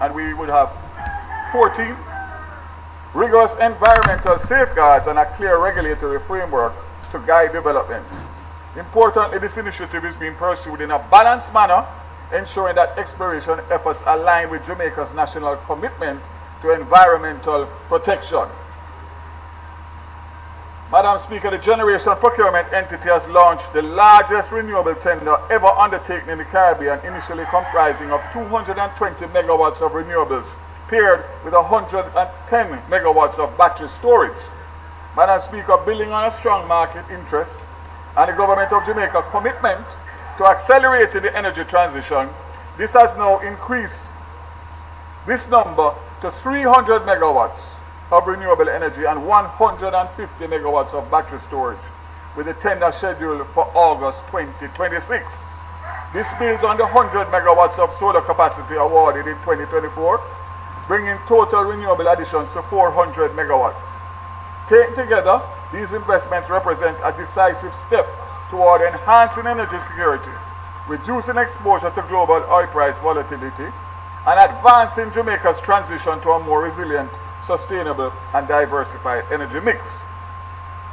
and we would have 14 rigorous environmental safeguards and a clear regulatory framework to guide development. Importantly, this initiative is being pursued in a balanced manner, ensuring that exploration efforts align with Jamaica's national commitment to environmental protection. Madam Speaker, the Generation Procurement Entity has launched the largest renewable tender ever undertaken in the Caribbean, initially comprising of 220 megawatts of renewables, paired with 110 megawatts of battery storage. Madam Speaker, building on a strong market interest and the Government of Jamaica's commitment to accelerating the energy transition, this has now increased this number to 300 megawatts of renewable energy and 150 megawatts of battery storage, with the tender scheduled for August 2026. This builds on the 100 megawatts of solar capacity awarded in 2024, bringing total renewable additions to 400 megawatts. Taken together, these investments represent a decisive step toward enhancing energy security, reducing exposure to global oil price volatility, and advancing Jamaica's transition to a more resilient, sustainable, and diversified energy mix.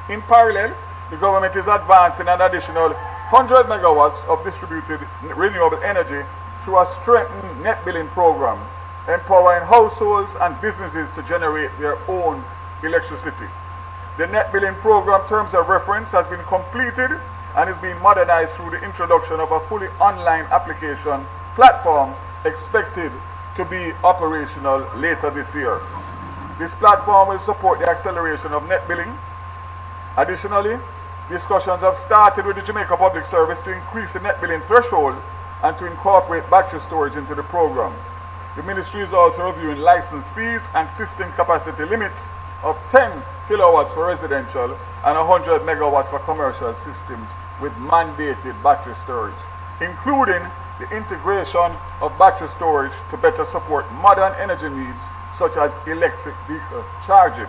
In parallel, the government is advancing an additional 100 megawatts of distributed renewable energy through a strengthened net billing program, empowering households and businesses to generate their own electricity. The net billing program terms of reference has been completed and is being modernized through the introduction of a fully online application platform expected to be operational later this year. This platform will support the acceleration of net billing. Additionally, discussions have started with the Jamaica Public Service to increase the net billing threshold and to incorporate battery storage into the program. The ministry is also reviewing license fees and system capacity limits of 10 kilowatts for residential and 100 megawatts for commercial systems with mandated battery storage, including the integration of battery storage to better support modern energy needs such as electric vehicle charging.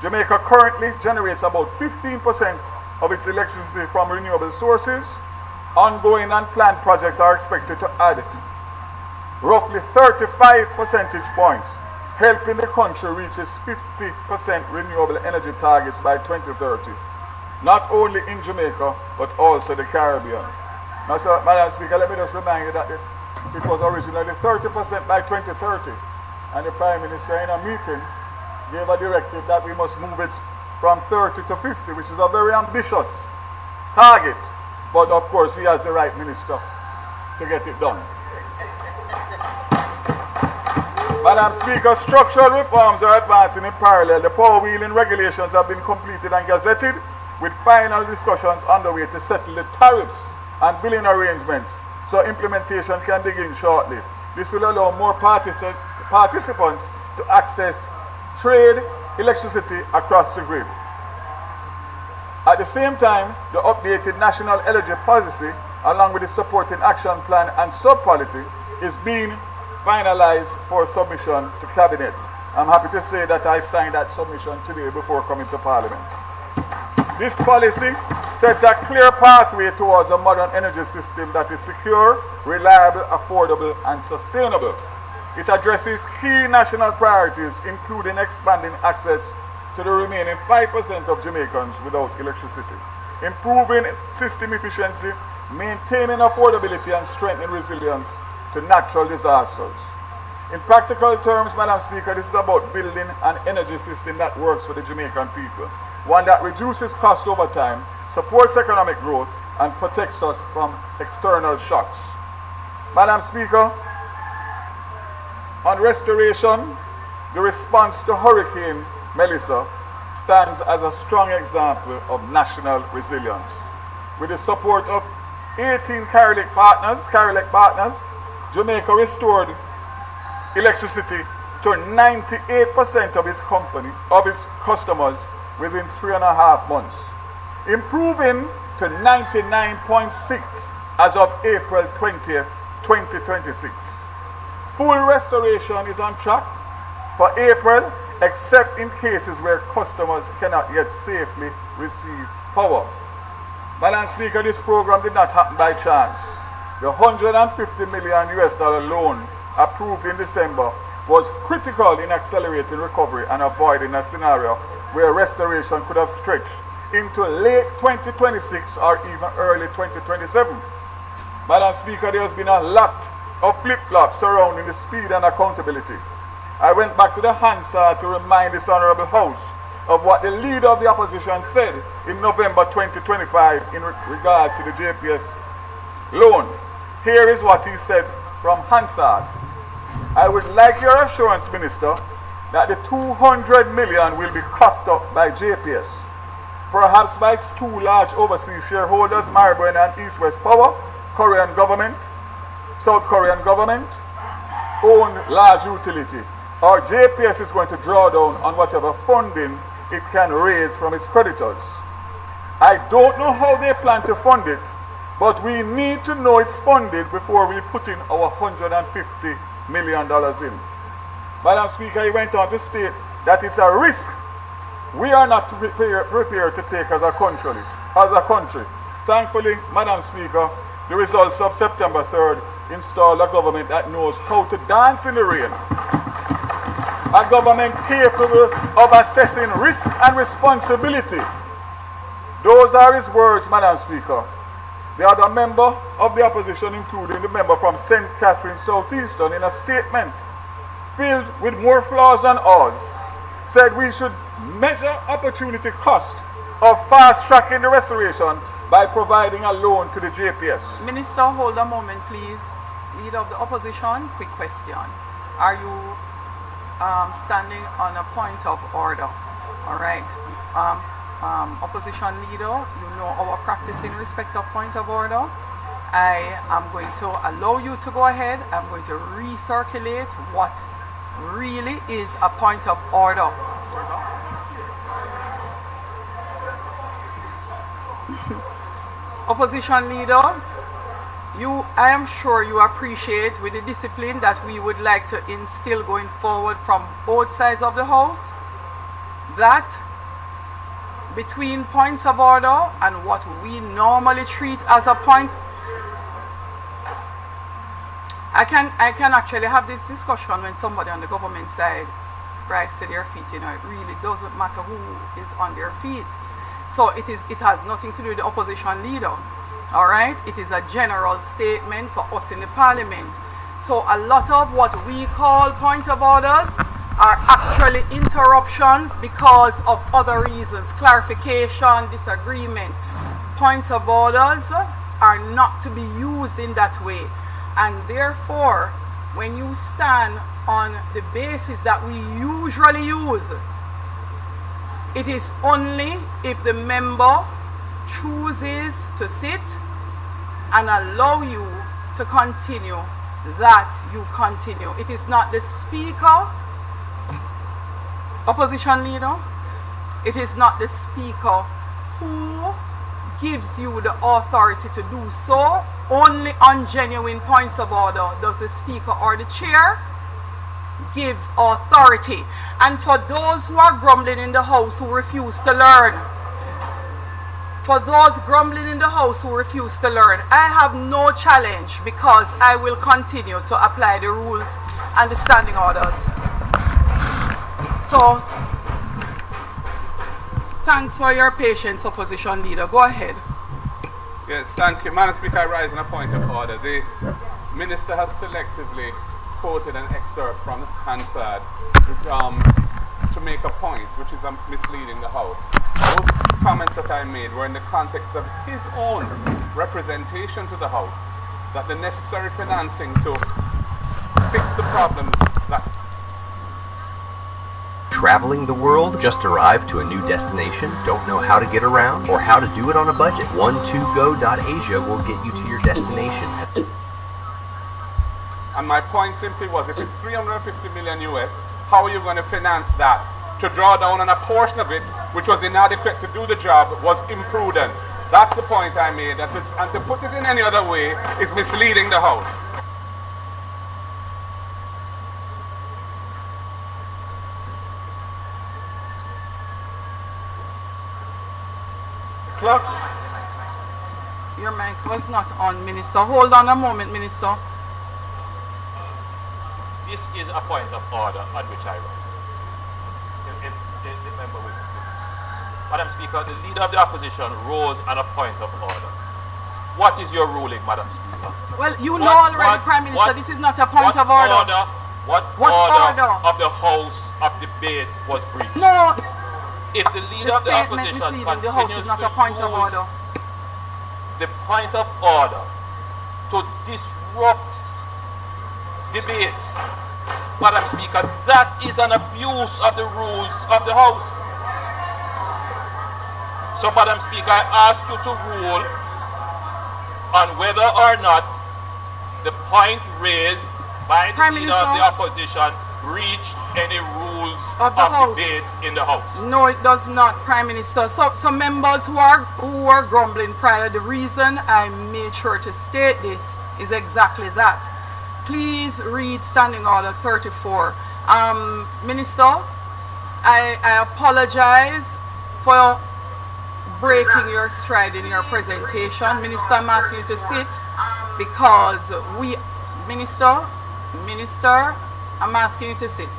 Jamaica currently generates about 15% of its electricity from renewable sources. Ongoing and planned projects are expected to add roughly 35 percentage points, helping the country reach its 50% renewable energy targets by 2030, not only in Jamaica, but also the Caribbean. Now, so, Madam Speaker, let me just remind you that it was originally 30% by 2030, and the Prime Minister in a meeting gave a directive that we must move it from 30 to 50, which is a very ambitious target, but of course he has the right minister to get it done. Madam Speaker, structural reforms are advancing in parallel. The power wheeling regulations have been completed and gazetted, with final discussions underway to settle the tariffs and billing arrangements so implementation can begin shortly. This will allow more participants to access trade electricity across the grid. At the same time, the updated national energy policy, along with the supporting action plan and sub-policy, is being finalized for submission to Cabinet. I'm happy to say that I signed that submission today before coming to Parliament. This policy sets a clear pathway towards a modern energy system that is secure, reliable, affordable, and sustainable. It addresses key national priorities, including expanding access to the remaining 5% of Jamaicans without electricity, improving system efficiency, maintaining affordability, and strengthening resilience to natural disasters. In practical terms, Madam Speaker, this is about building an energy system that works for the Jamaican people, one that reduces cost over time, supports economic growth, and protects us from external shocks. Madam Speaker, on restoration, the response to Hurricane Melissa stands as a strong example of national resilience. With the support of 18 Carolec partners, Jamaica restored electricity to 98% of its customers within 3.5 months, improving to 99.6 as of April 20th, 2026. Full restoration is on track for April, except in cases where customers cannot yet safely receive power. Madam Speaker, this program did not happen by chance. The $150 million loan approved in December was critical in accelerating recovery and avoiding a scenario where restoration could have stretched into late 2026 or even early 2027. Madam Speaker, there has been a lot of flip-flops surrounding the speed and accountability. I went back to the Hansard to remind this Honourable House of what the leader of the opposition said in November 2025 in regards to the JPS loan. Here is what he said from Hansard. I would like your assurance, Minister, that the 200 million will be coughed up by JPS, perhaps by its two large overseas shareholders, Maribor and East West Power, Korean government, South Korean government, owned large utility, or JPS is going to draw down on whatever funding it can raise from its creditors. I don't know how they plan to fund it, but we need to know it's funded before we put in our $150 million in. Madam Speaker, he went on to state that it's a risk we are not prepared to take as a country. Thankfully, Madam Speaker, the results of September 3rd installed a government that knows how to dance in the rain. A government capable of assessing risk and responsibility. Those are his words, Madam Speaker. The other member of the opposition, including the member from St. Catherine Southeastern, in a statement filled with more flaws than ours, said we should measure opportunity cost of fast-tracking the restoration by providing a loan to the JPS. Minister, hold a moment, please. Leader of the opposition, quick question. Are you standing on a point of order? All right. Opposition leader, you know our practice in respect of point of order. I am going to allow you to go ahead. I'm going to recirculate what really is a point of order. Opposition leader, I am sure you appreciate with the discipline that we would like to instill going forward from both sides of the House, that between points of order and what we normally treat as a point, I can actually have this discussion when somebody on the government side rise to their feet. You know, it really doesn't matter who is on their feet. So it has nothing to do with the opposition leader. All right, it is a general statement for us in the parliament. So a lot of what we call point of orders are actually interruptions because of other reasons, clarification, disagreement. Points of orders are not to be used in that way. And therefore, when you stand on the basis that we usually use, it is only if the member chooses to sit and allow you to continue that you continue. It is not the speaker, opposition leader, it is not the speaker who gives you the authority to do so. Only on genuine points of order does the speaker or the chair gives authority. And for those who are grumbling in the House who refuse to learn, for those grumbling in the House who refuse to learn, I have no challenge because I will continue to apply the rules and the standing orders. So, thanks for your patience, opposition leader. Go ahead. Yes, thank you. Madam Speaker, I rise on a point of order. The Minister has selectively quoted an excerpt from Hansard which, to make a point, which is misleading the House. Those comments that I made were in the context of his own representation to the House, that the necessary financing to fix the problems that... Traveling the world? Just arrived to a new destination? Don't know how to get around? Or how to do it on a budget? 12go.asia will get you to your destination. And my point simply was, if it's 350 million US, how are you going to finance that? To draw down on a portion of it, which was inadequate to do the job, was imprudent. That's the point I made. And to put it in any other way is misleading the House. Clock. Your mic was not on, Minister. Hold on a moment, Minister. This is a point of order on which I rise. If the member will. Madam Speaker, the leader of the opposition rose on a point of order. What is your ruling, Madam Speaker? Well, you know already, Prime Minister, this is not a point of order. What order of the House of debate was breached? No. If the leader of the opposition continues the House is not a point of order. The point of order to disrupt debates, Madam Speaker, that is an abuse of the rules of the House. So, Madam Speaker, I ask you to rule on whether or not the point raised by the leader of the opposition reached any rules of debate in the House. No, it does not, Prime Minister. So members who are grumbling prior, the reason I made sure to state this is exactly that. Please read Standing Order 34. Minister, I apologize for breaking your stride in your presentation. Minister, I'm asking you to sit because Minister, I'm asking you to sit.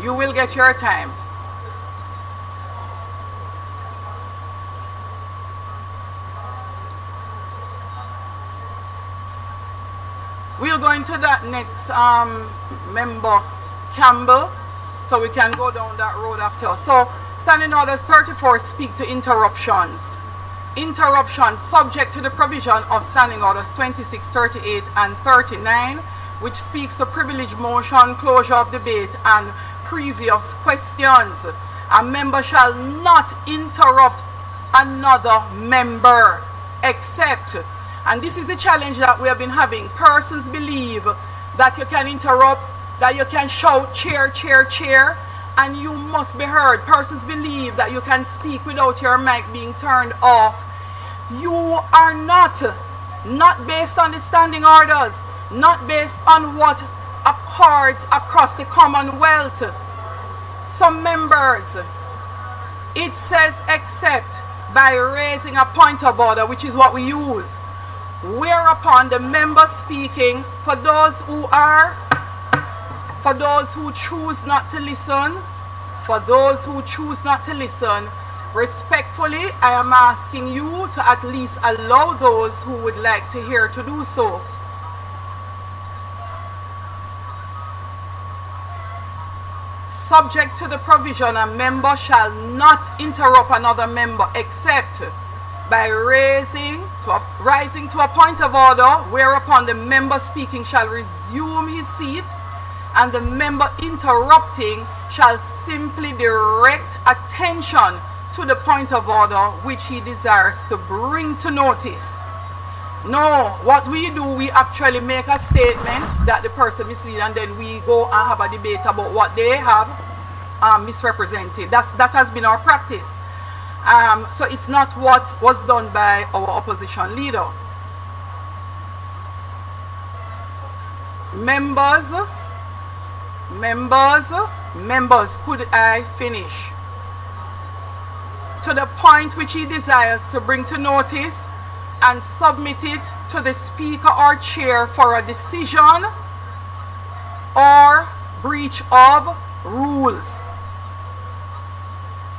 You will get your time. We'll go into that next, member Campbell, so we can go down that road after. So, Standing Orders 34 speak to interruptions. Interruptions subject to the provision of Standing Orders 26, 38, and 39, which speaks to privilege motion, closure of debate, and previous questions. A member shall not interrupt another member except, and this is the challenge that we have been having, persons believe that you can interrupt, that you can shout chair, chair, chair, and you must be heard. Persons believe that you can speak without your mic being turned off. You are not based on the standing orders, not based on what accords across the Commonwealth. Some members, it says except by raising a point of order, which is what we use, whereupon the member speaking, for those who choose not to listen, respectfully, I am asking you to at least allow those who would like to hear to do so. Subject to the provision, a member shall not interrupt another member except by rising to a point of order, whereupon the member speaking shall resume his seat, and the member interrupting shall simply direct attention to the point of order which he desires to bring to notice. No, what we do, we actually make a statement that the person mislead, and then we go and have a debate about what they have misrepresented. That has been our practice. So it's not what was done by our opposition leader. Members, could I finish? To the point which he desires to bring to notice and submit it to the speaker or chair for a decision or breach of rules.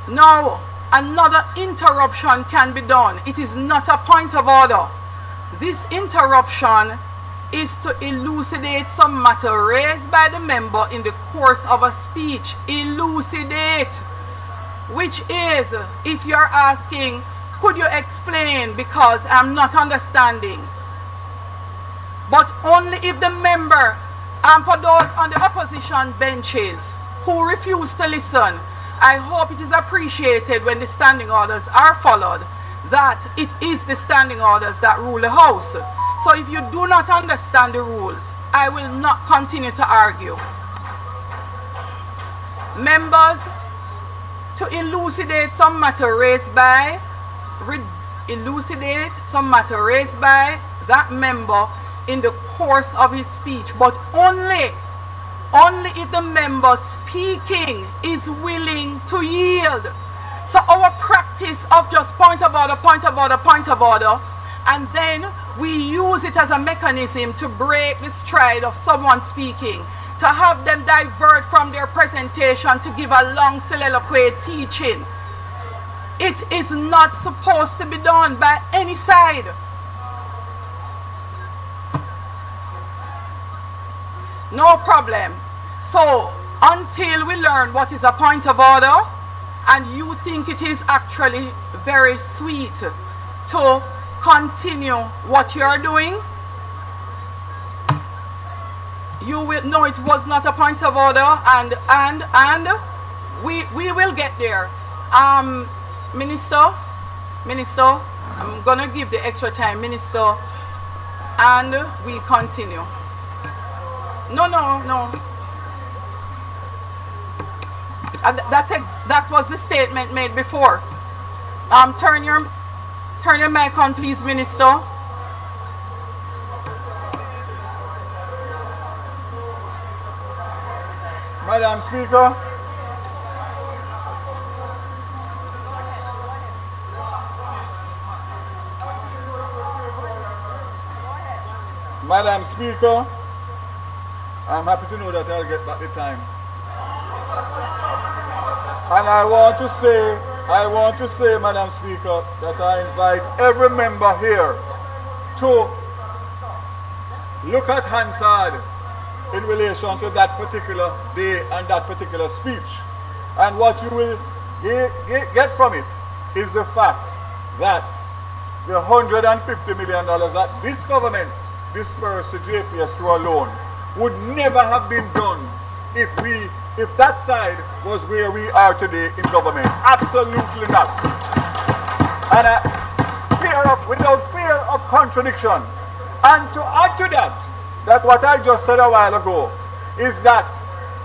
Now, another interruption can be done. It is not a point of order. This interruption is to elucidate some matter raised by the member in the course of a speech. Elucidate, which is, if you're asking, could you explain because I'm not understanding? But only if the member, and for those on the opposition benches who refuse to listen, I hope it is appreciated when the standing orders are followed, that it is the standing orders that rule the House. So if you do not understand the rules, I will not continue to argue. Members, to elucidate some matter raised by that member in the course of his speech, but only if the member speaking is willing to yield. So our practice of just point of order, and then we use it as a mechanism to break the stride of someone speaking, to have them divert from their presentation to give a long soliloquy teaching. It is not supposed to be done by any side. No problem. So, until we learn what is a point of order, and you think it is actually very sweet to continue what you're doing, you will know it was not a point of order, and we will get there. Minister, I'm gonna give the extra time, Minister, and we continue. No. That was the statement made before. Turn your mic on, please, Minister. Madam Speaker. Madam Speaker, I'm happy to know that I'll get back the time. And I want to say, Madam Speaker, that I invite every member here to look at Hansard in relation to that particular day and that particular speech. And what you will get from it is the fact that the $150 million that this government dispersed to JPS through a loan would never have been done if that side was where we are today in government. Absolutely not. And without fear of contradiction. And to add to that what I just said a while ago is that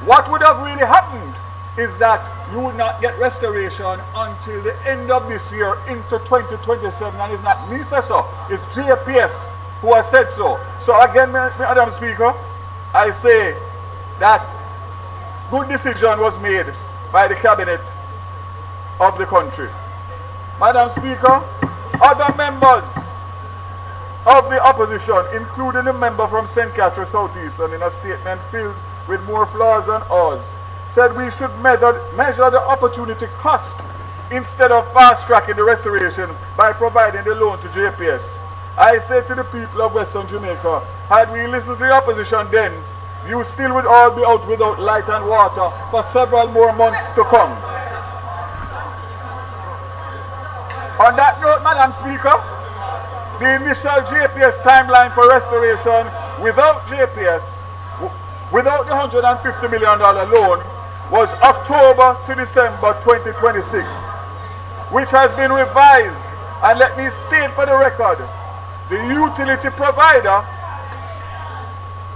what would have really happened is that you would not get restoration until the end of this year into 2027, and it's not me say so, it's JPS who has said so. So again, Madam Speaker, I say that good decision was made by the cabinet of the country. Madam Speaker, other members of the opposition, including the member from St. Catherine Southeastern, in a statement filled with more flaws than ours, said we should measure the opportunity cost instead of fast-tracking the restoration by providing the loan to JPS. I say to the people of Western Jamaica, had we listened to the opposition then, you still would all be out without light and water for several more months to come. On that note, Madam Speaker, the initial JPS timeline for restoration without JPS, without the $150 million loan, was October to December 2026, which has been revised. And let me state for the record, the utility provider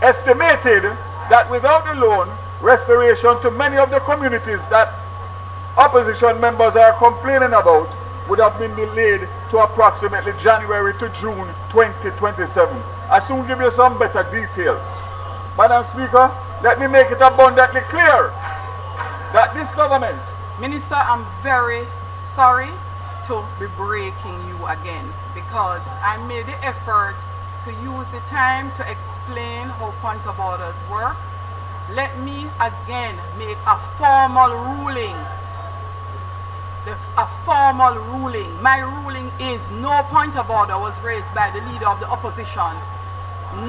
estimated that without the loan, restoration to many of the communities that opposition members are complaining about would have been delayed to approximately January to June 2027. I soon give you some better details. Madam Speaker, let me make it abundantly clear that this government... Minister, I'm very sorry to be breaking you again, because I made the effort to use the time to explain how point of orders work. Let me again make a formal ruling. A formal ruling. My ruling is no point of order was raised by the leader of the opposition.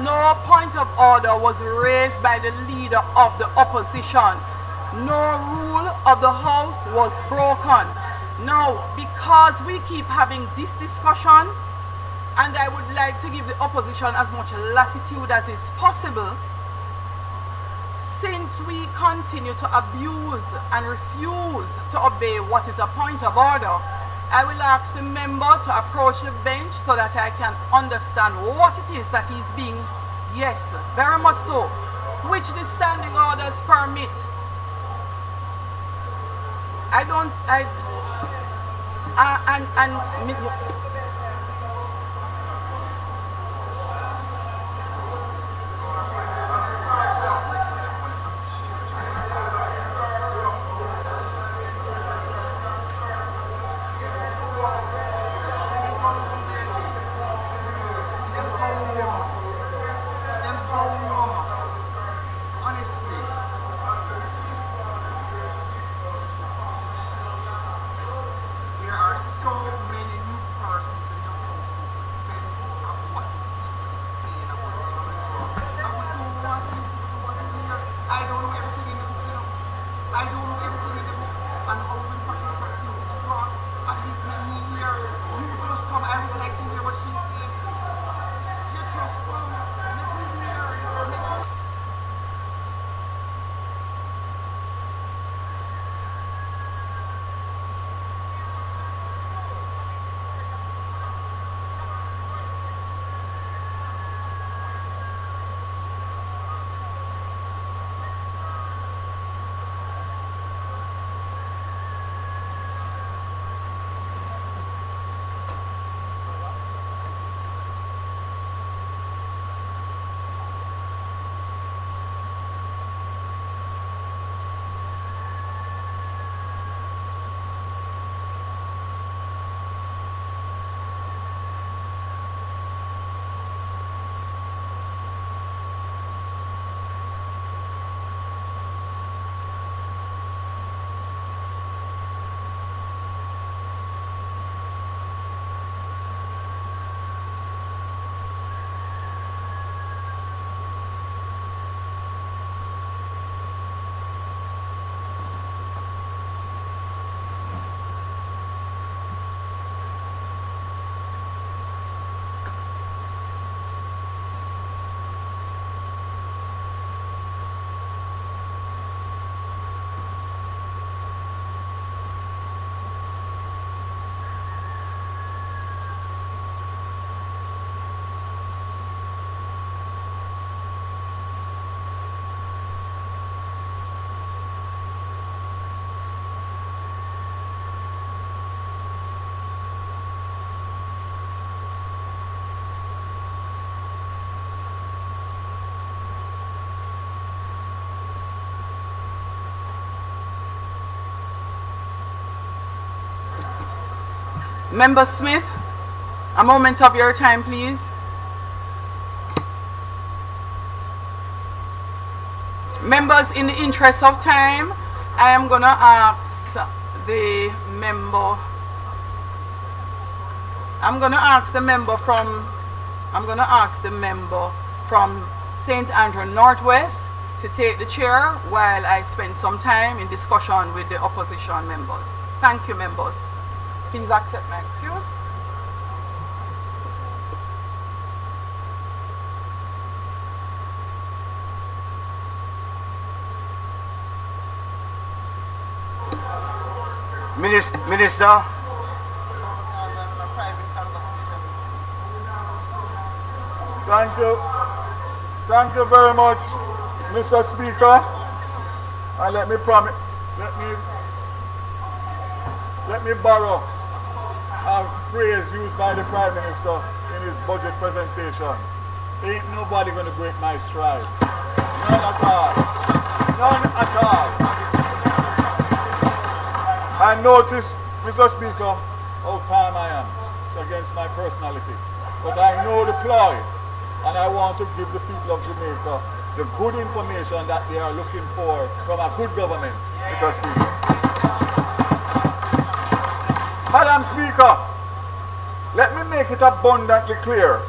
No point of order was raised by the leader of the opposition. No rule of the House was broken. Now, because we keep having this discussion, and I would like to give the opposition as much latitude as is possible, since we continue to abuse and refuse to obey what is a point of order, I will ask the member to approach the bench so that I can understand what it is that he's being, yes, very much so, which the standing orders permit. Honestly, I don't know everything in the book, you know. I don't know everything in the book and how we practice certain things. It's wrong. At least let me hear. You just come. I would like to hear what she's saying. You just come. Let me hear. Member Smith, a moment of your time, please. Members, in the interest of time, I am going to ask the member. I'm going to ask the member from St. Andrew Northwest to take the chair while I spend some time in discussion with the opposition members. Thank you, members. Please accept my excuse. Minister. Thank you. Thank you very much, Mr. Speaker. And let me borrow a phrase used by the Prime Minister in his budget presentation. Ain't nobody going to break my stride. None at all. None at all. I notice, Mr. Speaker, how calm I am. It's against my personality. But I know the ploy, and I want to give the people of Jamaica the good information that they are looking for from a good government, Mr. Speaker. Madam Speaker, let me make it abundantly clear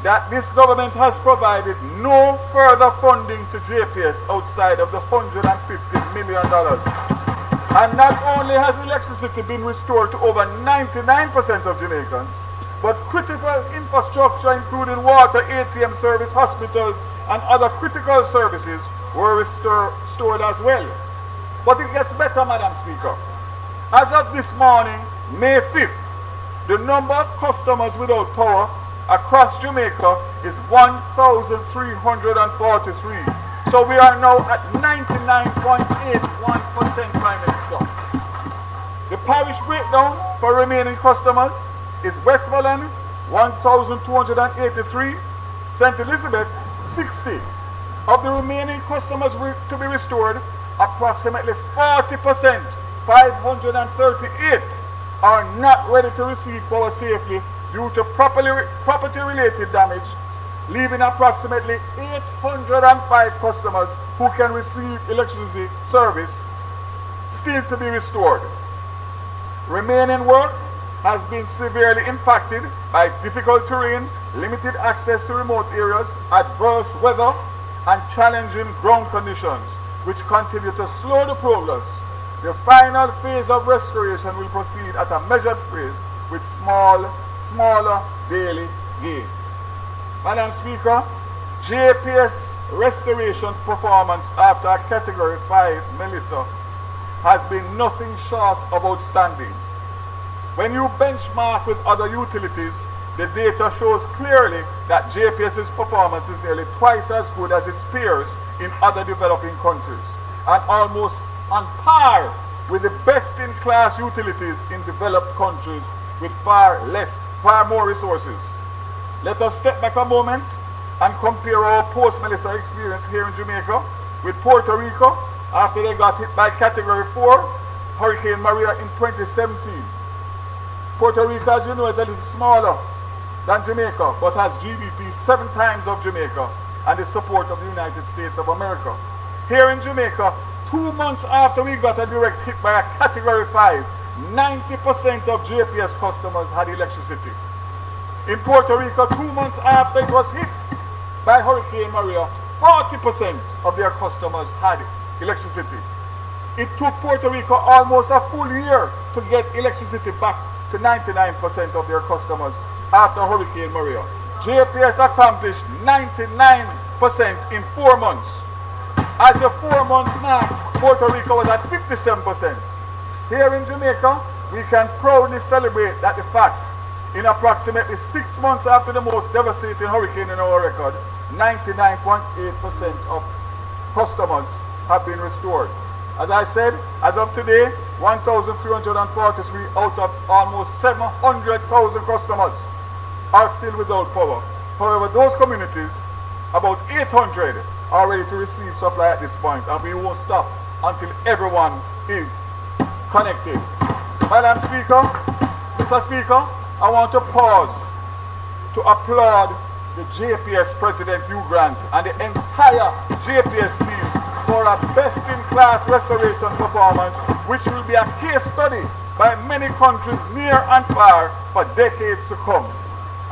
that this government has provided no further funding to JPS outside of the $150 million. And not only has electricity been restored to over 99% of Jamaicans, but critical infrastructure including water, ATM service, hospitals, and other critical services were restored as well. But it gets better, Madam Speaker. As of this morning, May 5th, the number of customers without power across Jamaica is 1,343. So we are now at 99.81%, Prime Minister. The parish breakdown for remaining customers is Westmoreland, 1,283, St. Elizabeth, 60. Of the remaining customers to be restored, approximately 40%, 538, are not ready to receive power safely due to property-related damage, leaving approximately 805 customers who can receive electricity service still to be restored. Remaining work has been severely impacted by difficult terrain, limited access to remote areas, adverse weather, and challenging ground conditions, which continue to slow the progress. The final phase of restoration will proceed at a measured pace with smaller daily gain. Madam Speaker, JPS restoration performance after a Category 5 Melissa has been nothing short of outstanding. When you benchmark with other utilities, the data shows clearly that JPS's performance is nearly twice as good as its peers in other developing countries, and almost on par with the best-in-class utilities in developed countries with far more resources. Let us step back a moment and compare our post-Melissa experience here in Jamaica with Puerto Rico after they got hit by Category 4 Hurricane Maria in 2017. Puerto Rico, as you know, is a little smaller than Jamaica, but has GDP 7 times of Jamaica and the support of the United States of America. Here in Jamaica, 2 months after we got a direct hit by a Category 5, 90% of JPS customers had electricity. In Puerto Rico, 2 months after it was hit by Hurricane Maria, 40% of their customers had electricity. It took Puerto Rico almost a full year to get electricity back to 99% of their customers after Hurricane Maria. JPS accomplished 99% in 4 months. As a 4-month mark, Puerto Rico was at 57%. Here in Jamaica, we can proudly celebrate that the fact in approximately 6 months after the most devastating hurricane in our record, 99.8% of customers have been restored. As I said, as of today, 1,343 out of almost 700,000 customers are still without power. However, those communities, about 800, are ready to receive supply at this point, and we won't stop until everyone is connected. Madam Speaker, Mr. Speaker, I want to pause to applaud the JPS President Hugh Grant and the entire JPS team for a best-in-class restoration performance, which will be a case study by many countries near and far for decades to come.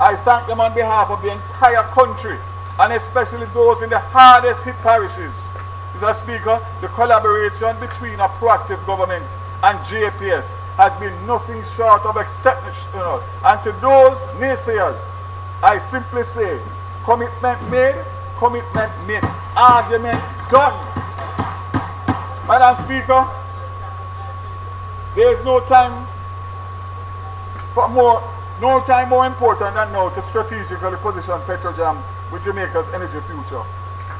I thank them on behalf of the entire country, and especially those in the hardest hit parishes. Mr. Speaker, the collaboration between a proactive government and JPS has been nothing short of exceptional. And to those naysayers, I simply say, commitment made, commitment met, argument done. Madam Speaker, there is no time more important than now to strategically position Petrojam with Jamaica's energy future.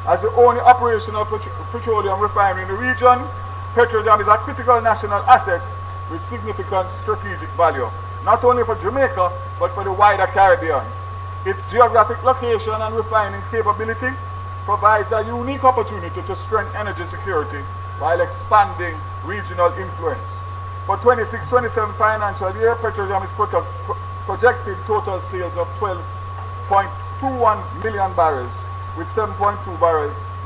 As the only operational petroleum refinery in the region, Petrojam is a critical national asset with significant strategic value, not only for Jamaica, but for the wider Caribbean. Its geographic location and refining capability provides a unique opportunity to strengthen energy security while expanding regional influence. For 26-27 financial year, Petrojam is projecting total sales of 12.21 million barrels, with 7.2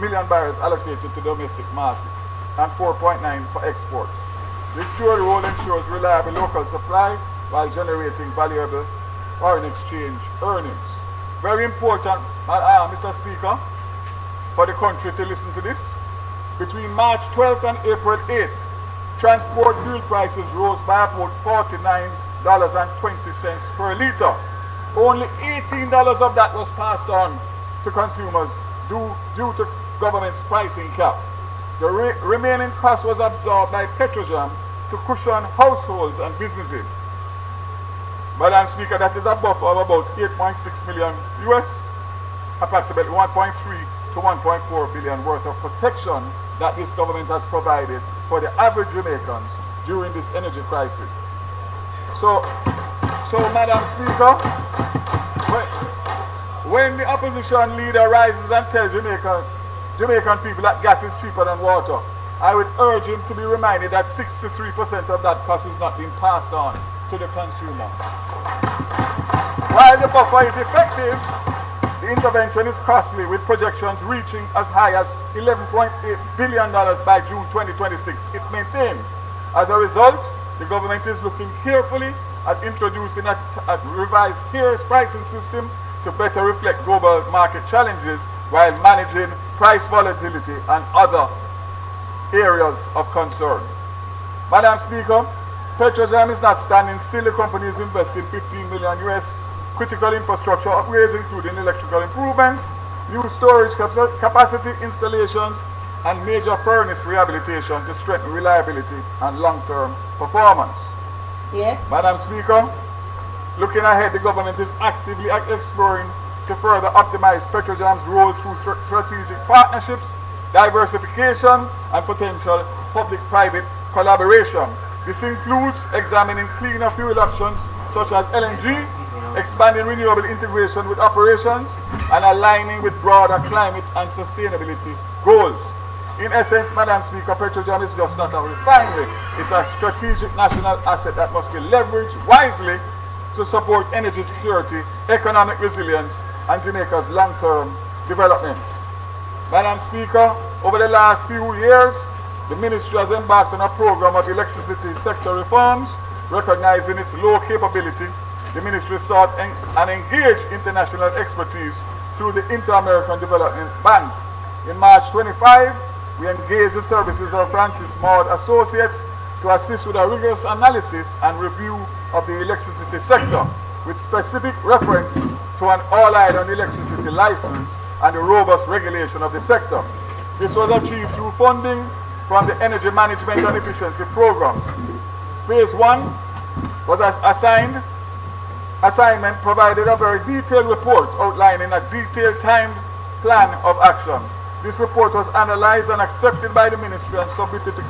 million barrels allocated to domestic market and 4.9 for export. This dual role ensures reliable local supply while generating valuable foreign exchange earnings. Very important, Mr. Speaker, for the country to listen to this. Between March 12th and April 8th, transport fuel prices rose by about $49.20 per litre. Only $18 of that was passed on to consumers due to government's pricing cap. The remaining cost was absorbed by Petrojam to cushion households and businesses. Madam Speaker, that is a buffer of about 8.6 million US, approximately 1.3 to 1.4 billion worth of protection that this government has provided for the average Jamaicans during this energy crisis. So Madam Speaker, when the opposition leader rises and tells Jamaican people that gas is cheaper than water, I would urge him to be reminded that 63% of that cost is not being passed on to the consumer. While the buffer is effective, the intervention is costly, with projections reaching as high as $11.8 billion by June 2026 if maintained. As a result, the government is looking carefully at introducing a revised tiered pricing system to better reflect global market challenges while managing price volatility and other areas of concern. Madam Speaker, Petrojam is not standing still. The company is investing 15 million US critical infrastructure upgrades, including electrical improvements, new storage capacity installations, and major furnace rehabilitation to strengthen reliability and long-term performance. Yeah. Madam Speaker, looking ahead, the government is actively exploring to further optimize Petrojam's role through strategic partnerships, diversification, and potential public-private collaboration. This includes examining cleaner fuel options such as LNG, expanding renewable integration with operations, and aligning with broader climate and sustainability goals. In essence, Madam Speaker, Petrojam is just not a refinery. It's a strategic national asset that must be leveraged wisely to support energy security, economic resilience, and Jamaica's long-term development. Madam Speaker, over the last few years, the Ministry has embarked on a program of electricity sector reforms. Recognizing its low capability, the Ministry sought and engaged international expertise through the Inter-American Development Bank. In March 25, we engaged the services of Francis Maud Associates to assist with a rigorous analysis and review of the electricity sector, with specific reference to an all-island electricity license and the robust regulation of the sector. This was achieved through funding from the Energy Management and Efficiency Program. Phase 1 was assignment provided a very detailed report outlining a detailed timed plan of action. This report was analyzed and accepted by the Ministry and submitted for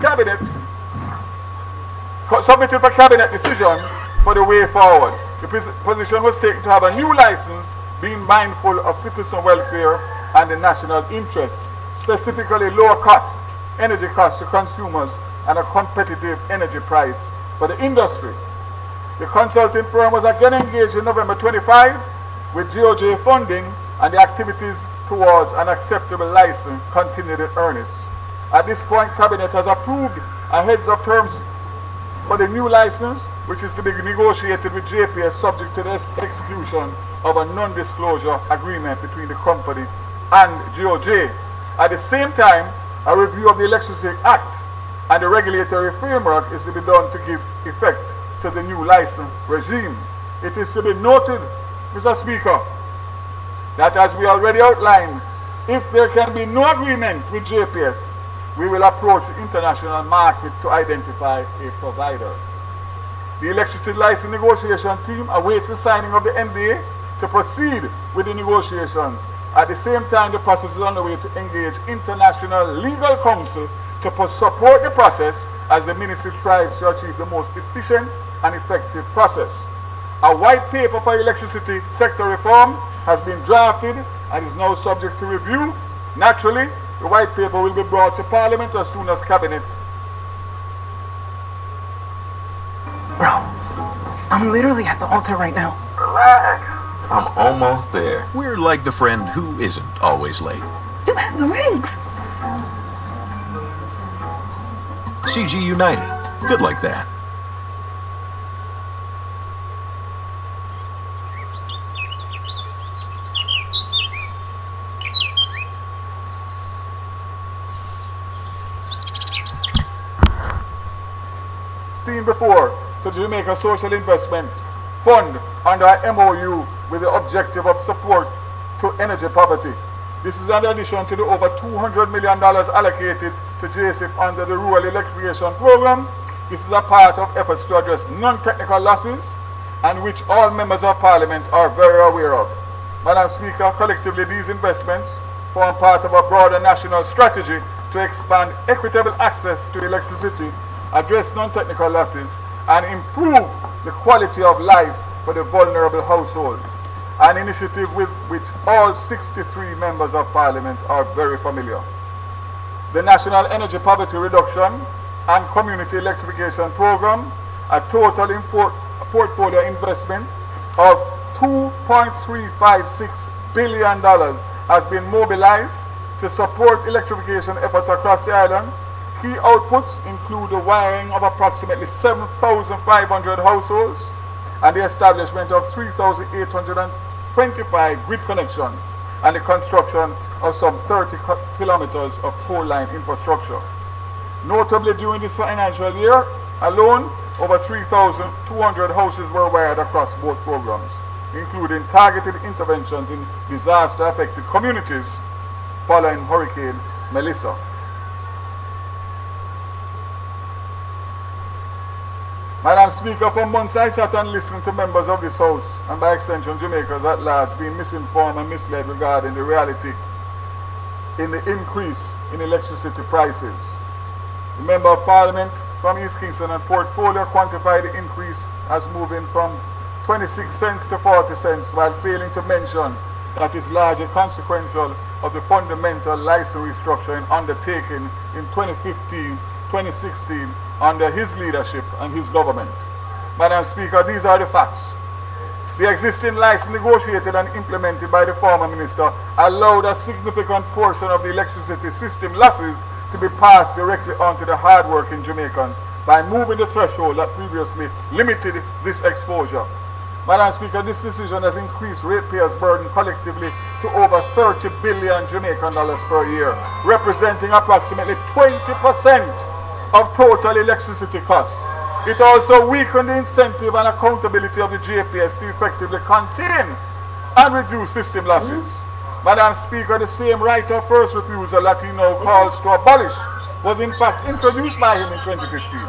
cabinet decision for the way forward. The position was taken to have a new license, being mindful of citizen welfare and the national interest, specifically lower energy costs to consumers and a competitive energy price for the industry. The consulting firm was again engaged in November 25 with GOJ funding, and the activities towards an acceptable license continued in earnest. At this point, Cabinet has approved a heads of terms for the new license, which is to be negotiated with JPS subject to the execution of a non-disclosure agreement between the company and GOJ. At the same time, a review of the Electricity Act and the regulatory framework is to be done to give effect to the new license regime. It is to be noted, Mr. Speaker, that as we already outlined, if there can be no agreement with JPS, we will approach the international market to identify a provider. The electricity license negotiation team awaits the signing of the NDA to proceed with the negotiations. At the same time, the process is underway to engage international legal counsel to support the process as the Ministry strives to achieve the most efficient and effective process. A white paper for electricity sector reform has been drafted and is now subject to review. Naturally, the white paper will be brought to Parliament as soon as Cabinet. Bro, I'm literally at the altar right now. Relax. I'm almost there. We're like the friend who isn't always late. You have the rings. CG United. Good like that. Seen before to Jamaica Social Investment Fund under a MOU with the objective of support to energy poverty. This is in addition to the over $200 million allocated to JSIF under the Rural Electrification Program. This is a part of efforts to address non-technical losses, and which all members of Parliament are very aware of. Madam Speaker, collectively these investments form part of a broader national strategy to expand equitable access to electricity, address non-technical losses, and improve the quality of life for the vulnerable households. An initiative with which all 63 members of Parliament are very familiar. The National Energy Poverty Reduction and Community Electrification Program, a total portfolio investment of $2.356 billion has been mobilized to support electrification efforts across the island. Key outputs include the wiring of approximately 7,500 households and the establishment of 3,825 grid connections and the construction of some 30 kilometers of pole line infrastructure. Notably, during this financial year alone, over 3,200 houses were wired across both programs, including targeted interventions in disaster-affected communities following Hurricane Melissa. Madam Speaker, for months I sat and listened to members of this House, and by extension Jamaicans at large, being misinformed and misled regarding the reality in the increase in electricity prices. The Member of Parliament from East Kingston and Portfolio quantified the increase as moving from 26 cents to 40 cents, while failing to mention that is largely consequential of the fundamental license restructuring undertaken in 2015-2016 under his leadership and his government. Madam Speaker, these are the facts. The existing license negotiated and implemented by the former minister allowed a significant portion of the electricity system losses to be passed directly onto the hard-working Jamaicans by moving the threshold that previously limited this exposure. Madam Speaker, this decision has increased ratepayers' burden collectively to over 30 billion Jamaican dollars per year, representing approximately 20% of total electricity costs. It also weakened the incentive and accountability of the JPS to effectively contain and reduce system losses. Madam Speaker, the same right of first refusal that he now calls to abolish was in fact introduced by him in 2015.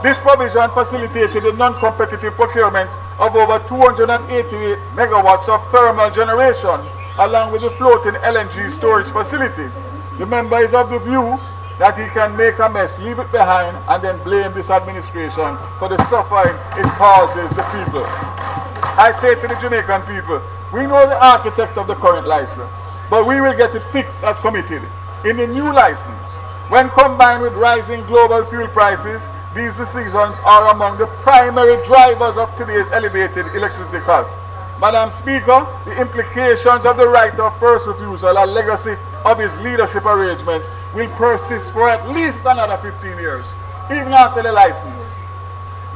This provision facilitated the non-competitive procurement of over 288 megawatts of thermal generation, along with the floating LNG storage facility. The member is of the view that he can make a mess, leave it behind, and then blame this administration for the suffering it causes the people. I say to the Jamaican people, we know the architect of the current license, but we will get it fixed as committed. In the new license, when combined with rising global fuel prices, these decisions are among the primary drivers of today's elevated electricity costs. Madam Speaker, the implications of the right of first refusal, a legacy of his leadership arrangements, will persist for at least another 15 years, even after the license.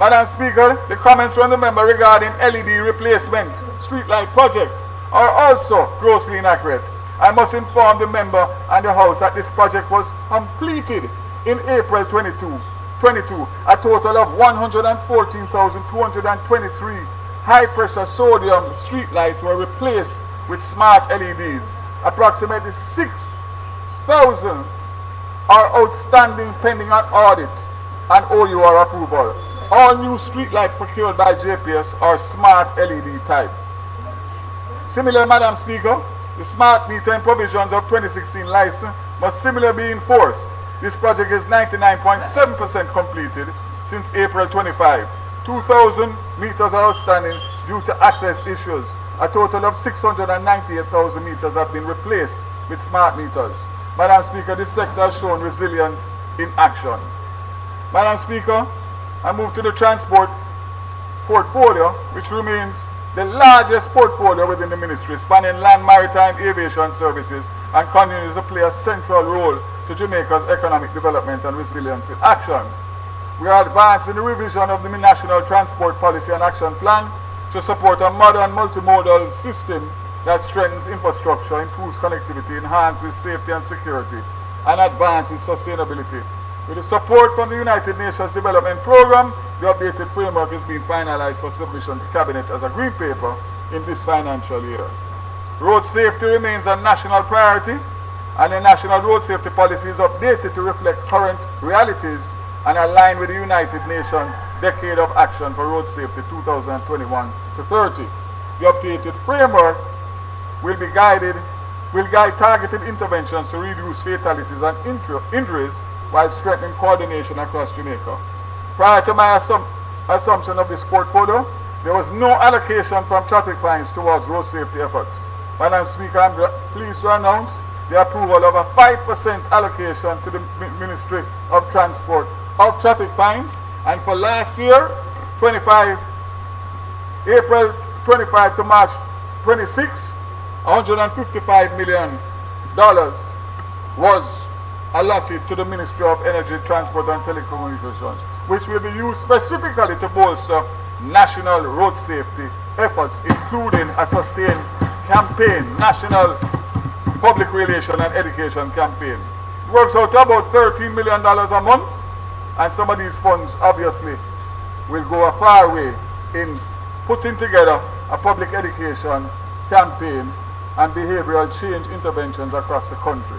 Madam Speaker, the comments from the member regarding LED replacement streetlight project are also grossly inaccurate. I must inform the member and the House that this project was completed in April 22. A total of 114,223 high-pressure sodium streetlights were replaced with smart LEDs. Approximately 6,000 are outstanding pending an audit and OUR approval. All new streetlights procured by JPS are smart LED type. Similarly, Madam Speaker, the smart metering provisions of 2016 license must similarly be enforced. This project is 99.7% completed since April 25. 2,000 meters are outstanding due to access issues. A total of 698,000 meters have been replaced with smart meters. Madam Speaker, this sector has shown resilience in action. Madam Speaker, I move to the transport portfolio, which remains the largest portfolio within the ministry, spanning land, maritime, aviation services, and continues to play a central role to Jamaica's economic development and resilience in action. We are advancing the revision of the National Transport Policy and Action Plan to support a modern multimodal system that strengthens infrastructure, improves connectivity, enhances safety and security, and advances sustainability. With the support from the United Nations Development Programme, the updated framework is being finalized for submission to Cabinet as a green paper in this financial year. Road safety remains a national priority, and the National Road Safety Policy is updated to reflect current realities and align with the United Nations Decade of Action for Road Safety 2021 to 30. The updated framework will guide targeted interventions to reduce fatalities and injuries while strengthening coordination across Jamaica. Prior to my assumption of this portfolio, there was no allocation from traffic fines towards road safety efforts. Madam Speaker, I'm pleased to announce the approval of a 5% allocation to the Ministry of Transport of traffic fines, and for last year, April 25 to March 26, $155 million was allotted to the Ministry of Energy, Transport and Telecommunications, which will be used specifically to bolster national road safety efforts, including a sustained campaign, national public relation and education campaign. It works out to about $13 million a month, and some of these funds obviously will go a far way in putting together a public education campaign and behavioral change interventions across the country.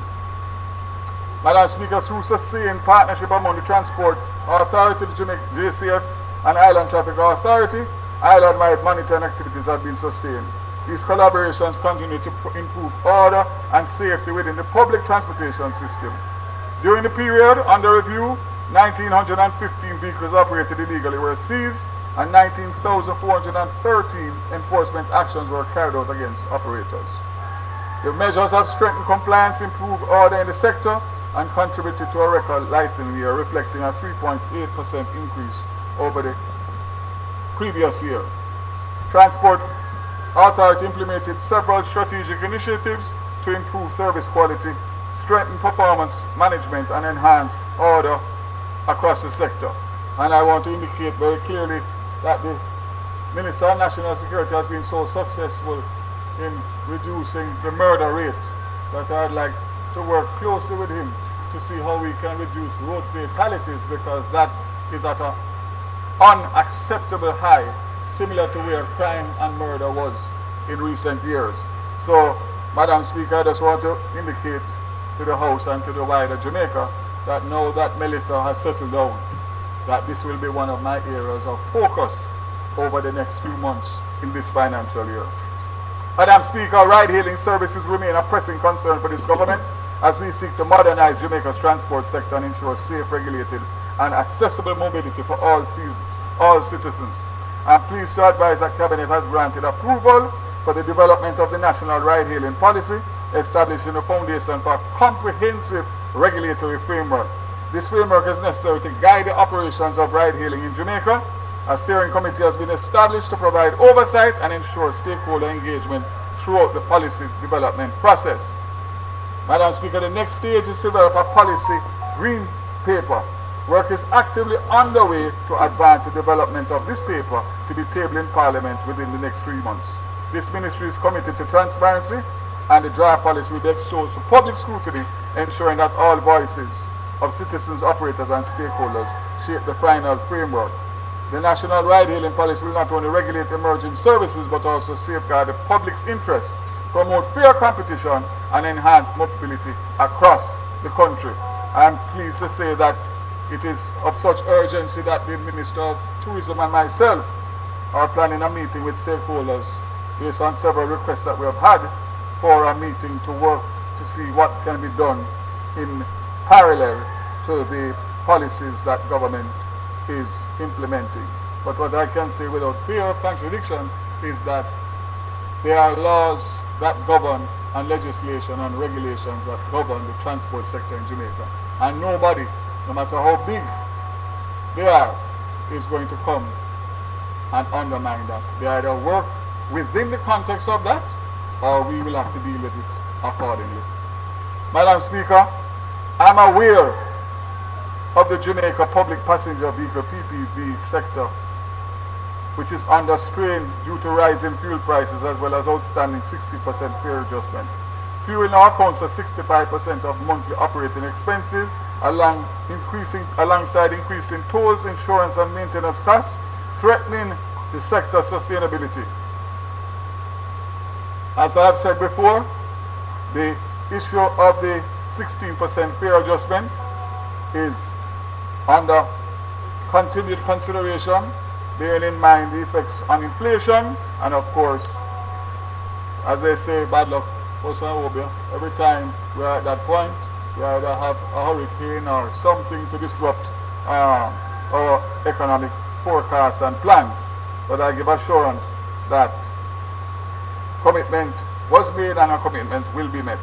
Madam Speaker, through sustained partnership among the Transport Authority, the Jamaica JCF, and Island Traffic Authority, island-wide monitoring activities have been sustained. These collaborations continue to improve order and safety within the public transportation system. During the period under review, 1,915 vehicles operated illegally were seized, and 19,413 enforcement actions were carried out against operators. The measures have strengthened compliance, improved order in the sector, and contributed to a record licensing year, reflecting a 3.8% increase over the previous year. Transport Authority implemented several strategic initiatives to improve service quality, strengthen performance management, and enhance order across the sector. And I want to indicate very clearly that the Minister of National Security has been so successful in reducing the murder rate that I'd like to work closely with him to see how we can reduce road fatalities, because that is at an unacceptable high, similar to where crime and murder was in recent years. So, Madam Speaker, I just want to indicate to the House and to the wider Jamaica that now that Melissa has settled down, that this will be one of my areas of focus over the next few months in this financial year. Madam Speaker, ride-hailing services remain a pressing concern for this government as we seek to modernize Jamaica's transport sector and ensure safe, regulated, and accessible mobility for all citizens. I'm pleased to advise that Cabinet has granted approval for the development of the National Ride-Hailing Policy, establishing the foundation for a comprehensive regulatory framework. This framework is necessary to guide the operations of ride-hailing in Jamaica. A steering committee has been established to provide oversight and ensure stakeholder engagement throughout the policy development process. Madam Speaker, the next stage is to develop a policy green paper. Work is actively underway to advance the development of this paper to be tabled in Parliament within the next 3 months. This ministry is committed to transparency, and the draft policy will be exposed to public scrutiny, ensuring that all voices of citizens, operators, and stakeholders shape the final framework. The National Ride-Hailing Policy will not only regulate emerging services but also safeguard the public's interest, promote fair competition, and enhance mobility across the country. I am pleased to say that it is of such urgency that the Minister of Tourism and myself are planning a meeting with stakeholders based on several requests that we have had for a meeting to work to see what can be done in parallel to the policies that government is implementing. But what I can say without fear of contradiction is that there are laws that govern and legislation and regulations that govern the transport sector in Jamaica. And nobody, no matter how big they are, is going to come and undermine that. They either work within the context of that, or we will have to deal with it accordingly. Madam Speaker, I'm aware of the Jamaica public passenger vehicle PPV sector, which is under strain due to rising fuel prices as well as outstanding 60% fare adjustment. Fuel now accounts for 65% of monthly operating expenses, alongside increasing tolls, insurance, and maintenance costs, threatening the sector's sustainability. As I have said before, the issue of the 16% fare adjustment is under continued consideration, bearing in mind the effects on inflation, and of course, as they say, bad luck goes on. Every time we are at that point, we either have a hurricane or something to disrupt our economic forecasts and plans. But I give assurance that commitment was made and a commitment will be met.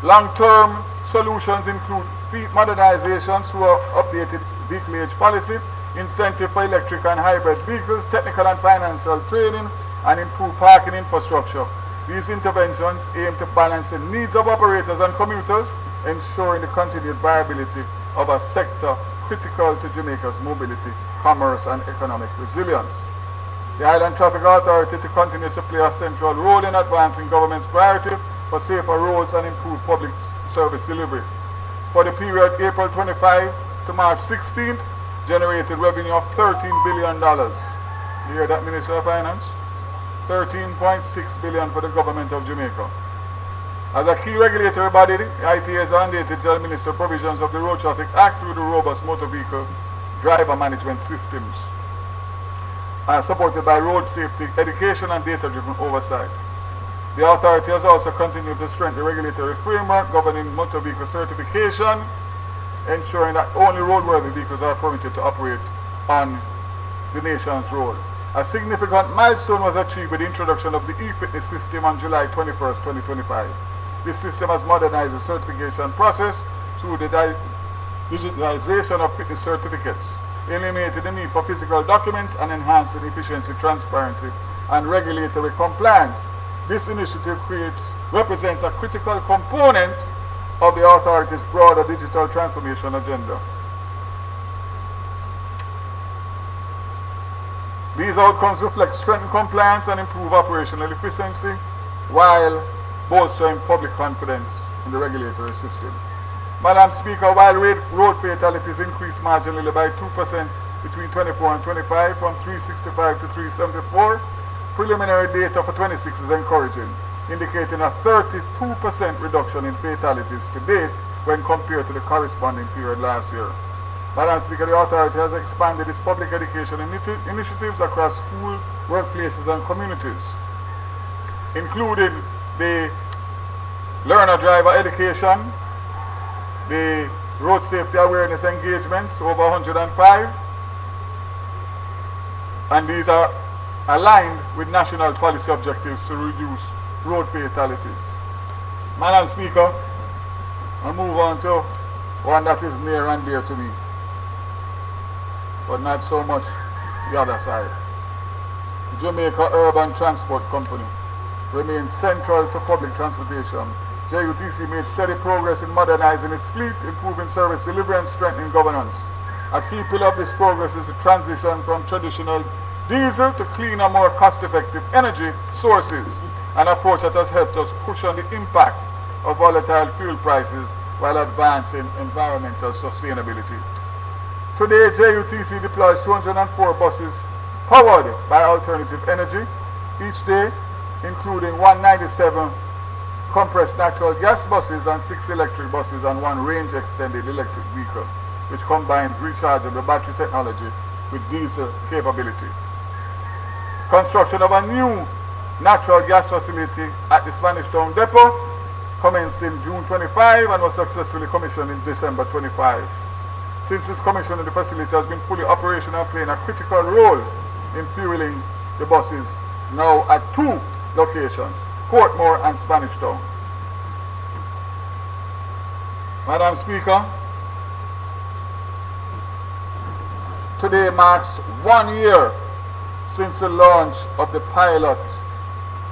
Long-term solutions include fleet modernization through an updated vehicle age policy, incentive for electric and hybrid vehicles, technical and financial training, and improved parking infrastructure. These interventions aim to balance the needs of operators and commuters, ensuring the continued viability of a sector critical to Jamaica's mobility, commerce, and economic resilience. The Island Traffic Authority to continue to play a central role in advancing government's priority for safer roads and improved public service delivery. for the period April 25 to March 16th generated revenue of $13 billion. You hear that, Minister of Finance? 13.6 billion for the government of Jamaica. As a key regulatory body, the ITA has mandated to administer provisions of the Road Traffic Act through the robust motor vehicle driver management systems, supported by road safety education and data-driven oversight. The authority has also continued to strengthen the regulatory framework governing motor vehicle certification, ensuring that only roadworthy vehicles are permitted to operate on the nation's road. A significant milestone was achieved with the introduction of the e-fitness system on July 21st, 2025. This system has modernized the certification process through the digitalization of fitness certificates, eliminating the need for physical documents and enhancing efficiency, transparency, and regulatory compliance. This initiative represents a critical component of the authority's broader digital transformation agenda. These outcomes reflect strengthened compliance and improved operational efficiency, while bolstering public confidence in the regulatory system. Madam Speaker, while road fatalities increased marginally by 2% between 24 and 25, from 365 to 374, preliminary data for 26 is encouraging, indicating a 32% reduction in fatalities to date when compared to the corresponding period last year. Madam Speaker, the authority has expanded its public education initiatives across school, workplaces, and communities, including the learner driver education, the road safety awareness engagements, over 105, and these are aligned with national policy objectives to reduce road fatalities. Madam Speaker, I move on to one that is near and dear to me, but not so much the other side. The Jamaica Urban Transport Company remains central to public transportation. JUTC made steady progress in modernizing its fleet, improving service delivery, and strengthening governance. A key pillar of this progress is the transition from traditional diesel to cleaner, more cost-effective energy sources, an approach that has helped us cushion the impact of volatile fuel prices while advancing environmental sustainability. Today, JUTC deploys 204 buses powered by alternative energy each day, including 197 compressed natural gas buses and 6 electric buses and 1 range-extended electric vehicle, which combines rechargeable battery technology with diesel capability. Construction of a new natural gas facility at the Spanish Town Depot commenced in June 25 and was successfully commissioned in December 25. Since its commissioning, the facility has been fully operational, playing a critical role in fueling the buses now at 2 locations, Portmore and Spanish Town. Madam Speaker, today marks 1 year since the launch of the pilot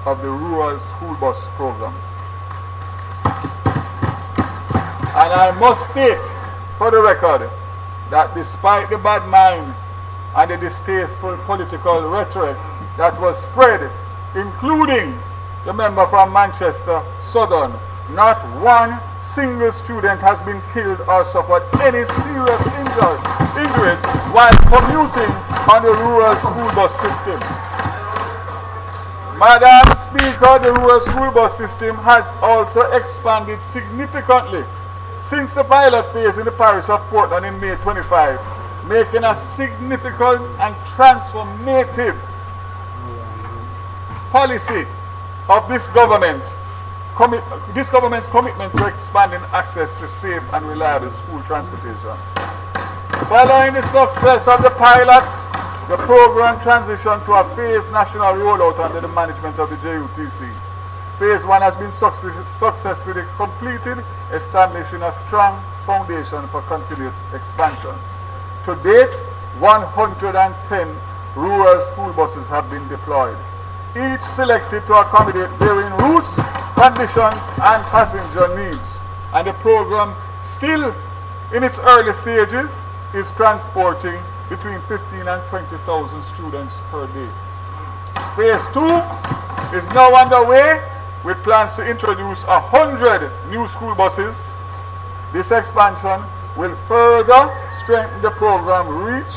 of the Rural School Bus Program. And I must state for the record that despite the bad mind and the distasteful political rhetoric that was spread, including the member from Manchester Southern, not one single student has been killed or suffered any serious injuries while commuting on the rural school bus system. Madam Speaker, the rural school bus system has also expanded significantly since the pilot phase in the parish of Portland in May 25, making a significant and transformative policy of this government's commitment to expanding access to safe and reliable school transportation. Following the success of the pilot, the program transitioned to a phased national rollout under the management of the JUTC. Phase 1 has been successfully completed, establishing a strong foundation for continued expansion. To date, 110 rural school buses have been deployed, each selected to accommodate varying routes, conditions, and passenger needs. And the program, still in its early stages, is transporting between 15 and 20,000 students per day. Phase 2 is now underway with plans to introduce 100 new school buses. This expansion will further strengthen the program reach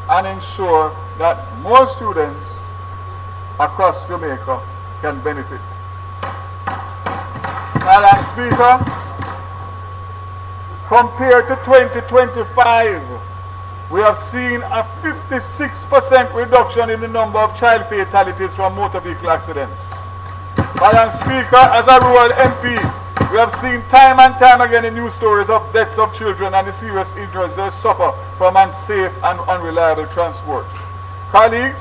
and ensure that more students across Jamaica can benefit. Madam Speaker, compared to 2025, we have seen a 56% reduction in the number of child fatalities from motor vehicle accidents. Madam Speaker, as a rural MP, we have seen time and time again in news stories of deaths of children and the serious injuries they suffer from unsafe and unreliable transport. Colleagues,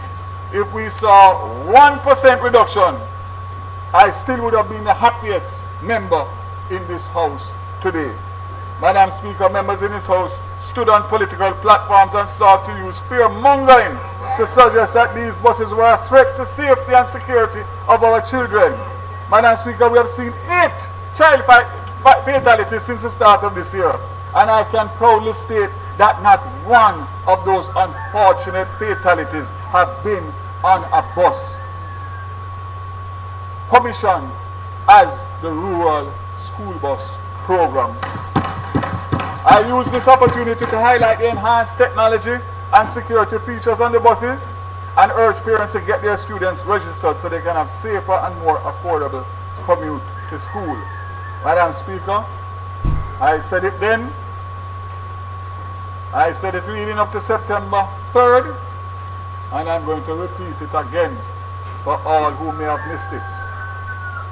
if we saw 1% reduction, I still would have been the happiest member in this House today. Madam Speaker, members in this House stood on political platforms and sought to use fear-mongering to suggest that these buses were a threat to safety and security of our children. Madam Speaker, we have seen 8 child fatalities since the start of this year, and I can proudly state that not one of those unfortunate fatalities have been on a bus commissioned as the Rural School Bus Program. I use this opportunity to highlight the enhanced technology and security features on the buses and urge parents to get their students registered so they can have safer and more affordable commute to school. Madam Speaker, I said it then, I said it leading up to September 3rd, and I'm going to repeat it again for all who may have missed it.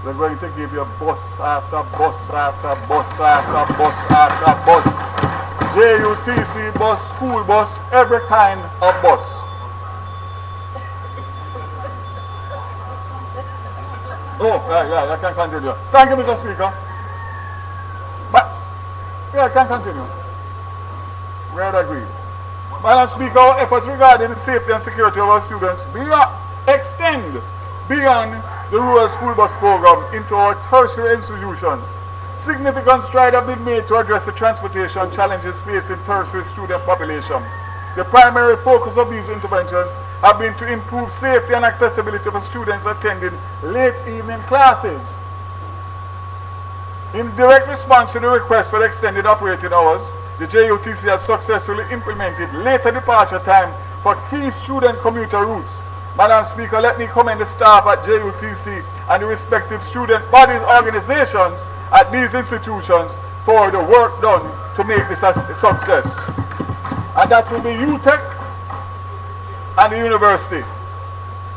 We're going to give you bus after bus after bus after bus after bus. JUTC bus, school bus, every kind of bus. Oh, yeah, I can continue. Thank you, Mr. Speaker. But, yeah, I can continue. We had agreed. Madam Speaker, our efforts regarding the safety and security of our students extend beyond the Rural School Bus Program into our tertiary institutions. Significant strides have been made to address the transportation challenges facing tertiary student population. The primary focus of these interventions have been to improve safety and accessibility for students attending late evening classes. In direct response to the request for extended operating hours, the JUTC has successfully implemented later departure time for key student commuter routes. Madam Speaker, let me commend the staff at JUTC and the respective student bodies, organizations at these institutions for the work done to make this a success. And that will be UTEC and the university.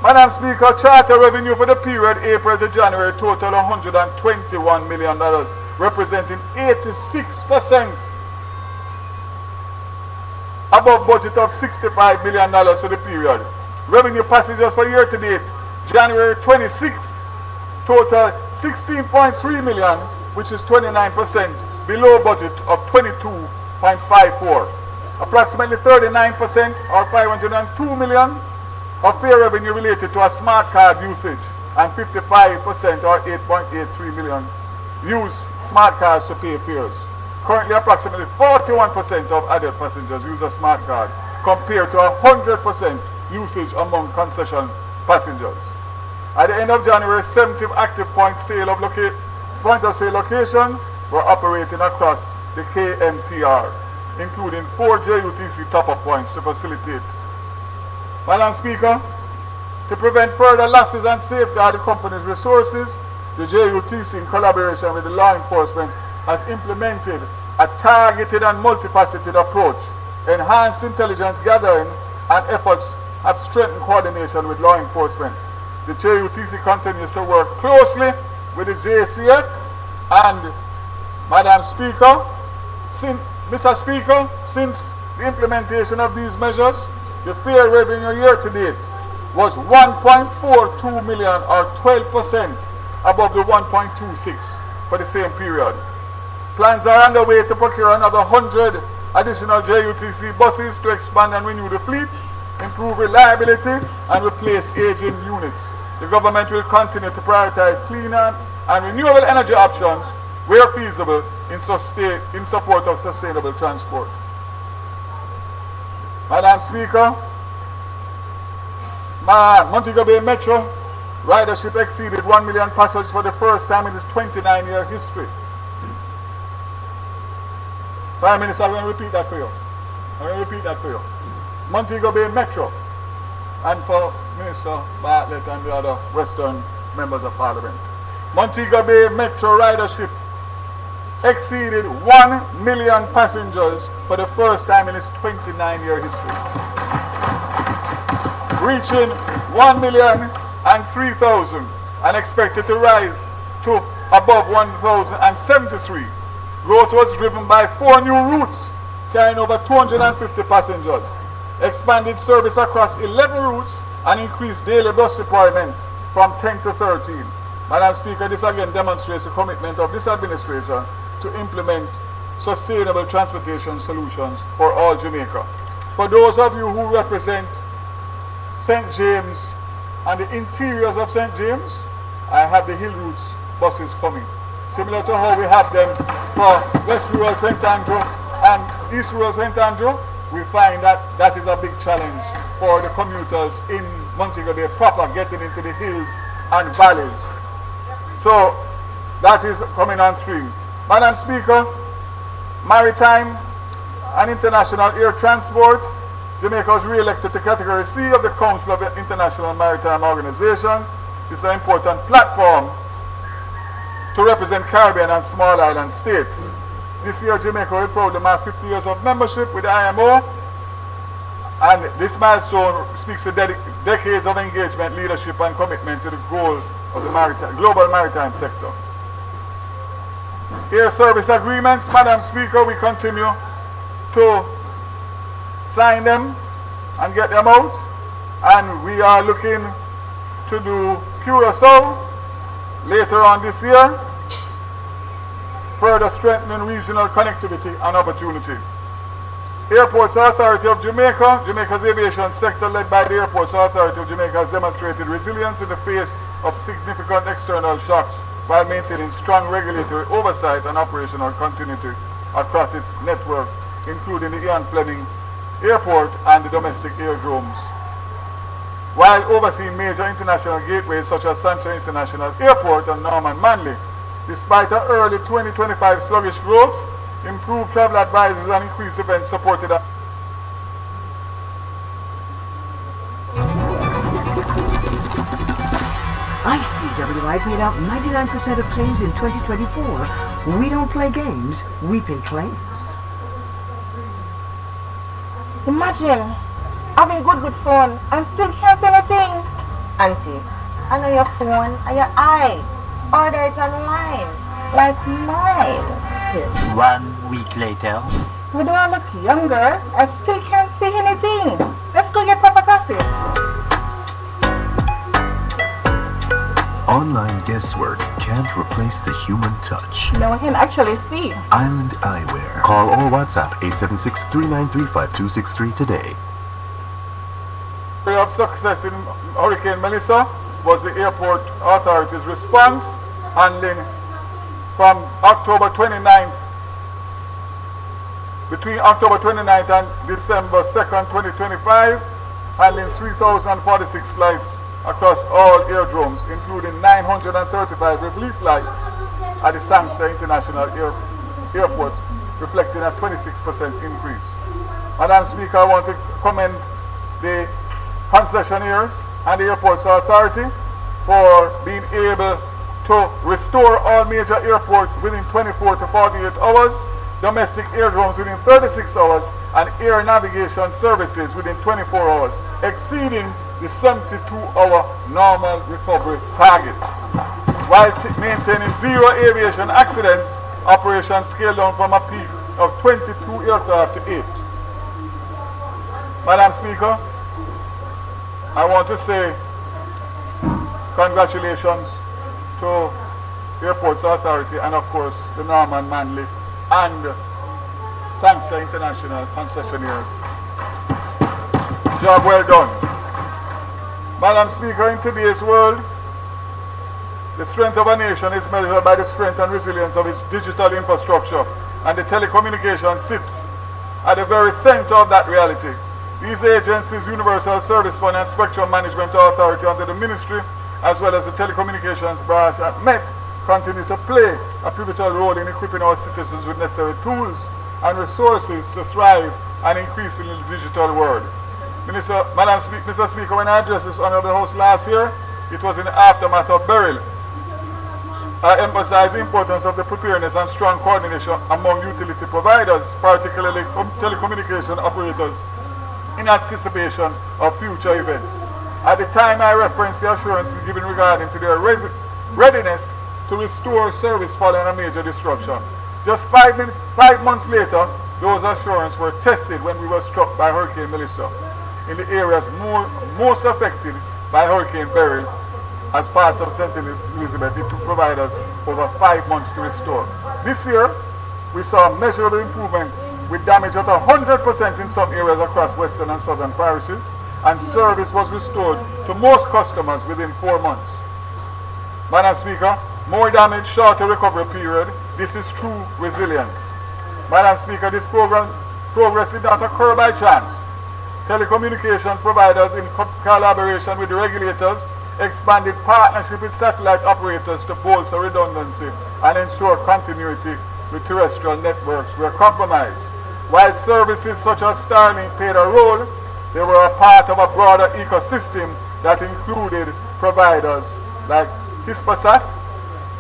Madam Speaker, charter revenue for the period April to January total $121 million, representing 86% above budget of $65 million for the period. Revenue passengers for year to date, January 26, total 16.3 million, which is 29% below budget of 22.54. Approximately 39% or 502 million of fare revenue related to a smart card usage, and 55% or 8.83 million use smart cards to pay fares. Currently, approximately 41% of adult passengers use a smart card, compared to 100% usage among concession passengers. At the end of January, 70 active point of sale locations were operating across the KMTR, including 4 JUTC top-up points to facilitate. Madam Speaker, to prevent further losses and safeguard the company's resources, the JUTC, in collaboration with the law enforcement, has implemented a targeted and multifaceted approach. Enhanced intelligence gathering and efforts have strengthened coordination with law enforcement. The JUTC continues to work closely with the JCF and Madam Speaker, Mr. Speaker, since the implementation of these measures, the fare revenue year to date was 1.42 million or 12% above the 1.26 for the same period. Plans are underway to procure another 100 additional JUTC buses to expand and renew the fleet, improve reliability, and replace aging units. The government will continue to prioritize cleaner and renewable energy options where feasible in support of sustainable transport. Madam Speaker, Montego Bay Metro ridership exceeded 1 million passengers for the first time in its 29-year history. Prime Minister, I'm going to repeat that for you. Montego Bay Metro, and for Minister Bartlett and the other Western members of Parliament. Montego Bay Metro ridership exceeded 1 million passengers for the first time in its 29-year history, reaching 1,003,000 and expected to rise to above 1,073. Growth was driven by 4 new routes carrying over 250 passengers, expanded service across 11 routes, and increased daily bus deployment from 10 to 13. Madam Speaker, this again demonstrates the commitment of this administration to implement sustainable transportation solutions for all Jamaica. For those of you who represent St. James and the interiors of St. James, I have the Hill Routes buses coming. Similar to how we have them for West Rural St. Andrew and East Rural St. Andrew, we find that that is a big challenge for the commuters in Montego Bay proper, getting into the hills and valleys. So that is coming on stream. Madam Speaker, maritime and international air transport, Jamaica was re-elected to Category C of the Council of International Maritime Organizations. It's an important platform to represent Caribbean and small island states. This year, Jamaica will proudly mark 50 years of membership with the IMO, and this milestone speaks to decades of engagement, leadership, and commitment to the goal of the global maritime sector. Air service agreements, Madam Speaker, we continue to sign them and get them out, and we are looking to do Curaçao later on this year, further strengthening regional connectivity and opportunity. Airports Authority of Jamaica, Jamaica's aviation sector led by the Airports Authority of Jamaica has demonstrated resilience in the face of significant external shocks while maintaining strong regulatory oversight and operational continuity across its network, including the Ian Fleming Airport and the domestic aerodromes, while overseeing major international gateways such as Sancho International Airport and Norman Manley. Despite an early 2025 sluggish growth, improved travel advisories and increased events supported ICWI paid out 99% of claims in 2024. We don't play games, we pay claims. Imagine having good phone and still can't say anything. Auntie, I know your phone and your eye. Order it online, like mine. Here. 1 week later. We do I look younger? I still can't see anything. Let's go get proper glasses. Online guesswork can't replace the human touch. No one can actually see. Island Eyewear. Call or WhatsApp 876-393-5263 today. Of success in Hurricane Melissa was the Airport Authority's response, handling from October 29th, between October 29th and December 2nd, 2025, handling 3,046 flights across all aerodromes, including 935 relief flights at the Sangster International Airport, reflecting a 26% increase. Madam Speaker, I want to commend the concessionaires and the Airports Authority for being able to restore all major airports within 24 to 48 hours, domestic aerodromes within 36 hours, and air navigation services within 24 hours, exceeding the 72-hour normal recovery target. While maintaining zero aviation accidents, operations scaled down from a peak of 22 aircraft to 8. Madam Speaker, I want to say congratulations to Airports Authority and of course the Norman Manley and Sangster International concessionaires. Job well done. Madam Speaker, in today's world, the strength of a nation is measured by the strength and resilience of its digital infrastructure, and the telecommunication sits at the very center of that reality. These agencies, Universal Service Fund and Spectrum Management Authority under the Ministry, as well as the Telecommunications Branch at Met, continue to play a pivotal role in equipping our citizens with necessary tools and resources to thrive and increasingly the digital world. Mr. Speaker, when I addressed this Honourable House last year, it was in the aftermath of Beryl. I emphasized the importance of the preparedness and strong coordination among utility providers, particularly telecommunication operators, in anticipation of future events. At the time, I referenced the assurances given regarding to their readiness to restore service following a major disruption. Just 5 months later, those assurances were tested when we were struck by Hurricane Melissa in the areas most affected by Hurricane Beryl. As parts of St. Elizabeth, it took providers over 5 months to restore. This year, we saw a measurable improvement with damage at 100% in some areas across western and southern parishes, and service was restored to most customers within 4 months. Madam Speaker, more damage, shorter recovery period. This is true resilience. Madam Speaker, this progress did not occur by chance. Telecommunications providers, in collaboration with the regulators, expanded partnership with satellite operators to bolster redundancy and ensure continuity with terrestrial networks were compromised. While services such as Starlink played a role, they were a part of a broader ecosystem that included providers like Hispasat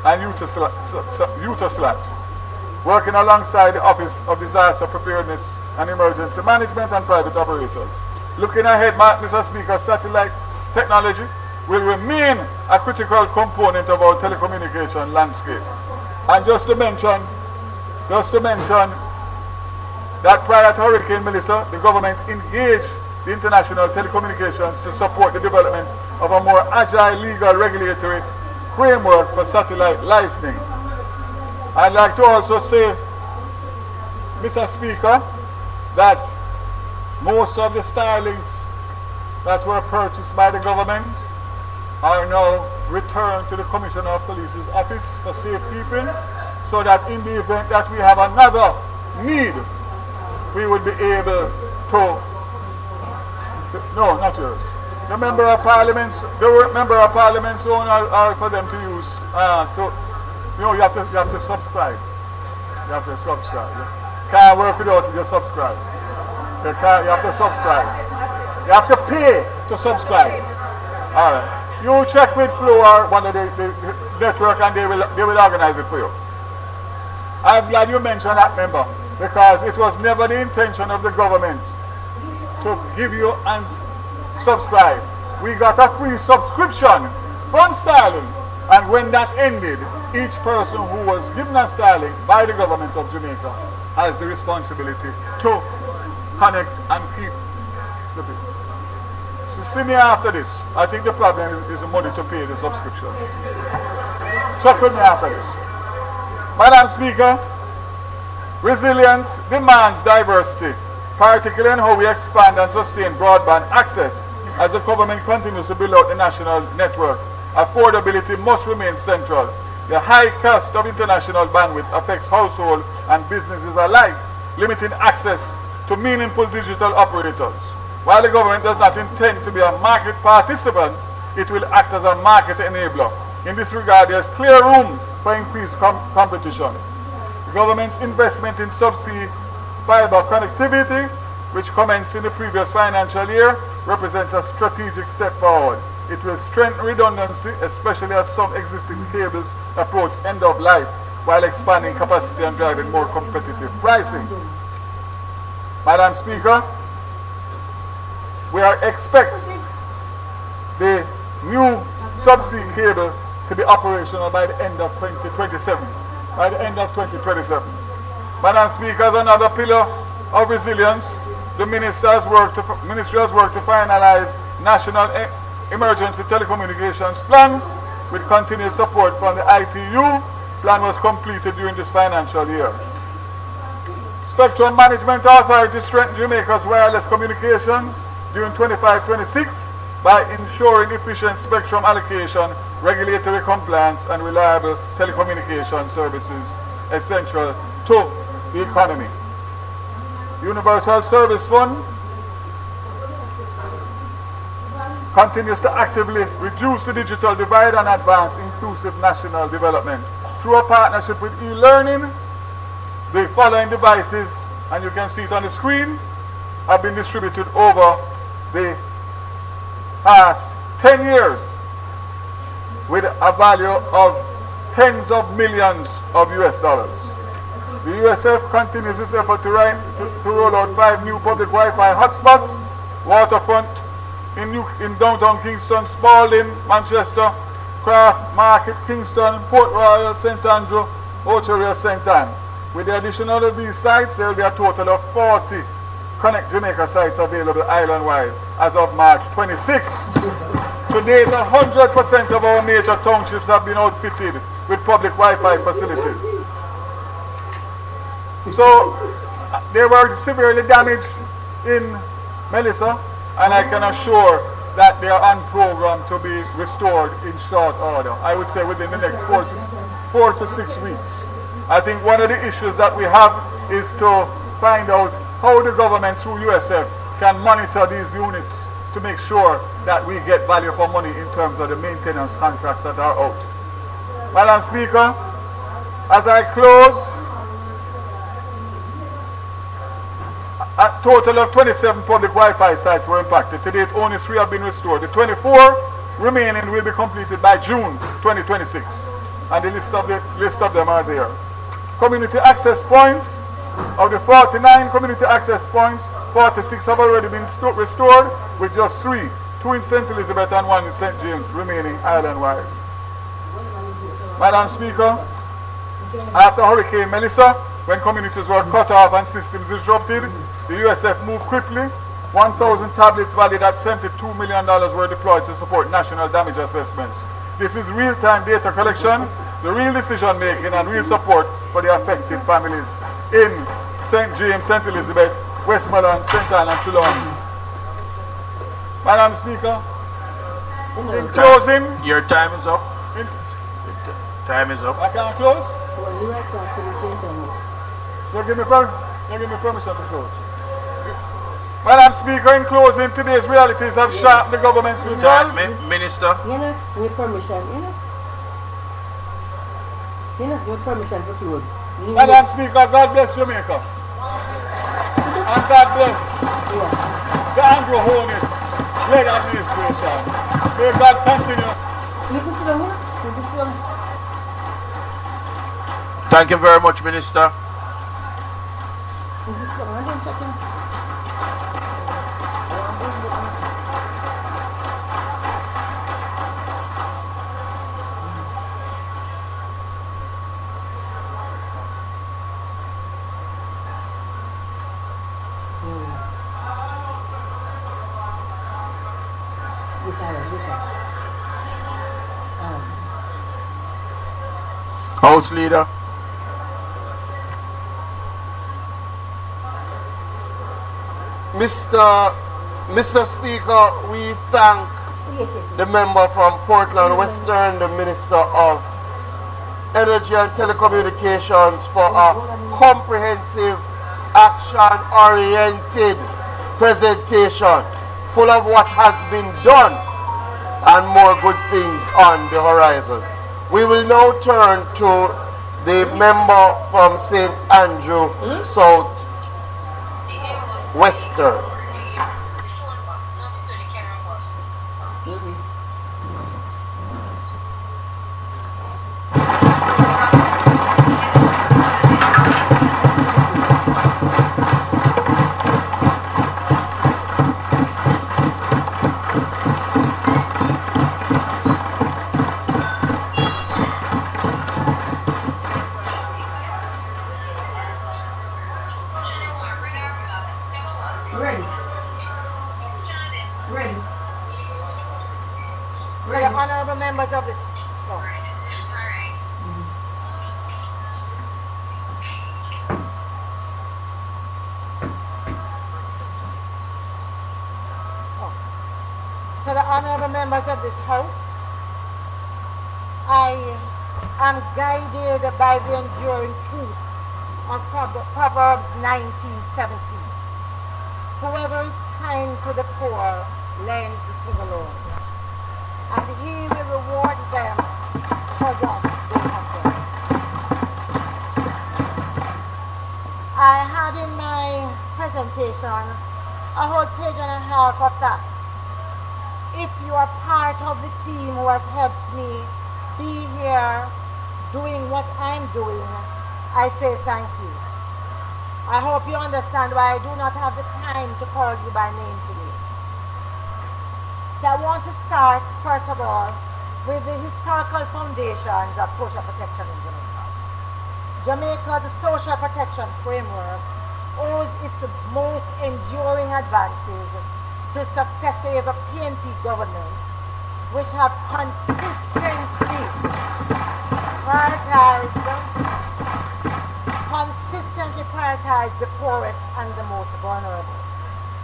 and Utaslat, working alongside the Office of Disaster Preparedness and Emergency Management and private operators. Looking ahead, Mr. Speaker, satellite technology will remain a critical component of our telecommunication landscape. And just to mention that prior to Hurricane Melissa, the government engaged the international telecommunications to support the development of a more agile legal regulatory framework for satellite licensing. I'd like to also say, Mr. Speaker, that most of the Starlinks that were purchased by the government are now returned to the Commissioner of Police's office for safekeeping, so that in the event that we have another need, we would be able to, no, not yours. The member of parliament's own are for them to use, you have to subscribe. You have to subscribe. You can't work without it, you subscribe. You have to subscribe. You have to pay to subscribe. All right. You check with Flo or one of the network, and they will organize it for you. I'm glad you mentioned that, member, because it was never the intention of the government to give you and subscribe. We got a free subscription from Starlink, and when that ended, each person who was given a Starlink by the government of Jamaica has the responsibility to connect and keep the people. So see me after this. I think the problem is the money to pay the subscription. Check with me after this. Madam Speaker, resilience demands diversity, particularly in how we expand and sustain broadband access. As the government continues to build out the national network, affordability must remain central. The high cost of international bandwidth affects households and businesses alike, limiting access to meaningful digital operators. While the government does not intend to be a market participant, it will act as a market enabler. In this regard, there is clear room for increased competition. The government's investment in subsea fiber connectivity, which commenced in the previous financial year, represents a strategic step forward. It will strengthen redundancy, especially as some existing cables approach end of life, while expanding capacity and driving more competitive pricing. Madam Speaker, we are expecting the new subsea cable to be operational by the end of 2027. Madam Speaker, as another pillar of resilience, the Ministry has worked to finalize National Emergency Telecommunications Plan with continued support from the ITU. Plan was completed during this financial year. Spectrum Management Authority strengthened Jamaica's wireless communications during 25-26 by ensuring efficient spectrum allocation, regulatory compliance, and reliable telecommunication services essential to the economy. Universal Service Fund continues to actively reduce the digital divide and advance inclusive national development. Through a partnership with e-learning, the following devices and you can see it on the screen, have been distributed over the past 10 years with a value of tens of millions of US dollars. The USF continues its effort to roll out 5 new public Wi-Fi hotspots, waterfront in downtown Kingston, Spalding, Manchester, Craft, Market, Kingston, Port Royal, St. Andrew, Oteria, St. Anne. With the addition of these sites, there will be a total of 40 Connect Jamaica sites available island-wide as of March 26. To date, 100% of our major townships have been outfitted with public Wi-Fi facilities. So, they were severely damaged in Melissa, and I can assure that they are on program to be restored in short order. I would say within the next 4 to 6 weeks. I think one of the issues that we have is to find out how the government through USF can monitor these units to make sure that we get value for money in terms of the maintenance contracts that are out. Madam Speaker, as I close, a total of 27 public Wi-Fi sites were impacted. To date, only 3 have been restored. The 24 remaining will be completed by June 2026. And the list of them are there. Community access points, of the 49 community access points, 46 have already been restored, with just 3, 2 in St. Elizabeth and 1 in St. James, remaining island-wide. Madam Speaker, after Hurricane Melissa, when communities were cut off and systems disrupted, the USF moved quickly. 1,000 tablets valued at $72 million were deployed to support national damage assessments. This is real-time data collection, the real decision-making and real support for the affected families in St. James, St. Elizabeth, Westmoreland, St. Anne and Trelawney. Madam Speaker, in closing... Your time is up. Time is up. I can close? You give me permission to close. Madam Speaker, in closing, today's realities have sharpened the government's resolve. Minister. You know, with permission, with permission to close. Madam Speaker, God bless Jamaica. And God bless the Anglo-Honest led administration. May God continue. Thank you very much, Minister. House Leader. Mr. Speaker, we thank the member from Portland Western, the Minister of Energy and Telecommunications, for a comprehensive, action-oriented presentation full of what has been done and more good things on the horizon. We will now turn to the member from St. Andrew South Western. Members of this. To the honorable members of this house, I am guided by the enduring truth of Proverbs 19:17. Whoever is kind to the poor lends to the Lord, and he will reward them for what they have done. I had in my presentation, a whole page and a half of that. If you are part of the team who has helped me be here doing what I'm doing, I say thank you. I hope you understand why I do not have the time to call you by name today. So I want to start, first of all, with the historical foundations of social protection in Jamaica. Jamaica's social protection framework owes its most enduring advances to successive PNP governments, which have consistently prioritized the poorest and the most vulnerable,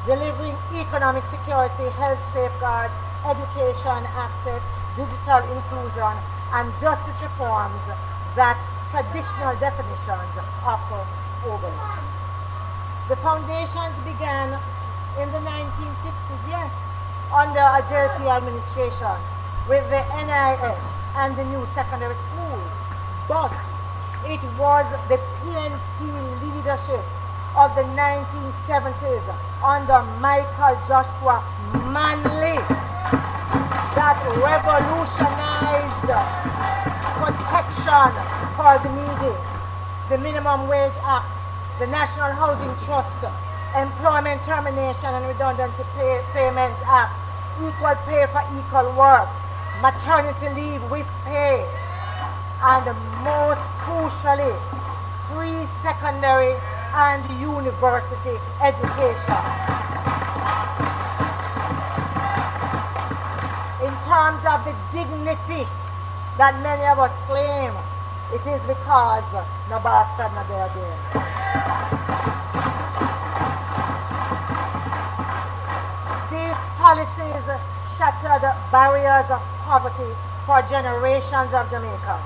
delivering economic security, health safeguards, education access, digital inclusion, and justice reforms that traditional definitions often overlook. The foundations began in the 1960s, yes, under a JP administration with the NIS and the new secondary schools, but it was the PNP leadership of the 1970s under Michael Joshua Manley that revolutionized protection for the needy. The Minimum Wage Act, the National Housing Trust, Employment Termination and Redundancy Payments Act, Equal Pay for Equal Work, Maternity Leave with Pay, and most crucially, free secondary and university education. In terms of the dignity that many of us claim, it is because no bastard, no there again. These policies shattered barriers of poverty for generations of Jamaicans,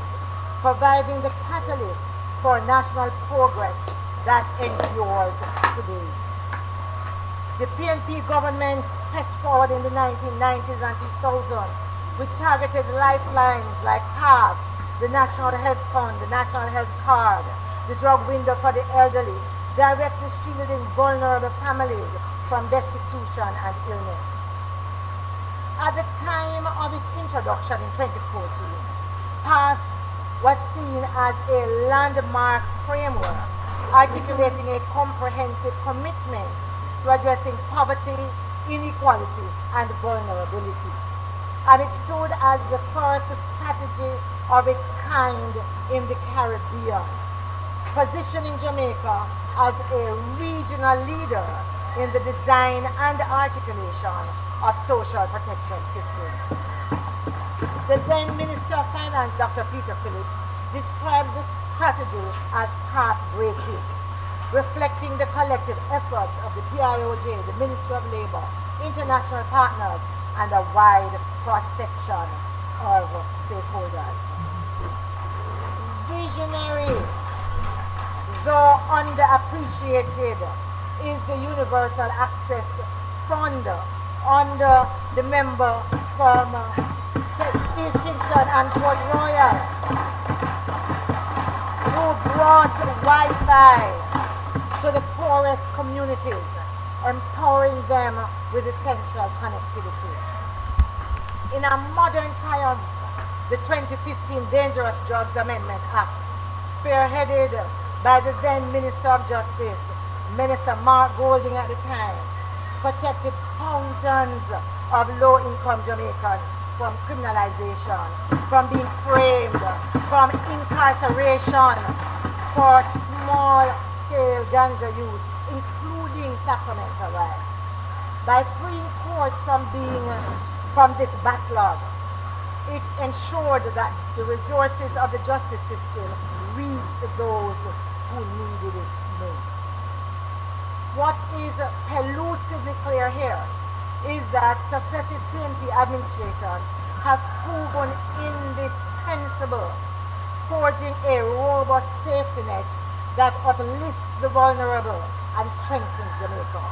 providing the catalyst for national progress that endures today. The PNP government pressed forward in the 1990s and 2000 with targeted lifelines like PATH, the National Health Fund, the National Health Card, the drug window for the elderly, directly shielding vulnerable families from destitution and illness. At the time of its introduction in 2014, PATH was seen as a landmark framework, articulating a comprehensive commitment to addressing poverty, inequality, and vulnerability. And it stood as the first strategy of its kind in the Caribbean, positioning Jamaica as a regional leader in the design and articulation of social protection systems. The then Minister of Finance, Dr. Peter Phillips, described the strategy as path-breaking, reflecting the collective efforts of the PIOJ, the Ministry of Labour, international partners, and a wide cross-section of stakeholders. Visionary, though underappreciated, is the Universal Access Fund under the member from East Kingston and Port Royal, who brought Wi-Fi to the poorest communities, empowering them with essential connectivity. In a modern triumph, the 2015 Dangerous Drugs Amendment Act, spearheaded by the then Minister of Justice, Minister Mark Golding at the time, protected thousands of low-income Jamaicans from criminalization, from being framed, from incarceration for small-scale ganja use, including sacramental rights. By freeing courts from this backlog, it ensured that the resources of the justice system reached those who needed it most. What is elusively clear here is that successive PNP administrations have proven indispensable, forging a robust safety net that uplifts the vulnerable and strengthens Jamaica.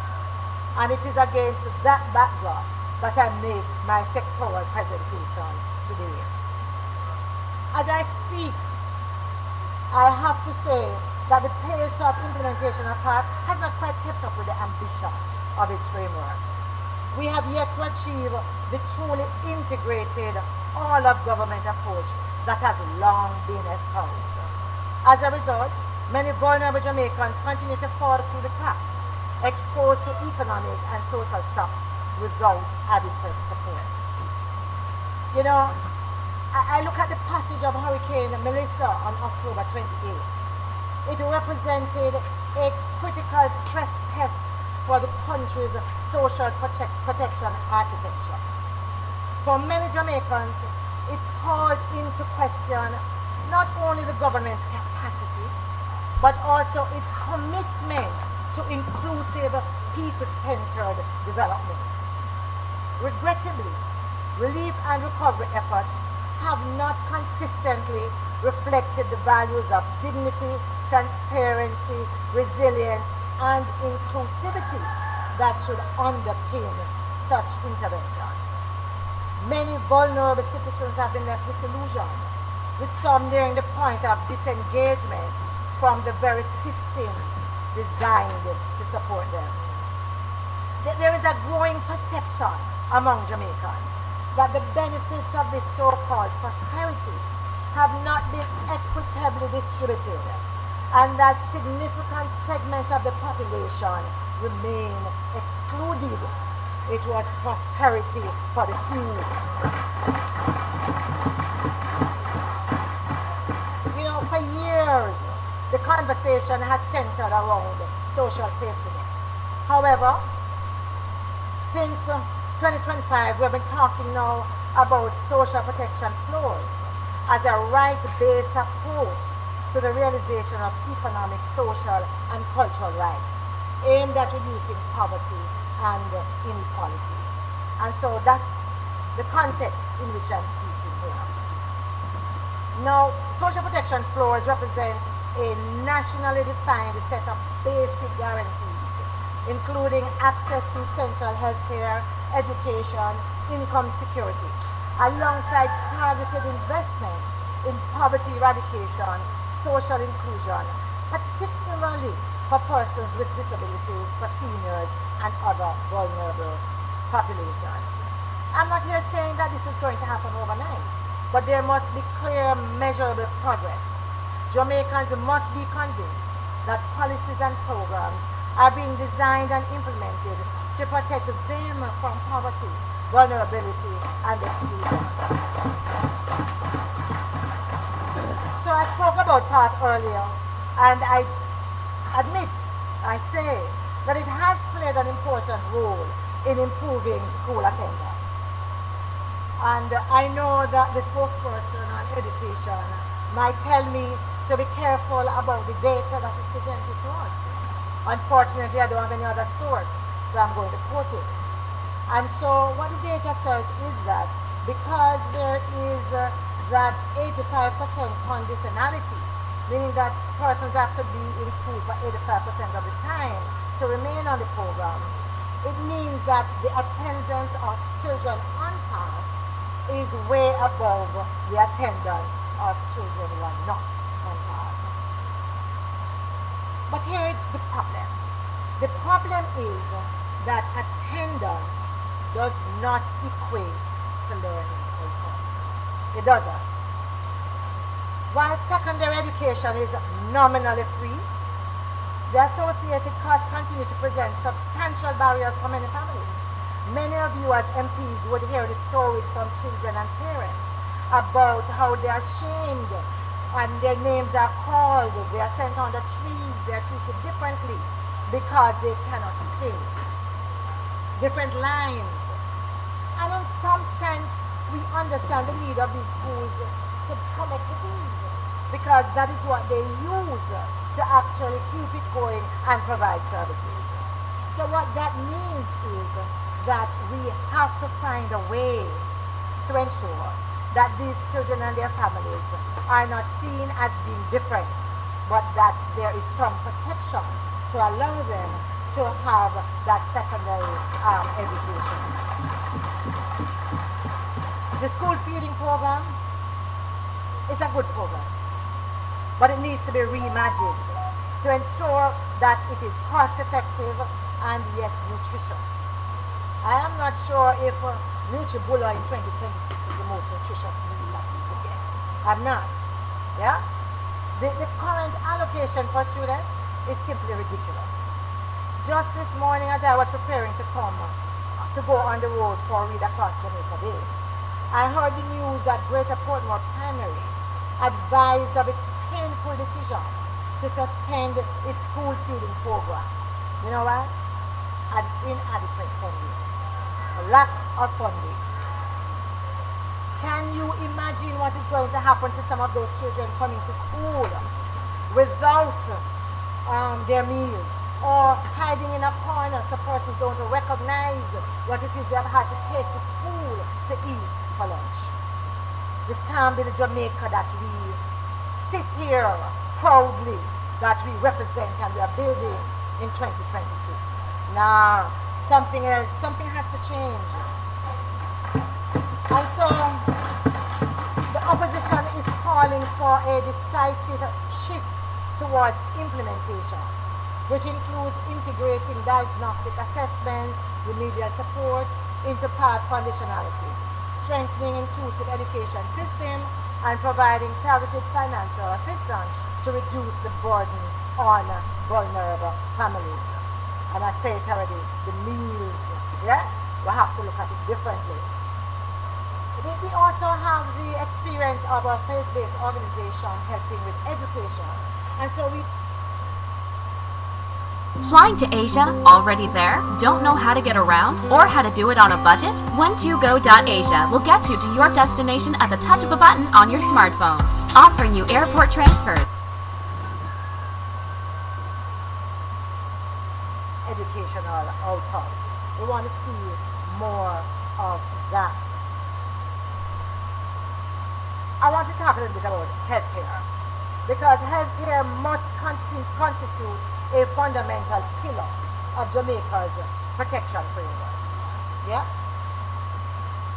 And it is against that backdrop that I make my sectoral presentation today. As I speak, I have to say that the pace of implementation of PAT has not quite kept up with the ambition of its framework. We have yet to achieve the truly integrated all-of-government approach that has long been espoused. As a result, many vulnerable Jamaicans continue to fall through the cracks, exposed to economic and social shocks without adequate support. You know, I look at the passage of Hurricane Melissa on October 28th. It represented a critical stress test for the country's social protection architecture. For many Jamaicans, it called into question not only the government's capacity, but also its commitment to inclusive, people-centered development. Regrettably, relief and recovery efforts have not consistently reflected the values of dignity, transparency, resilience, and inclusivity that should underpin such interventions. Many vulnerable citizens have been left disillusioned, with some nearing the point of disengagement from the very systems designed to support them. There is a growing perception among Jamaicans that the benefits of this so-called prosperity have not been equitably distributed, and that significant segments of the population remain excluded. It was prosperity for the few. You know, for years, the conversation has centered around social safety nets. However, since 2025, we've been talking now about social protection floors as a right-based approach to the realization of economic, social, and cultural rights aimed at reducing poverty and inequality. And so that's the context in which I'm speaking here. Now, social protection floors represent a nationally defined set of basic guarantees, including access to essential healthcare, education, income security, alongside targeted investments in poverty eradication, social inclusion, particularly for persons with disabilities, for seniors, and other vulnerable populations. I'm not here saying that this is going to happen overnight, but there must be clear, measurable progress. Jamaicans must be convinced that policies and programs are being designed and implemented to protect them from poverty, vulnerability, and exclusion. So I spoke about PATH earlier, and I say that it has played an important role in improving school attendance. And I know that the spokesperson on education might tell me to be careful about the data that is presented to us. Unfortunately, I don't have any other source, so I'm going to quote it. And so what the data says is that because there is that 85% conditionality, meaning that persons have to be in school for 85% of the time to remain on the program, it means that the attendance of children on PATH is way above the attendance of children who are not on PATH. But here is the problem. The problem is that attendance does not equate to learning outcomes. It doesn't. While secondary education is nominally free, the associated costs continue to present substantial barriers for many families. Many of you as MPs would hear the stories from children and parents about how they are shamed and their names are called, they are sent under trees, they are treated differently because they cannot pay. Different lines. And in some sense, we understand the need of these schools to collect the fees, because that is what they use to actually keep it going and provide services. So what that means is that we have to find a way to ensure that these children and their families are not seen as being different, but that there is some protection to allow them to have that secondary education. The school feeding program is a good program, but it needs to be reimagined. to ensure that it is cost effective and yet nutritious. I am not sure if NutriBullet in 2026 is the most nutritious meal that people get. I'm not. Yeah? The current allocation for students is simply ridiculous. Just this morning as I was preparing to go on the road for Read Across Jamaica Day, I heard the news that Greater Portmore Primary advised of its painful decision to suspend its school feeding program. You know why? Inadequate funding. A lack of funding. Can you imagine what is going to happen to some of those children coming to school without their meals, or hiding in a corner so persons don't recognize what it is they have had to take to school to eat for lunch? This can't be the Jamaica that we sit here proudly that we represent and we are building in 2026. Now, something has to change. And so, the opposition is calling for a decisive shift towards implementation, which includes integrating diagnostic assessments, remedial support into path conditionalities, strengthening inclusive education system, and providing targeted financial assistance to reduce the burden on vulnerable families. And I say it already, the meals, yeah? We have to look at it differently. We also have the experience of our faith-based organization helping with education. And so we... Flying to Asia? Already there? Don't know how to get around? Or how to do it on a budget? When2go.asia will get you to your destination at the touch of a button on your smartphone, offering you airport transfers. Educational outcomes. We want to see more of that. I want to talk a little bit about healthcare, because healthcare must constitute a fundamental pillar of Jamaica's protection framework. Yeah?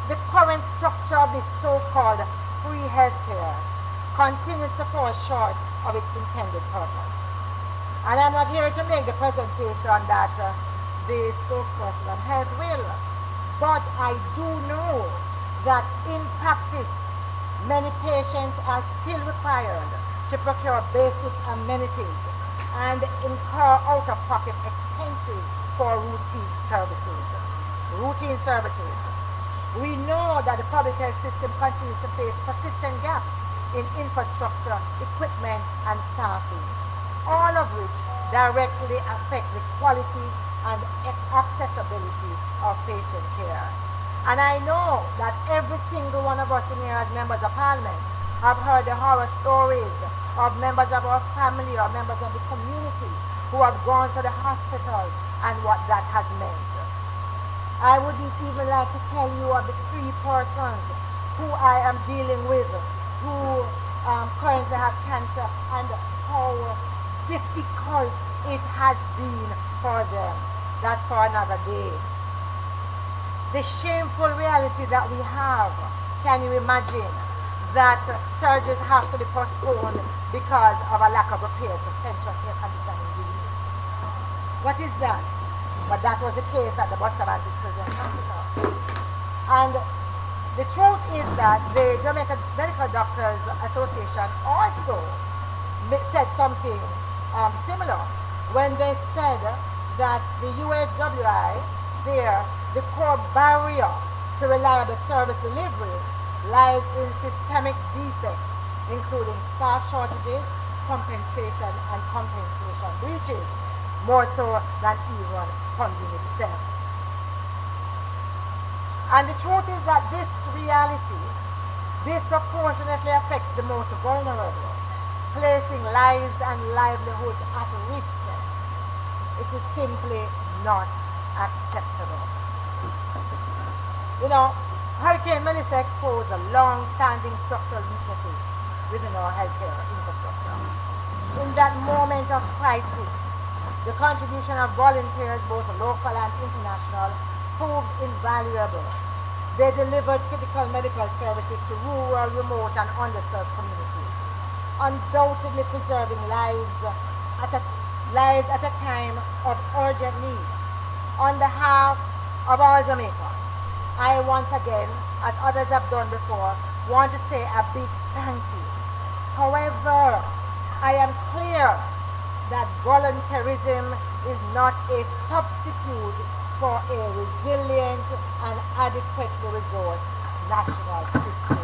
The current structure of this so-called free healthcare continues to fall short of its intended purpose. And I'm not here to make the presentation that the spokesperson on health will, but I do know that in practice, many patients are still required to procure basic amenities and incur out-of-pocket expenses for routine services. We know that the public health system continues to face persistent gaps in infrastructure, equipment, and staffing, all of which directly affect the quality and accessibility of patient care. And I know that every single one of us in here as members of parliament have heard the horror stories of members of our family or members of the community who have gone to the hospitals and what that has meant. I wouldn't even like to tell you of the 3 persons who I am dealing with who currently have cancer and how difficult it has been for them. That's for another day. The shameful reality that we have, can you imagine that surgeries have to be postponed because of a lack of repairs to central air conditioning units? What is that? But that was the case at the Bustamante Children's Hospital. And the truth is that the Jamaica Medical Doctors Association also said something similar when they said that the UHWI there, the core barrier to reliable service delivery lies in systemic defects, including staff shortages, compensation and compensation breaches, more so than even funding itself. And the truth is that this reality disproportionately affects the most vulnerable, placing lives and livelihoods at risk. It is simply not acceptable. You know, Hurricane Melissa exposed the long-standing structural weaknesses within our healthcare infrastructure. In that moment of crisis, the contribution of volunteers, both local and international, proved invaluable. They delivered critical medical services to rural, remote, and underserved communities, undoubtedly preserving lives lives at a time of urgent need. On behalf of all Jamaicans, I once again, as others have done before, want to say a big thank you. However, I am clear that voluntarism is not a substitute for a resilient and adequately resourced national system.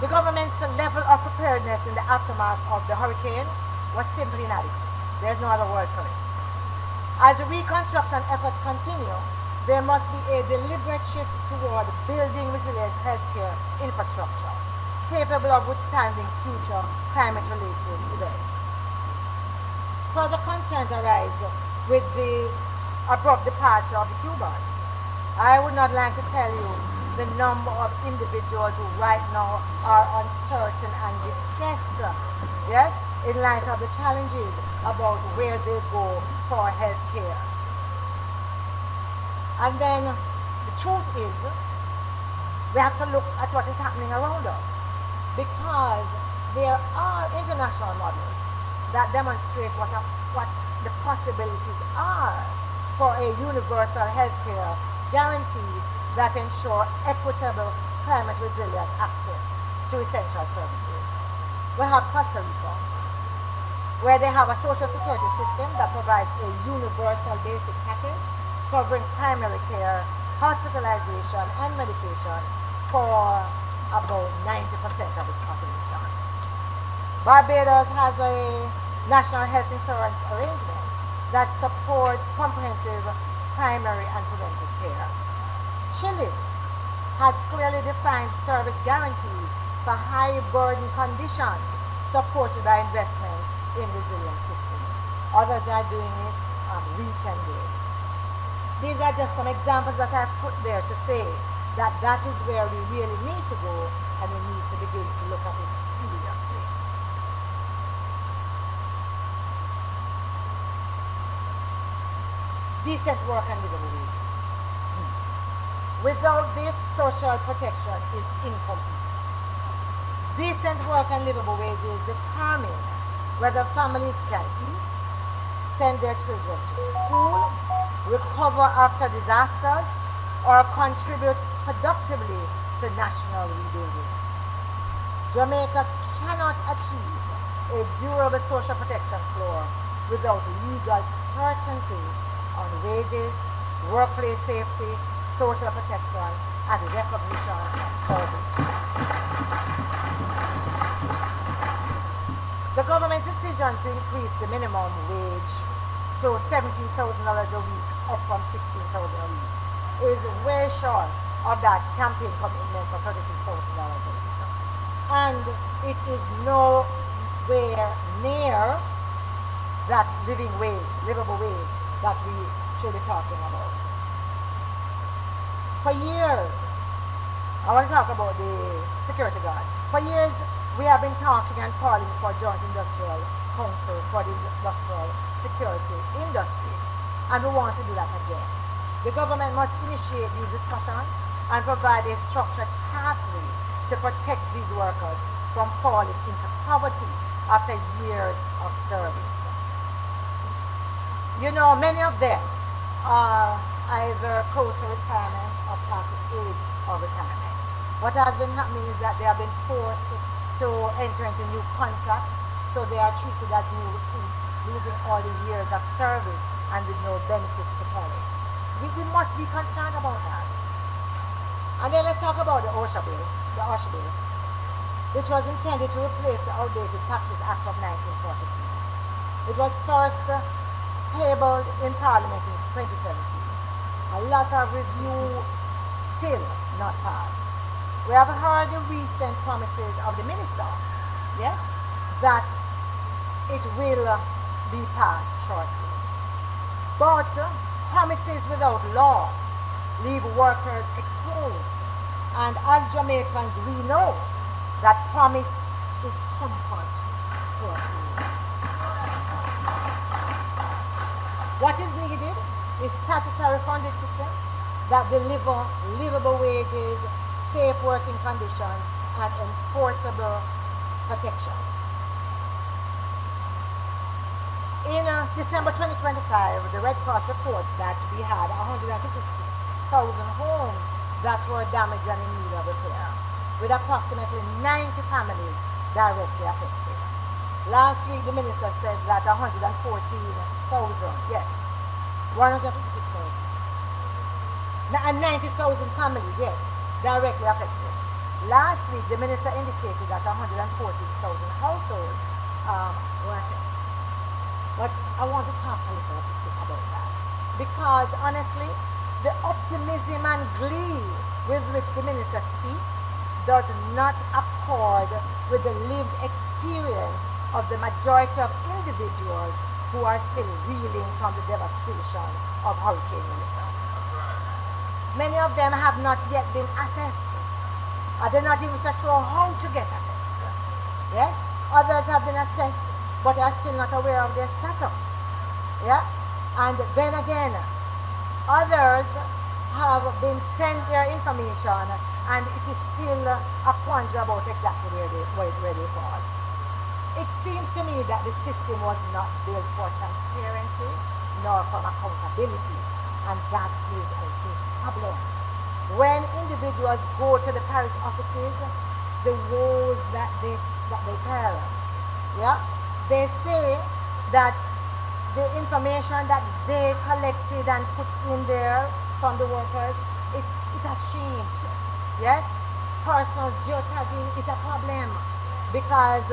The government's level of preparedness in the aftermath of the hurricane was simply inadequate. There's no other word for it. As the reconstruction efforts continue, there must be a deliberate shift toward building resilient healthcare infrastructure capable of withstanding future climate-related events. Further concerns arise with the abrupt departure of the Cubans. I would not like to tell you the number of individuals who right now are uncertain and distressed, yes, in light of the challenges about where they go for health care. And then the truth is, we have to look at what is happening around us, because there are international models that demonstrate what the possibilities are for a universal health care guarantee that ensure equitable, climate-resilient access to essential services. We have Costa Rica, where they have a social security system that provides a universal basic package covering primary care, hospitalization, and medication for about 90% of its population. Barbados has a national health insurance arrangement that supports comprehensive primary and preventive care. Chile has clearly defined service guarantees for high burden conditions supported by investments in resilient systems. Others are doing it, we can do it. These are just some examples that I've put there to say that that is where we really need to go, and we need to begin to look at it seriously. Decent work and livable wages. Without this, social protection is incomplete. Decent work and livable wages determine whether families can eat, send their children to school, recover after disasters, or contribute productively to national rebuilding. Jamaica cannot achieve a durable social protection floor without legal certainty on wages, workplace safety, social protection, and recognition of service. The government's decision to increase the minimum wage to $17,000 a week, up from $16,000 a week, is way short of that campaign commitment for $33,000 a week. And it is nowhere near that livable wage that we should be talking about. For years, I want to talk about the security guard. For years, we have been talking and calling for Joint Industrial Council for the industrial security industry, and we want to do that again. The government must initiate these discussions and provide a structured pathway to protect these workers from falling into poverty after years of service. You know, many of them are either close to retirement or past the age of retirement. What has been happening is that they have been forced to enter into new contracts, so they are treated as new recruits, losing all the years of service and with no benefits to carry. We must be concerned about that. And then let's talk about the OSHA bill, which was intended to replace the outdated Taxes Act of 1942. It was first tabled in Parliament in 2017. A lot of review, still not passed. We have heard the recent promises of the minister, yes, that it will be passed shortly. But promises without law leave workers exposed. And as Jamaicans, we know that promise is comfort to us. What is needed is statutory funded systems that deliver livable wages, safe working conditions, and enforceable protection. In December 2025, the Red Cross reports that we had 156,000 homes that were damaged and in need of repair, with approximately 90 families directly affected. Last week, the minister said that 114,000, yes, 156,000, and 90,000 families, yes, directly affected. Last week, the minister indicated that 140,000 households were assessed. But I want to talk a little bit about that. Because honestly, the optimism and glee with which the minister speaks does not accord with the lived experience of the majority of individuals who are still reeling from the devastation of Hurricane Melissa. Many of them have not yet been assessed. They're not even so sure how to get assessed. Yes? Others have been assessed but are still not aware of their status. Yeah? And then again, others have been sent their information and it is still a quandary about exactly where they fall. It seems to me that the system was not built for transparency nor from accountability, and that is a big problem. When individuals go to the parish offices, the woes that they tell, yeah? They say that the information that they collected and put in there from the workers, it has changed. Yes? Personal geotagging is a problem because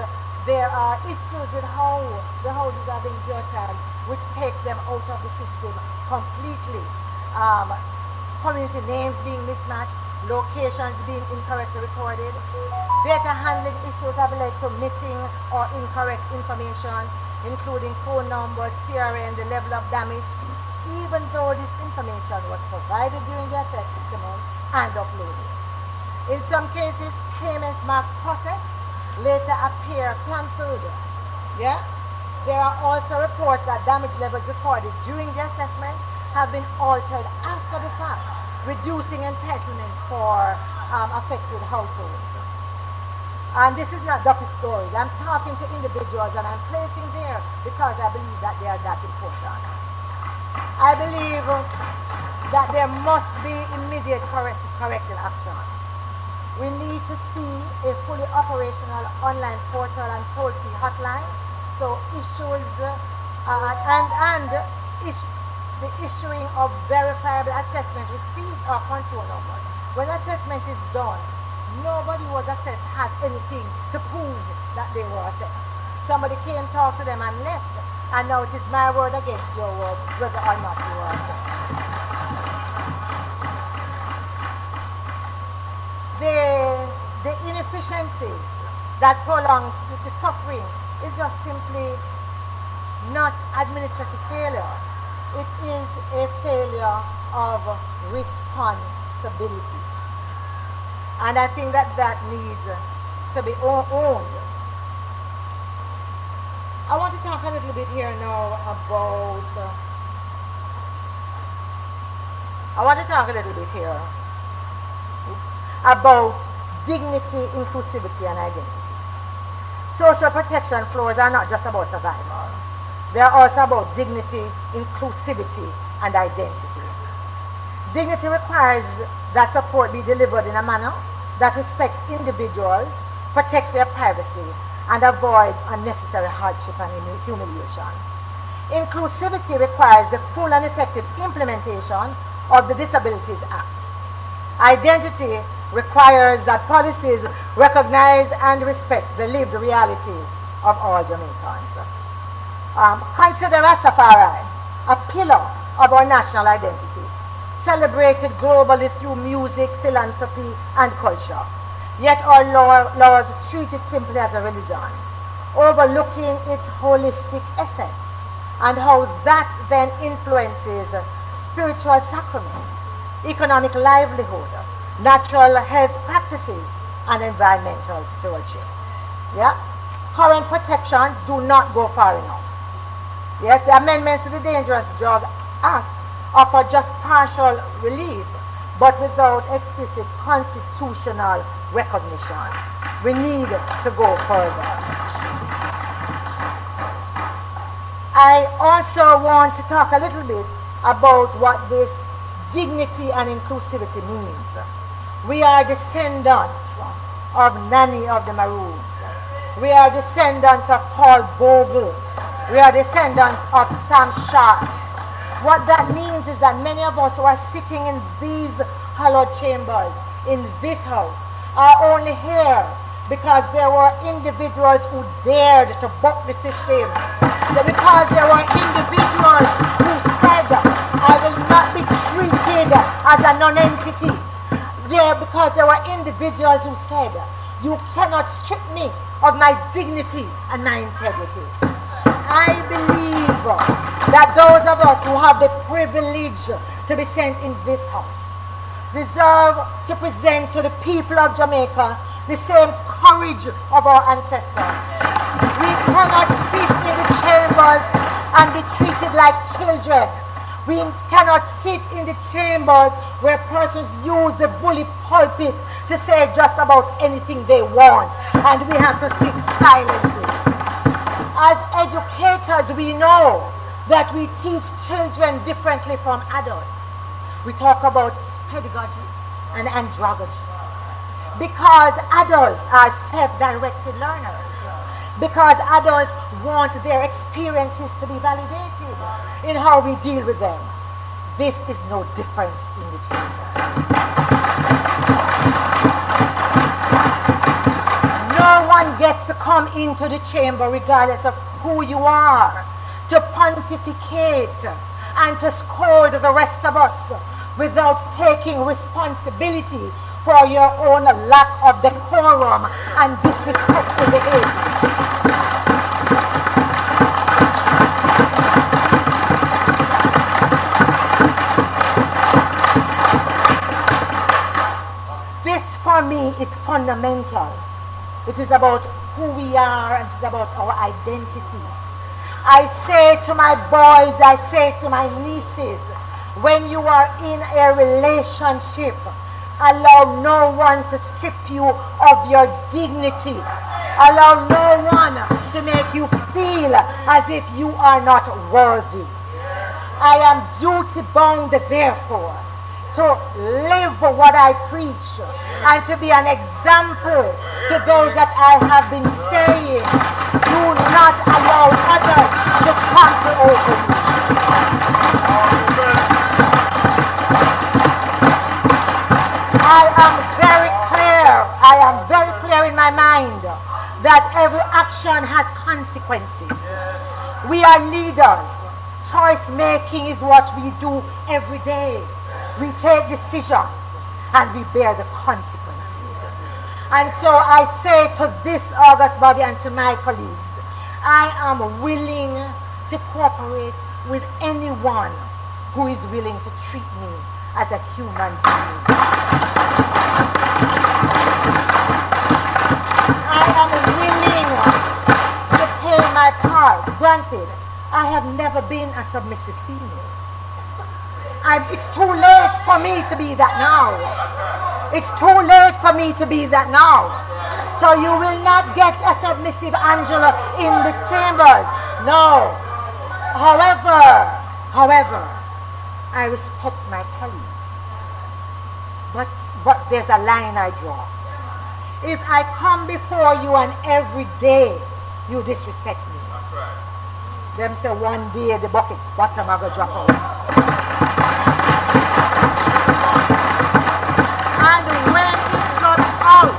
there are issues with how the houses are being geotagged, which takes them out of the system completely. Community names being mismatched, locations being incorrectly recorded. Data handling issues have led to missing or incorrect information, including phone numbers, TRN, the level of damage, even though this information was provided during the assessment and uploaded. In some cases, payments marked processed later appear cancelled. Yeah? There are also reports that damage levels recorded during the assessment have been altered after the fact, reducing entitlements for affected households. And this is not ducky stories. I'm talking to individuals and I'm placing there because I believe that they are that important. I believe that there must be immediate corrective action. We need to see a fully operational online portal and toll-free hotline. So issues the issuing of verifiable assessment receipts or control numbers. When assessment is done, nobody was assessed has anything to prove that they were assessed. Somebody came, talked to them and left, and now it is my word against your word whether or not you were assessed. The inefficiency that prolongs the suffering is just simply not administrative failure. It is a failure of responsibility. And I think that needs to be owned. I want to talk a little bit here now about dignity, inclusivity, and identity. Social protection floors are not just about survival. They are also about dignity, inclusivity, and identity. Dignity requires that support be delivered in a manner that respects individuals, protects their privacy, and avoids unnecessary hardship and humiliation. Inclusivity requires the full and effective implementation of the Disabilities Act. Identity requires that policies recognize and respect the lived realities of all Jamaicans. Consider Rastafari a pillar of our national identity, celebrated globally through music, philanthropy, and culture. Yet our laws treat it simply as a religion, overlooking its holistic essence and how that then influences spiritual sacraments, economic livelihood, natural health practices, and environmental stewardship. Yeah? Current protections do not go far enough. Yes, the amendments to the Dangerous Drug Act offer just partial relief, but without explicit constitutional recognition. We need to go further. I also want to talk a little bit about what this dignity and inclusivity means. We are descendants of Nanny of the Maroons. We are descendants of Paul Bogle. We are descendants of Sam Sharp. What that means is that many of us who are sitting in these hallowed chambers, in this house, are only here because there were individuals who dared to buck the system. Because there were individuals who said, I will not be treated as a non-entity. Because there were individuals who said, you cannot strip me of my dignity and my integrity. I believe that those of us who have the privilege to be sent in this house deserve to present to the people of Jamaica the same courage of our ancestors. We cannot sit in the chambers and be treated like children. We cannot sit in the chambers where persons use the bully pulpit to say just about anything they want, and we have to sit silently. As educators, we know that we teach children differently from adults. We talk about pedagogy and andragogy. Because adults are self-directed learners. Because adults want their experiences to be validated in how we deal with them. This is no different in the chamber. No one gets to come into the chamber regardless of who you are, to pontificate and to scold the rest of us without taking responsibility for your own lack of decorum and disrespectful behavior. This for me is fundamental. It is about who we are and it is about our identity. I say to my boys, I say to my nieces, when you are in a relationship, allow no one to strip you of your dignity. Allow no one to make you feel as if you are not worthy. I am duty bound, therefore, to live what I preach and to be an example to those that I have been saying, do not allow others to trample over you. I am very clear in my mind that every action has consequences. We are leaders. Choice making is what we do every day. We take decisions and we bear the consequences. And so I say to this august body and to my colleagues, I am willing to cooperate with anyone who is willing to treat me as a human being. I am willing to play my part. Granted, I have never been a submissive female. It's too late for me to be that now. It's too late for me to be that now. So you will not get a submissive Angela in the chambers. No. However, I respect my colleagues. But there's a line I draw. If I come before you and every day you disrespect me, them say one day the bucket bottom I go drop out. And when it drops out,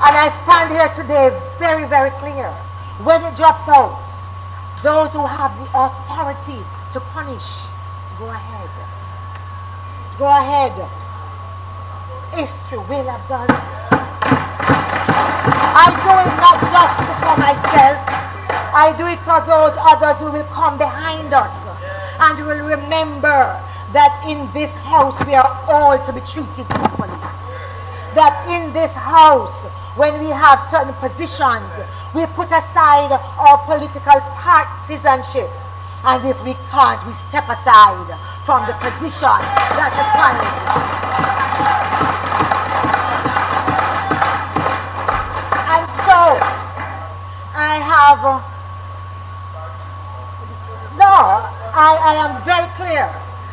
and I stand here today very, very clear, when it drops out, those who have the authority to punish, go ahead. Go ahead. History will absolve you. I do it not just for myself. I do it for those others who will come behind us and will remember that in this house we are all to be treated equally. That in this house, when we have certain positions, we put aside our political partisanship. And if we can't, we step aside from the position that requires it. I am very clear.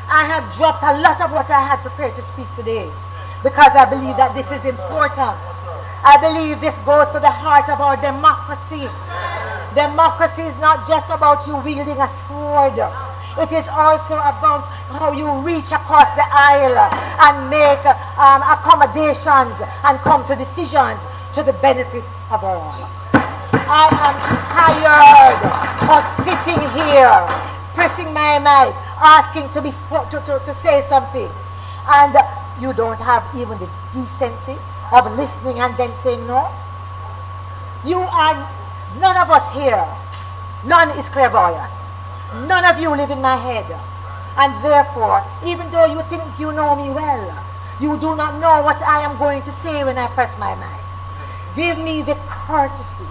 I have dropped a lot of what I had prepared to speak today because I believe that this is important. I believe this goes to the heart of our democracy. Democracy is not just about you wielding a sword. It is also about how you reach across the aisle and make accommodations and come to decisions to the benefit of all. I am tired of sitting here, pressing my mic, asking to be to say something, and you don't have even the decency of listening and then saying no. You are, none of us here, none is clairvoyant. None of you live in my head. And therefore, even though you think you know me well, you do not know what I am going to say when I press my mic. Give me the courtesy.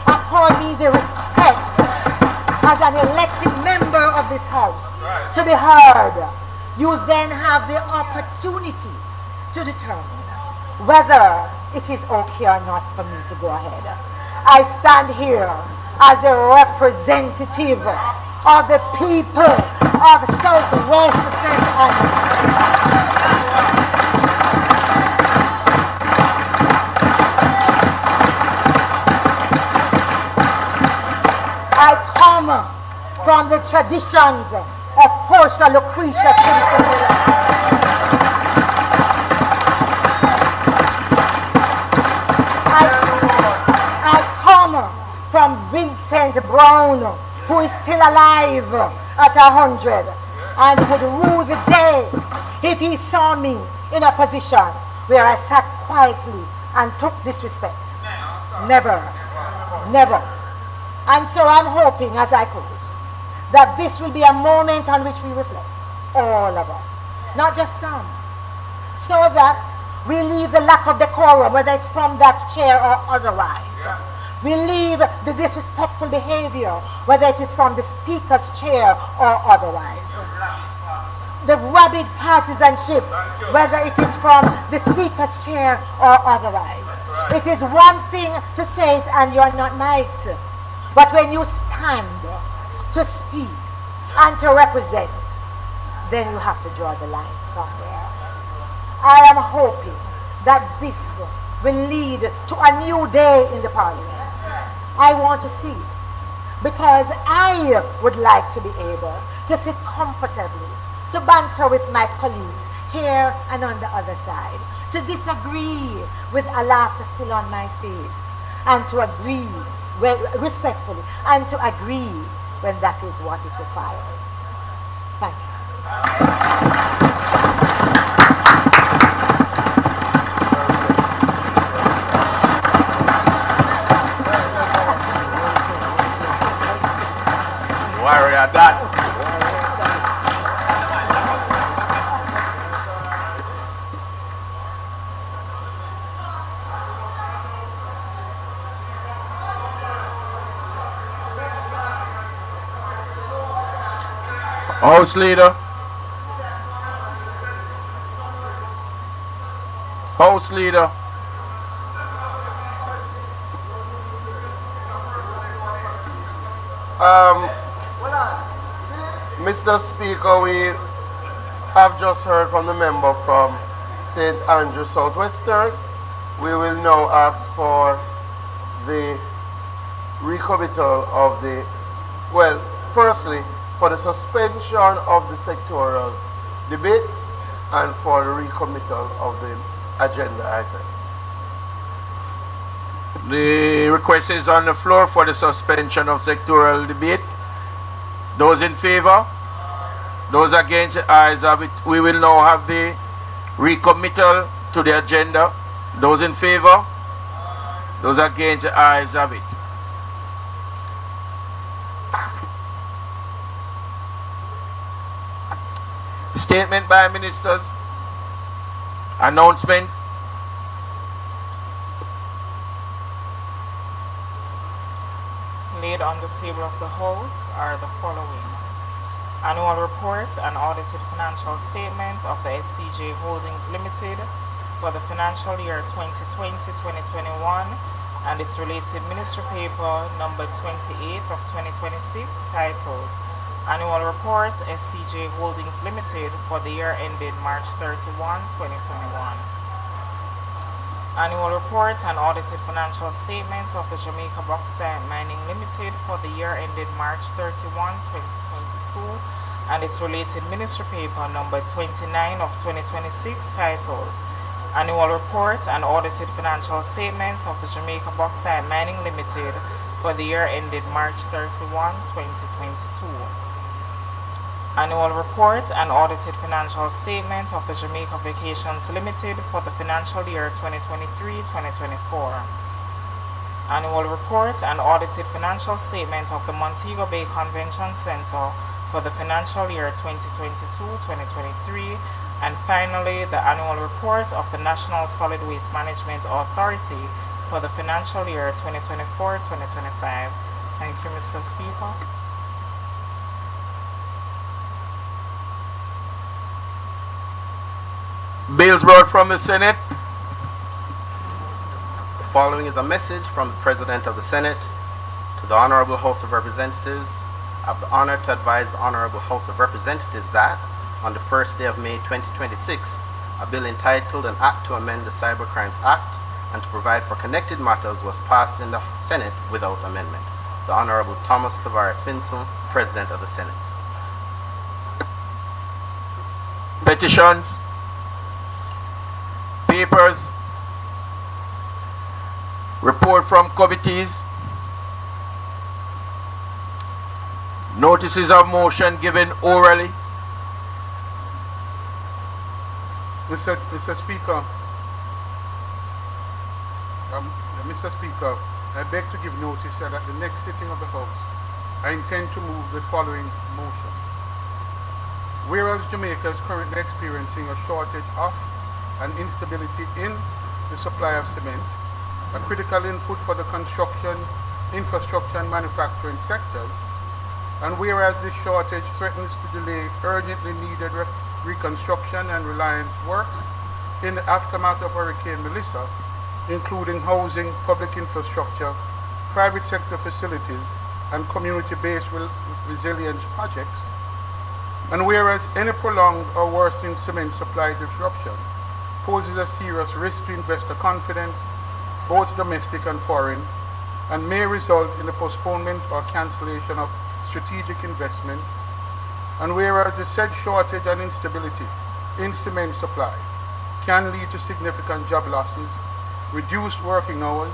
Accord me the respect as an elected member of this house to be heard. You then have the opportunity to determine whether it is okay or not for me to go ahead. I stand here as a representative of the people of Southwest St. I come from the traditions of Portia Lucretia Simpson. From Vincent Brown, who is still alive at 100 and would rue the day if he saw me in a position where I sat quietly and took disrespect. Never, never. And so I'm hoping as I close that this will be a moment on which we reflect, all of us, not just some, so that we leave the lack of decorum, whether it's from that chair or otherwise. We leave the disrespectful behavior, whether it is from the speaker's chair or otherwise. The rabid partisanship, whether it is from the speaker's chair or otherwise. It is one thing to say it and you're not mic'd. But when you stand to speak and to represent, then you have to draw the line somewhere. I am hoping that this will lead to a new day in the Parliament. I want to see it because I would like to be able to sit comfortably, to banter with my colleagues here and on the other side, to disagree with a laughter still on my face, and to agree respectfully, and to agree when that is what it requires. Thank you. Warrior that. House leader. House leader. Mr. Speaker, we have just heard from the member from St. Andrew Southwestern. We will now ask for the recommittal of the, well, firstly, for the suspension of the sectoral debate and for the recommittal of the agenda items. The request is on the floor for the suspension of sectoral debate. Those in favor? Those against, the ayes have it. We will now have the recommittal to the agenda. Those in favor? Those against, the ayes have it. Statement by ministers. Announcement. Laid on the table of the House are the following: Annual Report and Audited Financial Statement of the SCJ Holdings Limited for the financial year 2020-2021 and its related ministry paper number 28 of 2026 titled Annual Report SCJ Holdings Limited for the year ended March 31, 2021. Annual Report and audited financial statements of the Jamaica Bauxite Mining Limited for the year ended March 31, 2022, and its related ministry paper number 29 of 2026 titled Annual Report and audited financial statements of the Jamaica Bauxite Mining Limited for the year ended March 31, 2022. Annual Report and audited financial statements of the Jamaica Vacations Limited for the financial year 2023-2024. Annual Report and audited financial statements of the Montego Bay Convention Center for the financial year 2022-2023. And finally, the Annual Report of the National Solid Waste Management Authority for the financial year 2024-2025. Thank you, Mr. Speaker. Bills brought from the Senate. The following is a message from the President of the Senate to the Honorable House of Representatives. I have the honor to advise the Honorable House of Representatives that on the first day of May 2026, a bill entitled An Act to Amend the Cybercrimes Act and to provide for connected matters was passed in the Senate without amendment. The Honorable Thomas Tavares Finson, President of the Senate. Petitions. Papers, report from committees, notices of motion given orally. Mr. Speaker, Mr. Speaker, I beg to give notice that at the next sitting of the House, I intend to move the following motion. Whereas Jamaica is currently experiencing a shortage of and instability in the supply of cement, a critical input for the construction, infrastructure and manufacturing sectors, and whereas this shortage threatens to delay urgently needed reconstruction and reliance works in the aftermath of Hurricane Melissa, including housing, public infrastructure, private sector facilities, and community-based resilience projects, and whereas any prolonged or worsening cement supply disruption poses a serious risk to investor confidence, both domestic and foreign, and may result in the postponement or cancellation of strategic investments, and whereas the said shortage and instability in cement supply can lead to significant job losses, reduced working hours,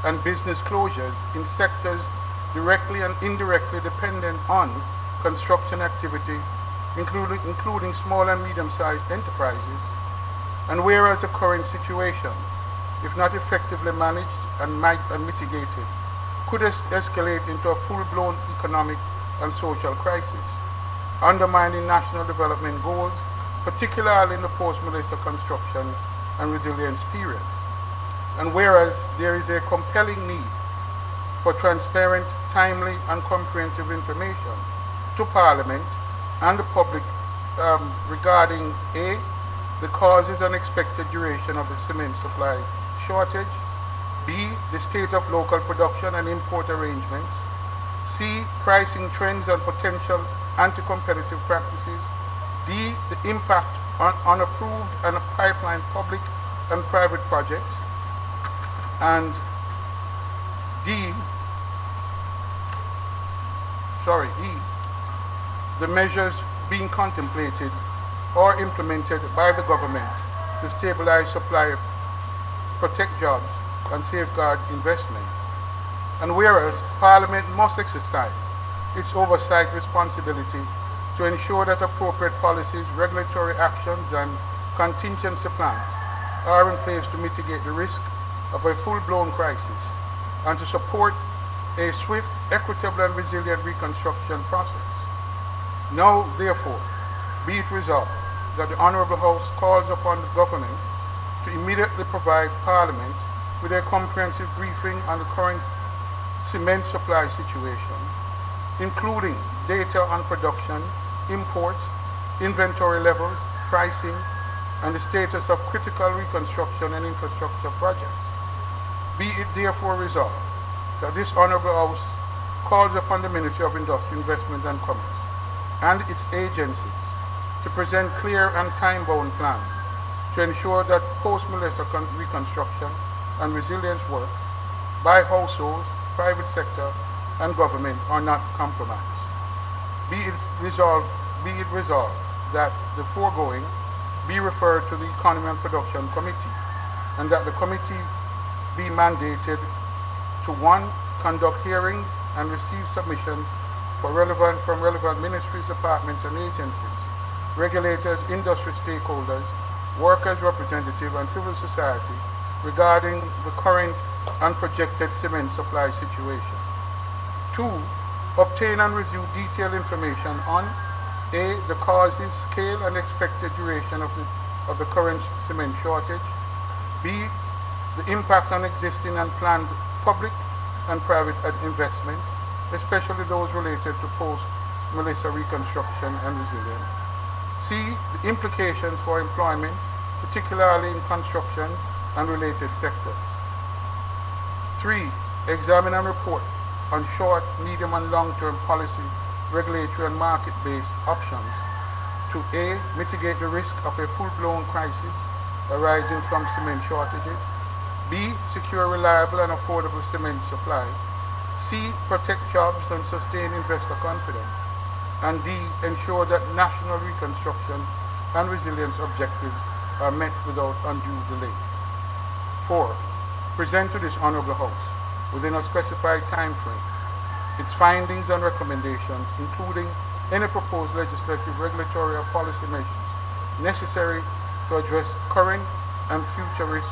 and business closures in sectors directly and indirectly dependent on construction activity, including small and medium-sized enterprises, and whereas the current situation, if not effectively managed and mitigated, could escalate into a full-blown economic and social crisis, undermining national development goals, particularly in the post-Melissa construction and resilience period. And whereas there is a compelling need for transparent, timely, and comprehensive information to Parliament and the public regarding A, the causes and expected duration of the cement supply shortage, B, the state of local production and import arrangements, C, pricing trends and potential anti-competitive practices, D, the impact on approved and pipeline public and private projects, and E, the measures being contemplated or implemented by the government to stabilize supply, protect jobs, and safeguard investment. And whereas Parliament must exercise its oversight responsibility to ensure that appropriate policies, regulatory actions, and contingency plans are in place to mitigate the risk of a full-blown crisis and to support a swift, equitable, and resilient reconstruction process. Now, therefore, be it resolved that the Honourable House calls upon the government to immediately provide Parliament with a comprehensive briefing on the current cement supply situation, including data on production, imports, inventory levels, pricing, and the status of critical reconstruction and infrastructure projects. Be it therefore resolved that this Honourable House calls upon the Ministry of Industry, Investment and Commerce and its agencies to present clear and time-bound plans to ensure that post-molester reconstruction and resilience works by households, private sector and government are not compromised. Be it resolved that the foregoing be referred to the Economy and Production Committee and that the committee be mandated to 1. Conduct hearings and receive submissions from relevant ministries, departments and agencies, regulators, industry stakeholders, workers' representatives and civil society regarding the current and projected cement supply situation. 2. Obtain and review detailed information on A. The causes, scale and expected duration of the current cement shortage. B. The impact on existing and planned public and private investments, especially those related to post-Melissa reconstruction and resilience. C. The implications for employment, particularly in construction and related sectors. 3. Examine and report on short, medium and long-term policy, regulatory and market-based options to A. Mitigate the risk of a full-blown crisis arising from cement shortages. B. Secure reliable and affordable cement supply. C. Protect jobs and sustain investor confidence. And D. Ensure that national reconstruction and resilience objectives are met without undue delay. 4. Present to this Honourable House, within a specified time frame, its findings and recommendations, including any proposed legislative, regulatory or policy measures necessary to address current and future risks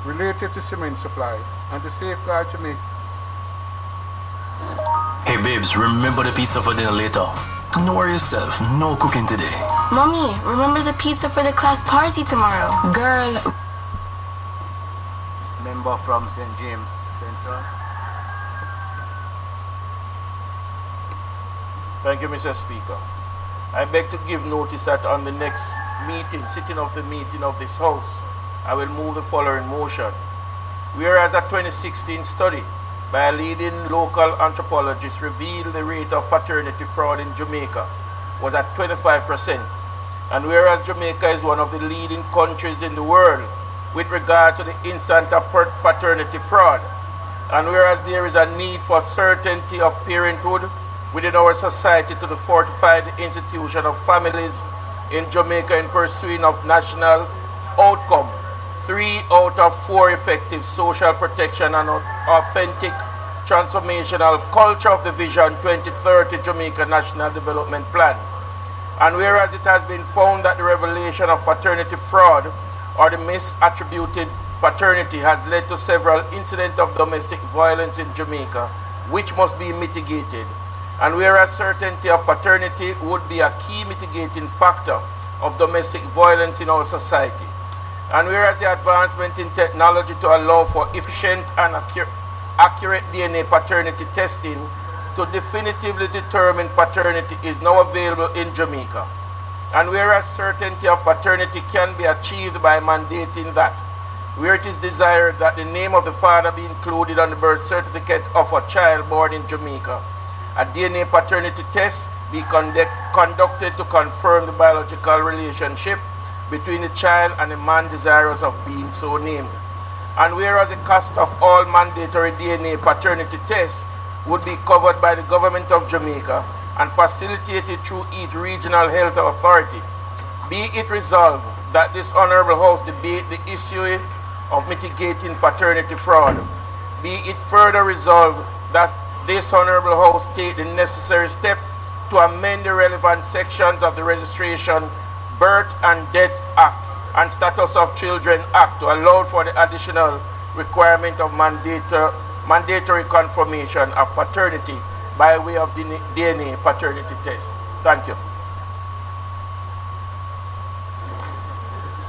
related to cement supply and to safeguard Jamaica. Hey babes, remember the pizza for dinner later. Don't worry yourself, no cooking today. Mommy, remember the pizza for the class party tomorrow. Girl. Member from St. James Central. Thank you, Mr. Speaker. I beg to give notice that on the next sitting of this House, I will move the following motion. Whereas a 2016 study by a leading local anthropologist revealed the rate of paternity fraud in Jamaica was at 25%, and whereas Jamaica is one of the leading countries in the world with regard to the incidence of paternity fraud, and whereas there is a need for certainty of parenthood within our society to fortify the institution of families in Jamaica in pursuit of national outcome, 3 out of 4 effective social protection and authentic transformational culture of the Vision 2030 Jamaica National Development Plan. And whereas it has been found that the revelation of paternity fraud or the misattributed paternity has led to several incidents of domestic violence in Jamaica, which must be mitigated. And whereas certainty of paternity would be a key mitigating factor of domestic violence in our society. And whereas the advancement in technology to allow for efficient and accurate DNA paternity testing to definitively determine paternity is now available in Jamaica. And whereas certainty of paternity can be achieved by mandating that, where it is desired that the name of the father be included on the birth certificate of a child born in Jamaica, a DNA paternity test be conducted to confirm the biological relationship between the child and the man desirous of being so named. And whereas the cost of all mandatory DNA paternity tests would be covered by the government of Jamaica and facilitated through each regional health authority, be it resolved that this Honourable House debate the issue of mitigating paternity fraud. Be it further resolved that this Honourable House take the necessary step to amend the relevant sections of the Registration, Birth and Death Act and Status of Children Act to allow for the additional requirement of mandatory confirmation of paternity by way of DNA paternity test. Thank you.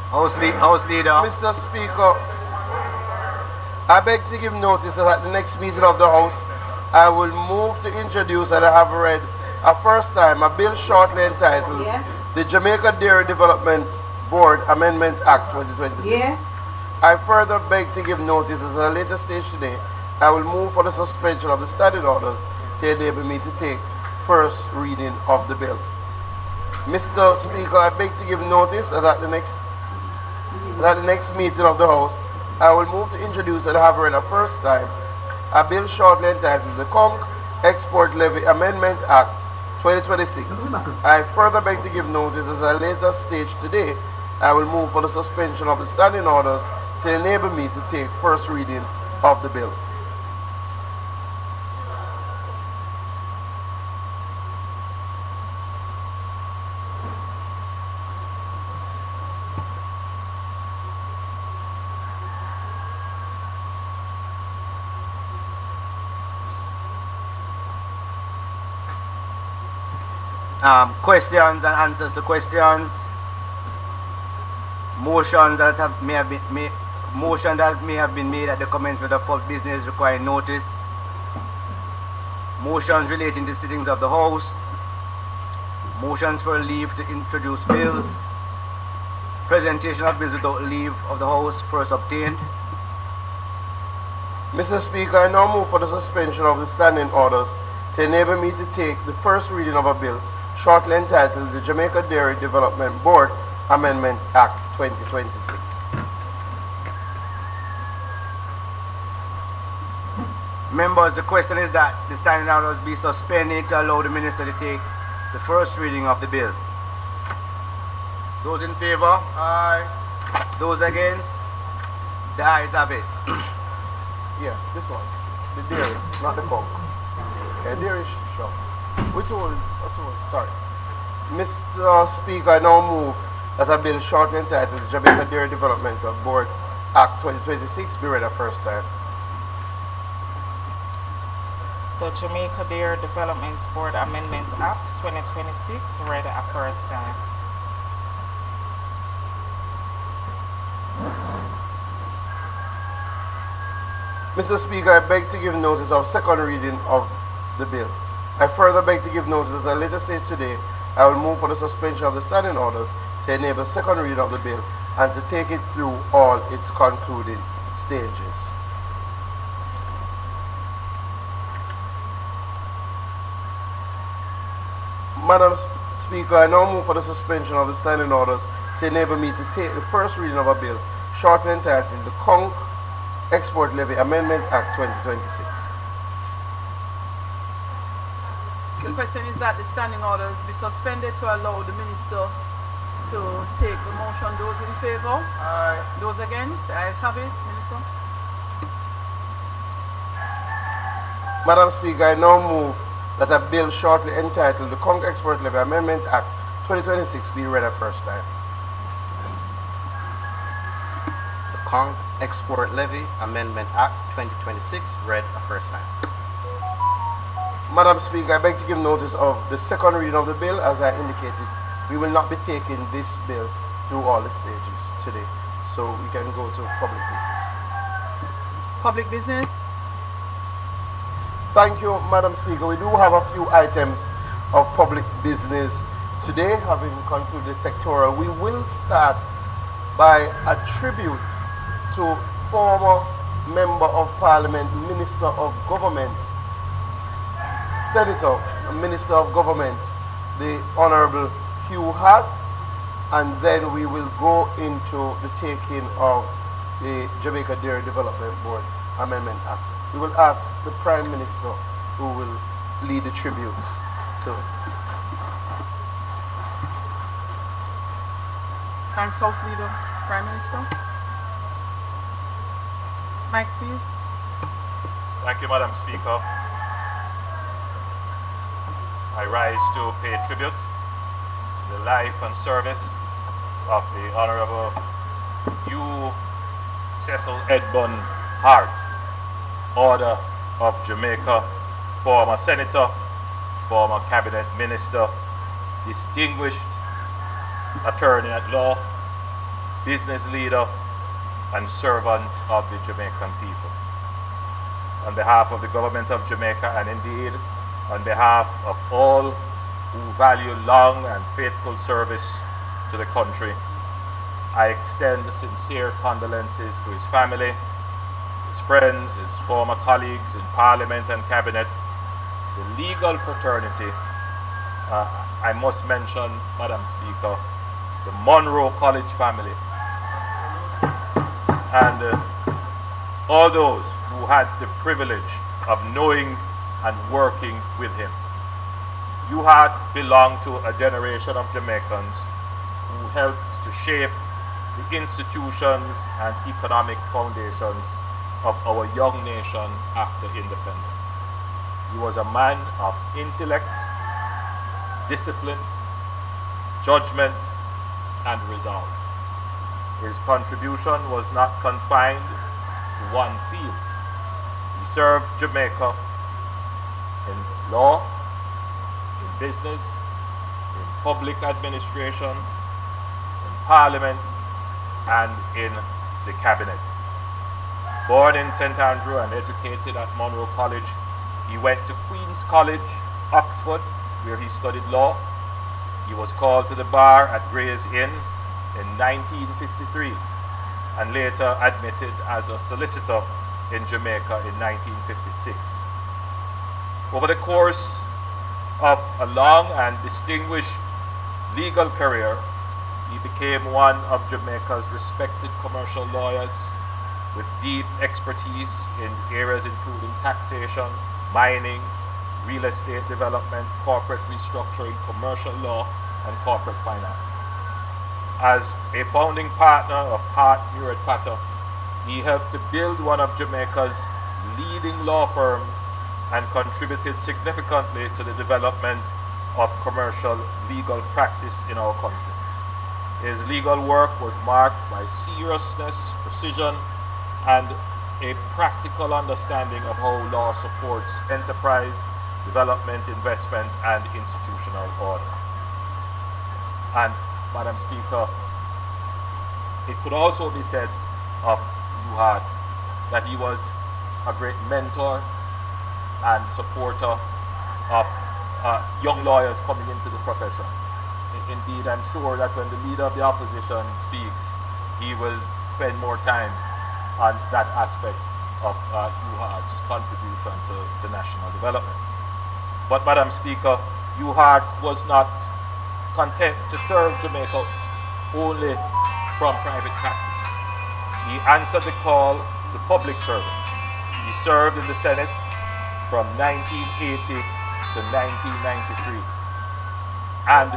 House Leader. Mr. Speaker, I beg to give notice that at the next meeting of the House, I will move to introduce, and I have read a first time, a bill shortly entitled the Jamaica Dairy Development Board Amendment Act 2026, I further beg to give notice as at a later stage today, I will move for the suspension of the standing orders to enable me to take first reading of the bill. Mr. Speaker, I beg to give notice that at the next meeting of the House, I will move to introduce and have read a first time a bill shortly entitled the Conch Export Levy Amendment Act 2026. I further beg to give notice as at a later stage today, I will move for the suspension of the standing orders to enable me to take first reading of the bill. Questions and answers to questions. Motions that may have been made at the commencement of public business requiring notice. Motions relating to sittings of the House. Motions for leave to introduce bills. Presentation of bills without leave of the House first obtained. Mr. Speaker, I now move for the suspension of the standing orders to enable me to take the first reading of a bill shortly entitled the Jamaica Dairy Development Board Amendment Act 2026. Members, the question is that the standing orders be suspended to allow the minister to take the first reading of the bill. Those in favor? Aye. Those against? The ayes have it. Yeah, this one. The dairy, not the Conch. Yeah, dairy shop. Sorry. Mr. Speaker, I now move that a bill shortly entitled the Jamaica Dairy Developmental Board Act 2026 be read a first time. The Jamaica Dairy Development Board Amendment Act 2026 read a first time. Mr. Speaker, I beg to give notice of second reading of the bill. I further beg to give notice as a later stage today, I will move for the suspension of the standing orders to enable second reading of the bill and to take it through all its concluding stages. Madam Speaker, I now move for the suspension of the standing orders to enable me to take the first reading of a bill shortly entitled the Conch Export Levy Amendment Act 2026. The question is that the standing orders be suspended to allow the minister to take the motion. Those in favor? Aye. Those against? The ayes have it, Minister. Madam Speaker, I now move that a bill shortly entitled the Conch Export Levy Amendment Act 2026 be read a first time. The Conch Export Levy Amendment Act 2026 read a first time. Madam Speaker, I beg to give notice of the second reading of the bill. As I indicated, we will not be taking this bill through all the stages today, so we can go to public business. Public business. Thank you, Madam Speaker. We do have a few items of public business today, having concluded the sectoral. We will start by a tribute to former Member of Parliament, Minister of Government, Senator and Minister of Government, the Honorable Hugh Hart, and then we will go into the taking of the Jamaica Dairy Development Board Amendment Act. We will ask the Prime Minister who will lead the tributes to. Thanks, House Leader. Prime Minister. Mike, please. Thank you, Madam Speaker. I rise to pay tribute to the life and service of the Honorable Hugh Cecil Edbund Hart, Order of Jamaica, former Senator, former Cabinet Minister, distinguished attorney at law, business leader, and servant of the Jamaican people. On behalf of the government of Jamaica, and indeed on behalf of all who value long and faithful service to the country, I extend sincere condolences to his family, his friends, his former colleagues in Parliament and Cabinet, the legal fraternity. I must mention, Madam Speaker, the Monroe College family, and all those who had the privilege of knowing and working with him. UHART belonged to a generation of Jamaicans who helped to shape the institutions and economic foundations of our young nation after independence. He was a man of intellect, discipline, judgment, and resolve. His contribution was not confined to one field. He served Jamaica in law, in business, in public administration, in Parliament, and in the Cabinet. Born in St. Andrew and educated at Monroe College, he went to Queen's College, Oxford, where he studied law. He was called to the bar at Gray's Inn in 1953 and later admitted as a solicitor in Jamaica in 1956. Over the course of a long and distinguished legal career, he became one of Jamaica's respected commercial lawyers with deep expertise in areas including taxation, mining, real estate development, corporate restructuring, commercial law, and corporate finance. As a founding partner of Hart, Muir & Fatter, he helped to build one of Jamaica's leading law firms and contributed significantly to the development of commercial legal practice in our country. His legal work was marked by seriousness, precision, and a practical understanding of how law supports enterprise, development, investment, and institutional order. And, Madam Speaker, it could also be said of UHART that he was a great mentor and supporter of young lawyers coming into the profession. Indeed, I'm sure that when the leader of the opposition speaks, he will spend more time on that aspect of UHART's contribution to national development. But, Madam Speaker, UHART was not content to serve Jamaica only from private practice. He answered the call to public service. He served in the Senate from 1980 to 1993 and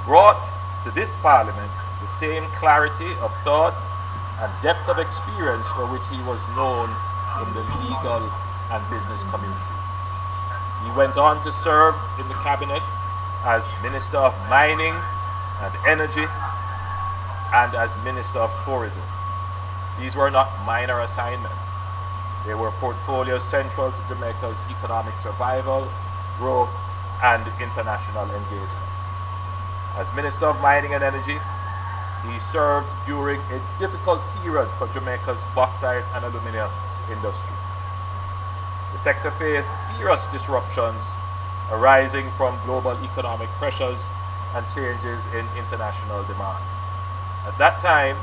brought to this Parliament the same clarity of thought and depth of experience for which he was known in the legal and business communities. He went on to serve in the Cabinet as Minister of Mining and Energy and as Minister of Tourism. These were not minor assignments. They were portfolios central to Jamaica's economic survival, growth, and international engagement. As Minister of Mining and Energy, he served during a difficult period for Jamaica's bauxite and aluminium industry. The sector faced serious disruptions arising from global economic pressures and changes in international demand. At that time,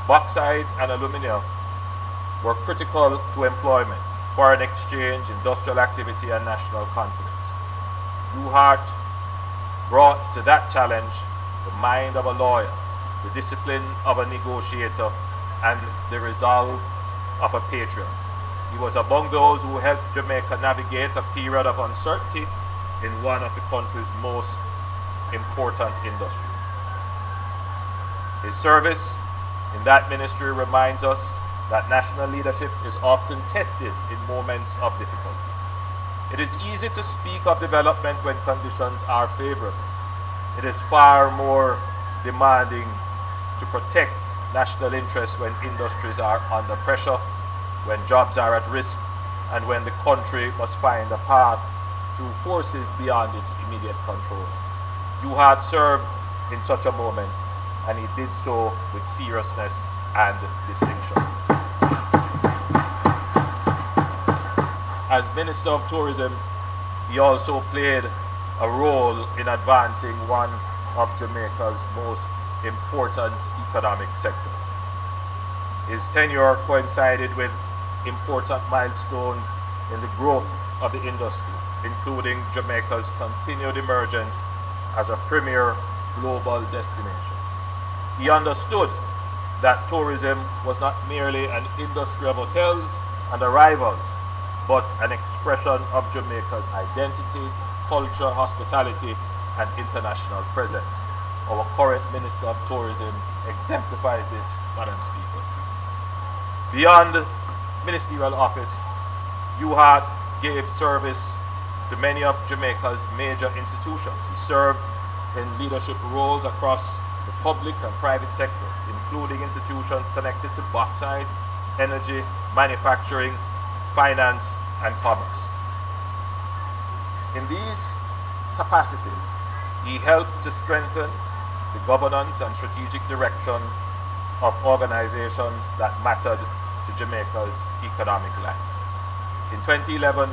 bauxite and aluminium were critical to employment, foreign exchange, industrial activity, and national confidence. UHART brought to that challenge the mind of a lawyer, the discipline of a negotiator, and the resolve of a patriot. He was among those who helped Jamaica navigate a period of uncertainty in one of the country's most important industries. His service in that ministry reminds us that national leadership is often tested in moments of difficulty. It is easy to speak of development when conditions are favorable. It is far more demanding to protect national interests when industries are under pressure, when jobs are at risk, and when the country must find a path through forces beyond its immediate control. UHART served in such a moment, and he did so with seriousness and distinction. As Minister of Tourism, he also played a role in advancing one of Jamaica's most important economic sectors. His tenure coincided with important milestones in the growth of the industry, including Jamaica's continued emergence as a premier global destination. He understood that tourism was not merely an industry of hotels and arrivals, but an expression of Jamaica's identity, culture, hospitality, and international presence. Our current Minister of Tourism exemplifies this, Madam Speaker. Beyond ministerial office, UHAT gave service to many of Jamaica's major institutions. He served in leadership roles across the public and private sectors, including institutions connected to bauxite, energy, manufacturing, finance, and commerce. In these capacities, he helped to strengthen the governance and strategic direction of organizations that mattered to Jamaica's economic life. In 2011,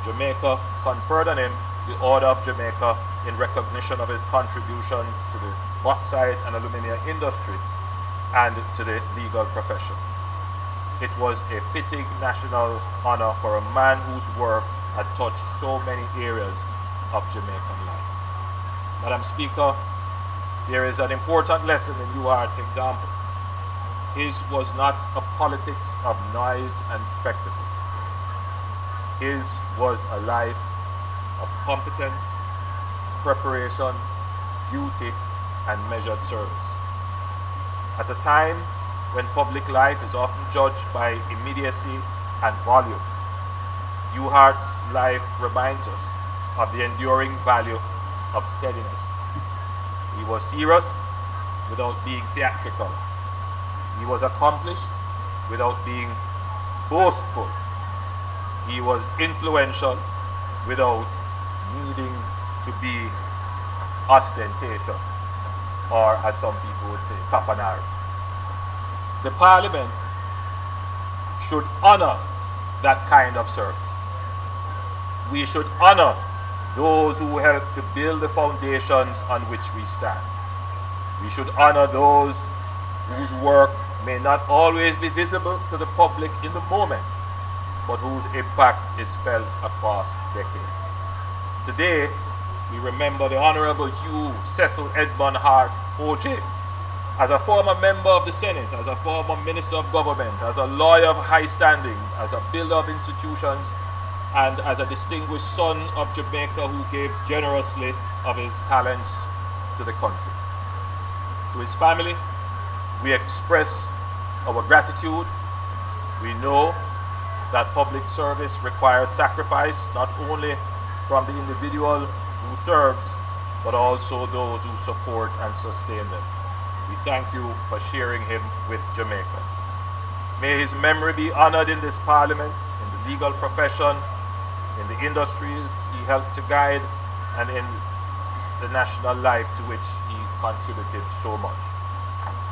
Jamaica conferred on him the Order of Jamaica in recognition of his contribution to the bauxite and aluminium industry and to the legal profession. It was a fitting national honor for a man whose work had touched so many areas of Jamaican life. Madam Speaker, there is an important lesson in UHAT's example. His was not a politics of noise and spectacle. His was a life of competence, preparation, duty, and measured service. At a time when public life is often judged by immediacy and volume, UHAT's life reminds us of the enduring value of steadiness. He was serious without being theatrical. He was accomplished without being boastful. He was influential without needing to be ostentatious, or as some people would say, capanars. The Parliament should honor that kind of service. We should honor those who help to build the foundations on which we stand. We should honor those whose work may not always be visible to the public in the moment, but whose impact is felt across decades. Today, we remember the Honorable Hugh Cecil Edmund Hart, OJ, as a former member of the Senate, as a former Minister of Government, as a lawyer of high standing, as a builder of institutions, and as a distinguished son of Jamaica who gave generously of his talents to the country. To his family, we express our gratitude. We know that public service requires sacrifice, not only from the individual who serves, but also those who support and sustain them. We thank you for sharing him with Jamaica. May his memory be honored in this Parliament, in the legal profession, in the industries he helped to guide, and in the national life to which he contributed so much.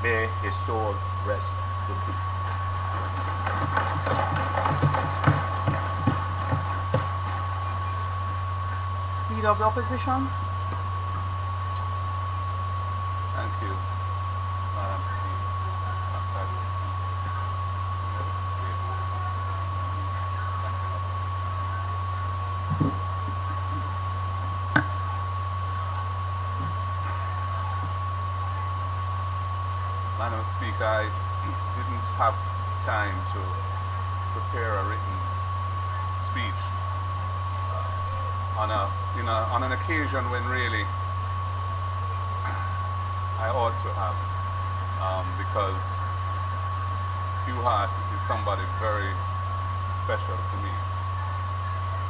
May his soul rest in peace. Leader of the Opposition. Thank you, Madam Speaker. Outside the space. Madam Speaker, I didn't have time to prepare a written speech on an occasion when really I ought to have, because Hugh Hart is somebody very special to me.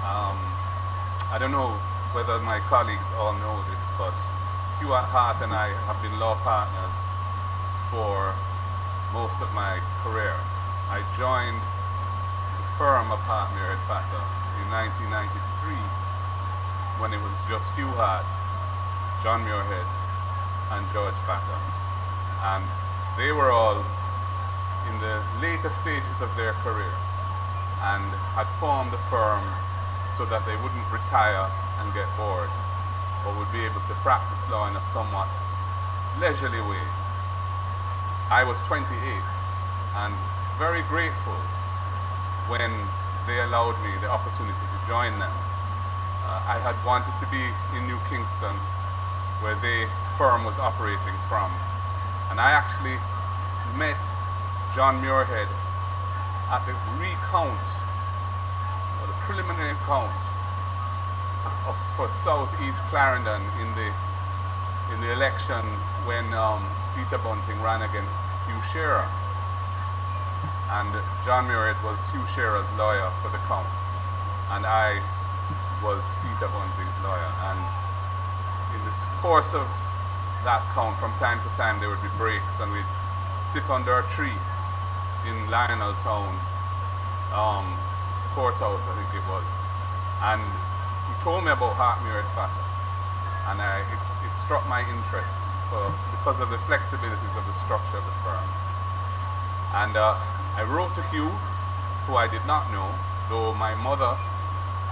I don't know whether my colleagues all know this, but Hugh Hart and I have been law partners for most of my career. I joined the firm of Hart Muirhead Fatter in 1993 when it was just Hugh Hart, John Muirhead, and George Fatter. And they were all in the later stages of their career and had formed a firm so that they wouldn't retire and get bored, but would be able to practice law in a somewhat leisurely way. I was 28 and very grateful when they allowed me the opportunity to join them. I had wanted to be in New Kingston, where the firm was operating from. And I actually met John Muirhead at the recount, or the preliminary count for South East Clarendon in the election when Peter Bunting ran against Hugh Shearer. And John Muirhead was Hugh Shearer's lawyer for the count, and I was Peter Bunting's lawyer. And in the course of that count, from time to time there would be breaks, and we'd sit under a tree in Lionel Town, courthouse I think it was, and he told me about Hart Muirhead Fatter, and it struck my interest because of the flexibilities of the structure of the firm. And I wrote to Hugh, who I did not know, though my mother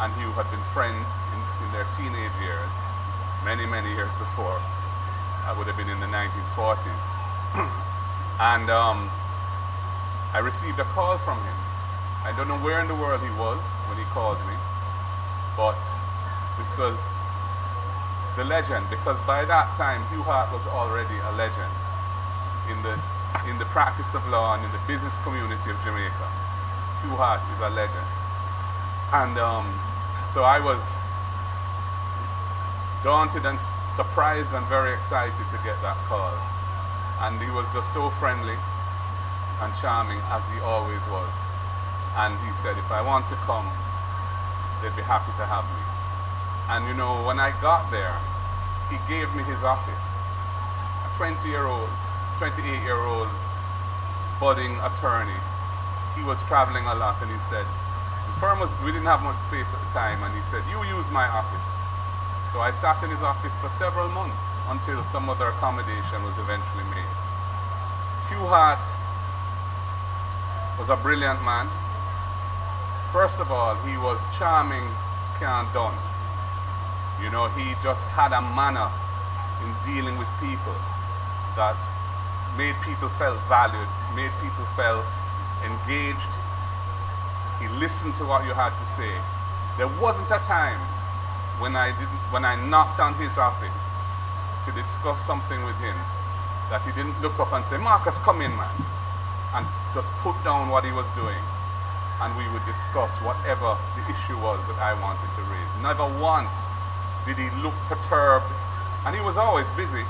and Hugh had been friends in their teenage years, many years before. I would have been in the 1940s. And I received a call from him. I don't know where in the world he was when he called me, but this was the legend, because by that time Hugh Hart was already a legend in the practice of law and in the business community of Jamaica. Hugh Hart is a legend. And so I was daunted and surprised and very excited to get that call. And he was just so friendly and charming, as he always was. And he said, if I want to come, they'd be happy to have me. And you know, when I got there, he gave me his office. A 28-year-old budding attorney. He was traveling a lot, and he said, the firm we didn't have much space at the time, and he said, you use my office. So I sat in his office for several months until some other accommodation was eventually made. Hugh Hart was a brilliant man. First of all, he was charming, can't done. You know, he just had a manner in dealing with people that made people feel valued, made people felt engaged. He listened to what you had to say. There wasn't a time when I knocked on his office to discuss something with him that he didn't look up and say, Marcus, come in, man, and just put down what he was doing, and we would discuss whatever the issue was that I wanted to raise. Never once did he look perturbed, and he was always busy.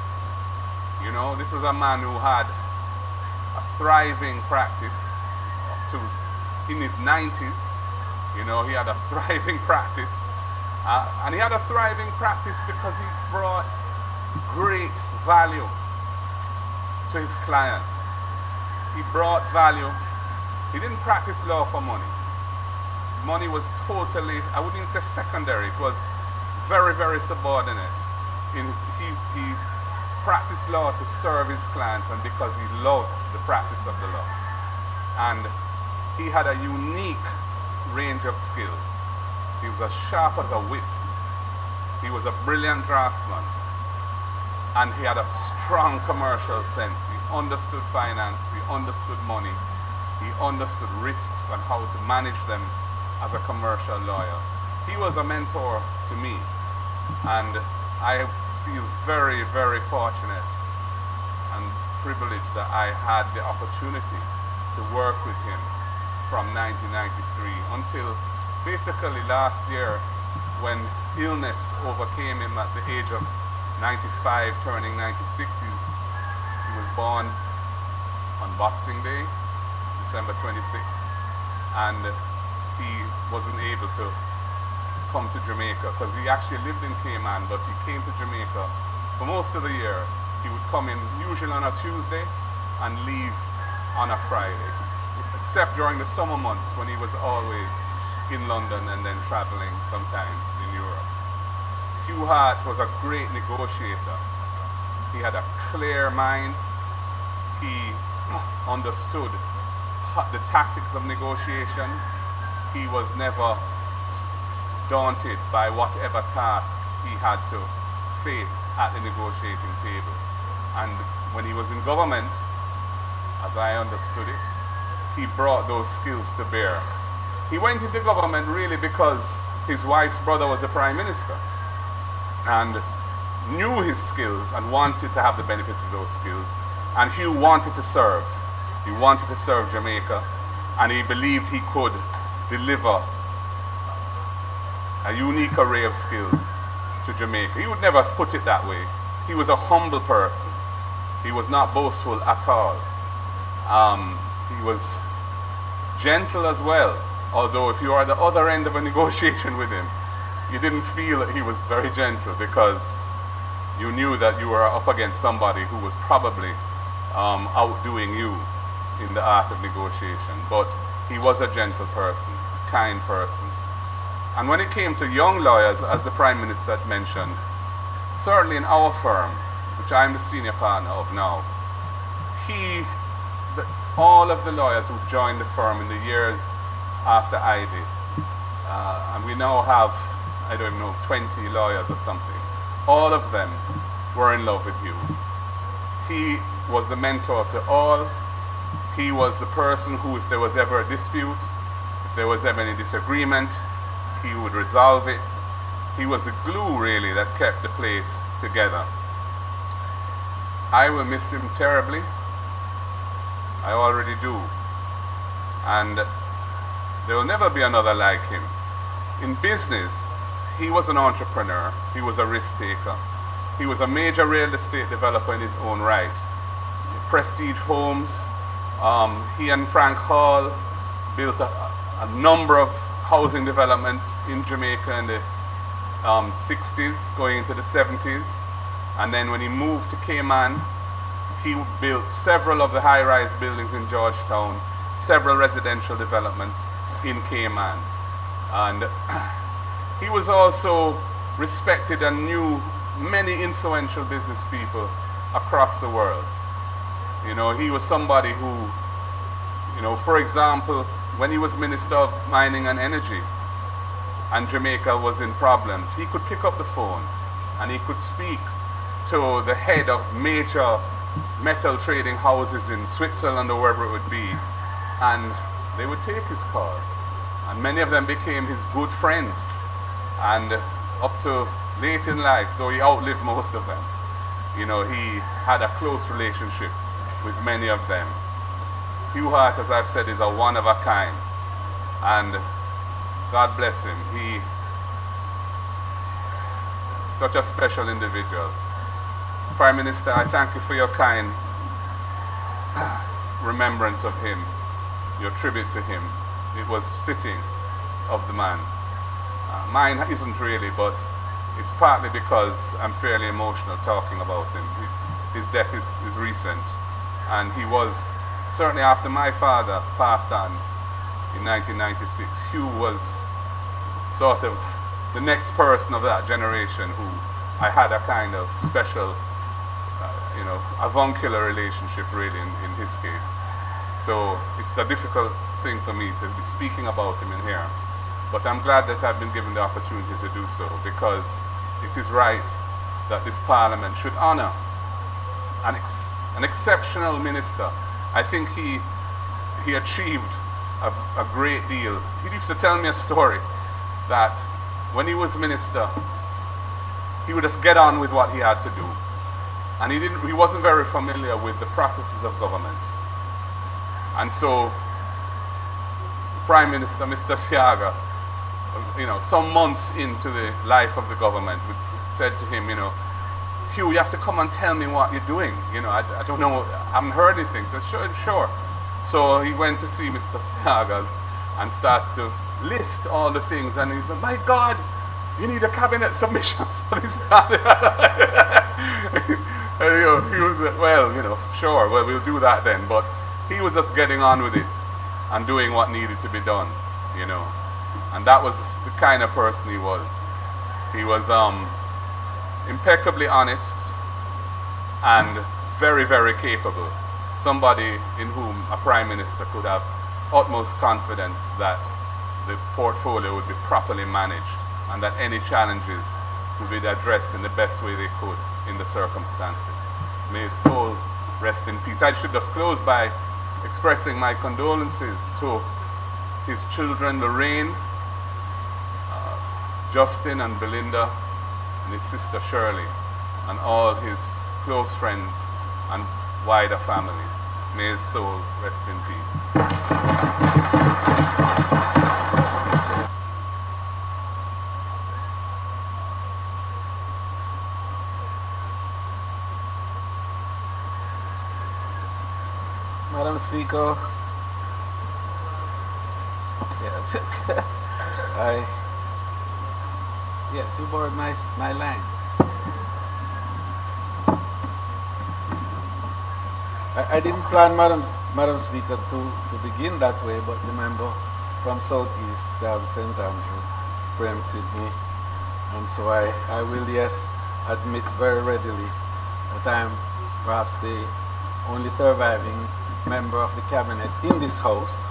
You know, this was a man who had a thriving practice up to in his 90s. You know, he had a thriving practice. And he had a thriving practice because he brought great value to his clients. He brought value. He didn't practice law for money. Money was totally, I wouldn't even say secondary, it was very subordinate. He practiced law to serve his clients, and because he loved the practice of the law. And he had a unique range of skills. He was as sharp as a whip. He was a brilliant draftsman. And he had a strong commercial sense. He understood finance, he understood money, he understood risks and how to manage them as a commercial lawyer. He was a mentor to me, and I feel very fortunate and privileged that I had the opportunity to work with him from 1993 until basically last year, when illness overcame him at the age of 95, turning 96. He was born on Boxing Day, December 26th, and he wasn't able to come to Jamaica because he actually lived in Cayman, but he came to Jamaica for most of the year. He would come in usually on a Tuesday and leave on a Friday, except during the summer months when he was always in London and then traveling sometimes in Europe. Hugh Hart was a great negotiator. He had a clear mind. He understood the tactics of negotiation. He was never daunted by whatever task he had to face at the negotiating table. And when he was in government, as I understood it, he brought those skills to bear. He went into government really because his wife's brother was the prime minister and knew his skills and wanted to have the benefit of those skills. And Hugh wanted to serve. He wanted to serve Jamaica, and he believed he could deliver a unique array of skills to Jamaica. He would never put it that way. He was a humble person. He was not boastful at all. He was gentle as well, although if you are at the other end of a negotiation with him, you didn't feel that he was very gentle because you knew that you were up against somebody who was probably outdoing you in the art of negotiation. But he was a gentle person, a kind person. And when it came to young lawyers, as the Prime Minister had mentioned, certainly in our firm, which I'm the senior partner of now, all of the lawyers who joined the firm in the years after I did, and we now have, I don't even know, 20 lawyers or something, all of them were in love with Hugh. He was a mentor to all. He was the person who, if there was ever a dispute, if there was ever any disagreement, he would resolve it. He was the glue, really, that kept the place together. I will miss him terribly. I already do. And there will never be another like him. In business, he was an entrepreneur. He was a risk taker. He was a major real estate developer in his own right. Prestige homes. He and Frank Hall built a number of housing developments in Jamaica in the 60s, going into the 70s. And then when he moved to Cayman, he built several of the high-rise buildings in Georgetown, several residential developments in Cayman. And he was also respected and knew many influential business people across the world. You know, he was somebody who, you know, for example, when he was Minister of Mining and Energy and Jamaica was in problems, he could pick up the phone and he could speak to the head of major metal trading houses in Switzerland or wherever it would be, and they would take his call. And many of them became his good friends. And up to late in life, though he outlived most of them, you know, he had a close relationship with many of them. Hugh Hart, as I've said, is a one of a kind. And God bless him. He such a special individual. Prime Minister, I thank you for your kind remembrance of him, your tribute to him. It was fitting of the man. Mine isn't really, but it's partly because I'm fairly emotional talking about him. His death is recent, and he was, certainly after my father passed on in 1996, Hugh was sort of the next person of that generation who I had a kind of special you know, avuncular relationship really in his case. So it's a difficult thing for me to be speaking about him in here. But I'm glad that I've been given the opportunity to do so, because it is right that this Parliament should honor an exceptional minister. I think he achieved a great deal. He used to tell me a story that when he was minister, he would just get on with what he had to do. And he wasn't very familiar with the processes of government. And so, Prime Minister, Mr. Siaga, you know, some months into the life of the government, said to him, you know, Hugh, you have to come and tell me what you're doing. You know, I don't know, I haven't heard anything. So sure. So he went to see Mr. Siagas and started to list all the things. And he said, my God, you need a cabinet submission for this. And, you know, he was, well, you know, sure, well, we'll do that then. But he was just getting on with it and doing what needed to be done, you know. And that was the kind of person he was. He was impeccably honest and very, very capable. Somebody in whom a Prime Minister could have utmost confidence that the portfolio would be properly managed and that any challenges would be addressed in the best way they could in the circumstances. May his soul rest in peace. I should just close by expressing my condolences to his children, Lorraine, Justin and Belinda, and his sister Shirley, and all his close friends and wider family. May his soul rest in peace. Madam Speaker, yes, yes, you borrowed my line. I didn't plan, Madam Speaker, to begin that way, but the member from Southeast St. Andrew preempted me, and so I will, yes, admit very readily that I am perhaps the only surviving member of the cabinet in this house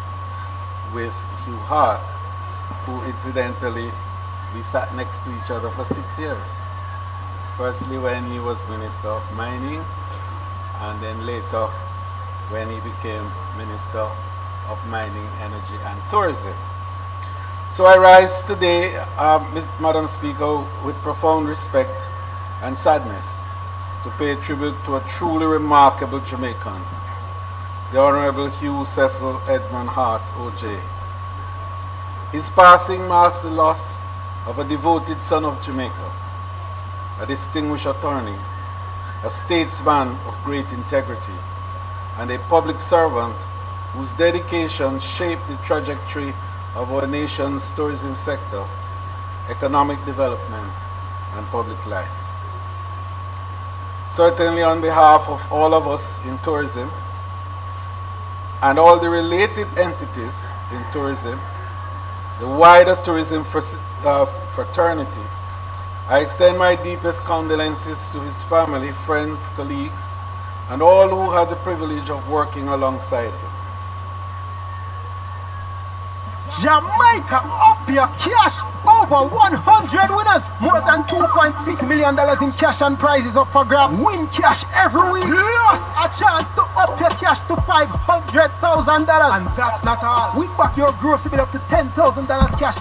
with Hugh Hart, who incidentally we sat next to each other for 6 years. Firstly when he was Minister of Mining, and then later when he became Minister of Mining, Energy and Tourism. So I rise today, Madam Speaker, with profound respect and sadness to pay tribute to a truly remarkable Jamaican, the Honorable Hugh Cecil Edmund Hart, OJ. His passing marks the loss of a devoted son of Jamaica, a distinguished attorney, a statesman of great integrity, and a public servant whose dedication shaped the trajectory of our nation's tourism sector, economic development, and public life. Certainly on behalf of all of us in tourism and all the related entities in tourism, the wider tourism fraternity, I extend my deepest condolences to his family, friends, colleagues, and all who had the privilege of working alongside him. Jamaica up your cash. Over 100 winners. More than $2.6 million in cash and prizes up for grabs. Win cash every week. Plus a chance to up your cash to $500,000. And that's not all. We back your grocery bill up to $10,000 cash.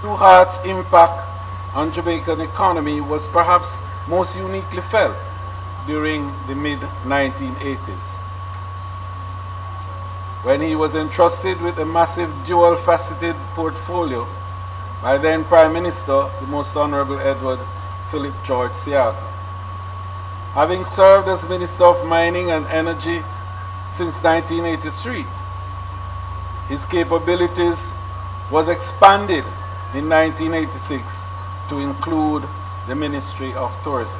Hugh Hart's impact on Jamaican economy was perhaps most uniquely felt during the mid-1980s, when he was entrusted with a massive dual-faceted portfolio by then Prime Minister, the Most Honorable Edward Philip George Seaga. Having served as Minister of Mining and Energy since 1983, his capabilities was expanded in 1986 to include the Ministry of Tourism.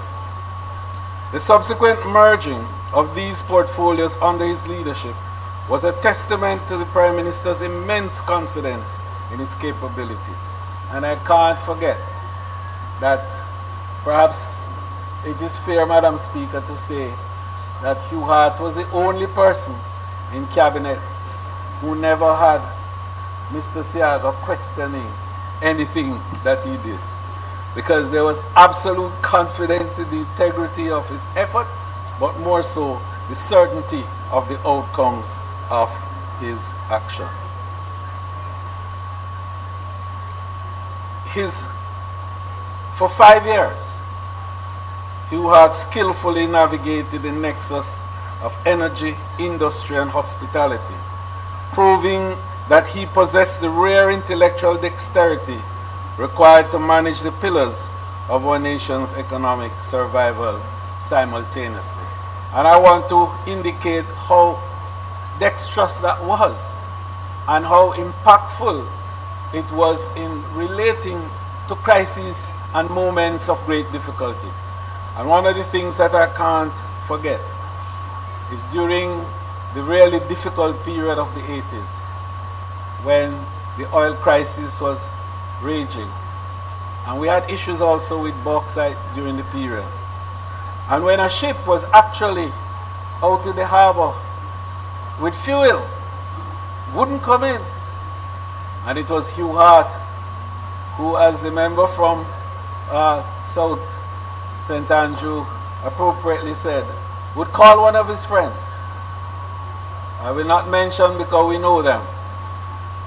The subsequent merging of these portfolios under his leadership was a testament to the Prime Minister's immense confidence in his capabilities. And I can't forget that perhaps it is fair, Madam Speaker, to say that Hugh Hart was the only person in Cabinet who never had Mr. Seaga questioning anything that he did, because there was absolute confidence in the integrity of his effort, but more so the certainty of the outcomes of his action. For 5 years, Hugh Hart skillfully navigated the nexus of energy, industry, and hospitality, proving that he possessed the rare intellectual dexterity required to manage the pillars of our nation's economic survival simultaneously. And I want to indicate how dexterous that was and how impactful it was in relating to crises and moments of great difficulty. And one of the things that I can't forget is during the really difficult period of the 80s, when the oil crisis was raging, and we had issues also with bauxite during the period. And when a ship was actually out in the harbor with fuel, wouldn't come in, and it was Hugh Hart who, as the member from South St. Andrew appropriately said, would call one of his friends. I will not mention because we know them.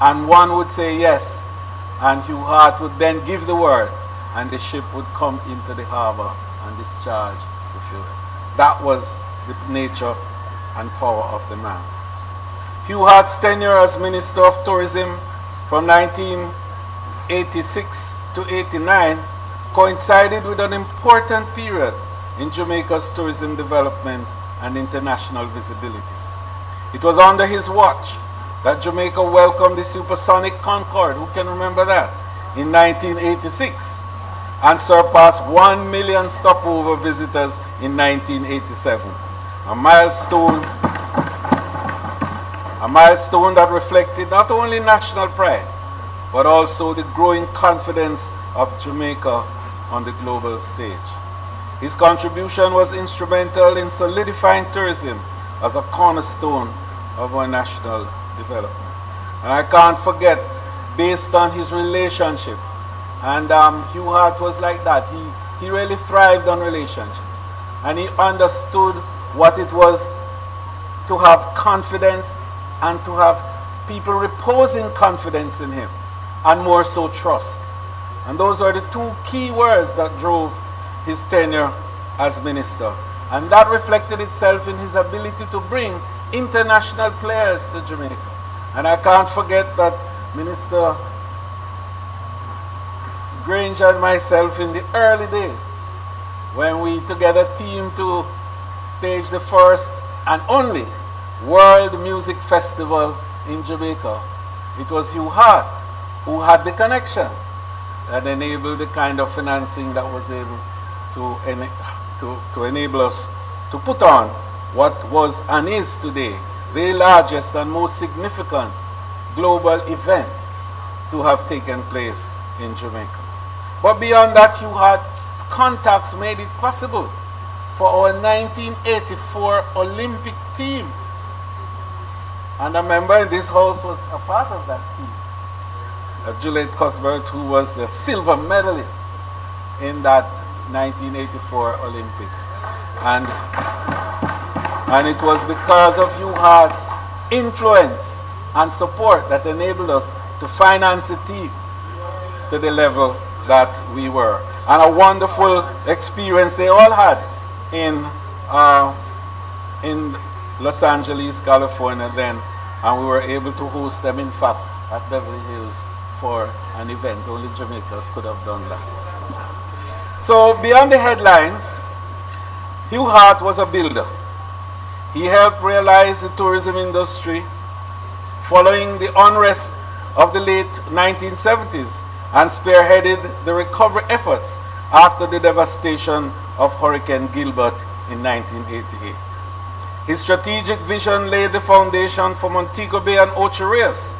And one would say yes, and Hugh Hart would then give the word, and the ship would come into the harbor and discharge the fuel. That was the nature and power of the man. Hugh Hart's tenure as Minister of Tourism from 1986 to 89 coincided with an important period in Jamaica's tourism development and international visibility. It was under his watch that Jamaica welcomed the supersonic Concorde, who can remember that, in 1986, and surpassed 1 million stopover visitors in 1987. A milestone that reflected not only national pride, but also the growing confidence of Jamaica on the global stage. His contribution was instrumental in solidifying tourism as a cornerstone of our national development. And I can't forget, based on his relationship, and Hugh Hart was like that. He really thrived on relationships. And he understood what it was to have confidence and to have people reposing confidence in him, and more so trust. And those were the two key words that drove his tenure as minister. And that reflected itself in his ability to bring international players to Jamaica. And I can't forget that Minister Granger and myself in the early days, when we together teamed to stage the first and only World Music Festival in Jamaica. It was Hugh Hart who had the connections that enabled the kind of financing that was able to enable us to put on what was and is today the largest and most significant global event to have taken place in Jamaica. But beyond that, Hugh Hart's contacts made it possible for our 1984 Olympic team. And a member in this house was a part of that team. Juliet Cuthbert, who was a silver medalist in that 1984 Olympics. And it was because of Hugh Hart's influence and support that enabled us to finance the team to the level that we were. And a wonderful experience they all had in Los Angeles, California then, and we were able to host them, in fact, at Beverly Hills for an event. Only Jamaica could have done that. So beyond the headlines, Hugh Hart was a builder. He helped realize the tourism industry following the unrest of the late 1970s and spearheaded the recovery efforts after the devastation of Hurricane Gilbert in 1988. His strategic vision laid the foundation for Montego Bay and Ocho Rios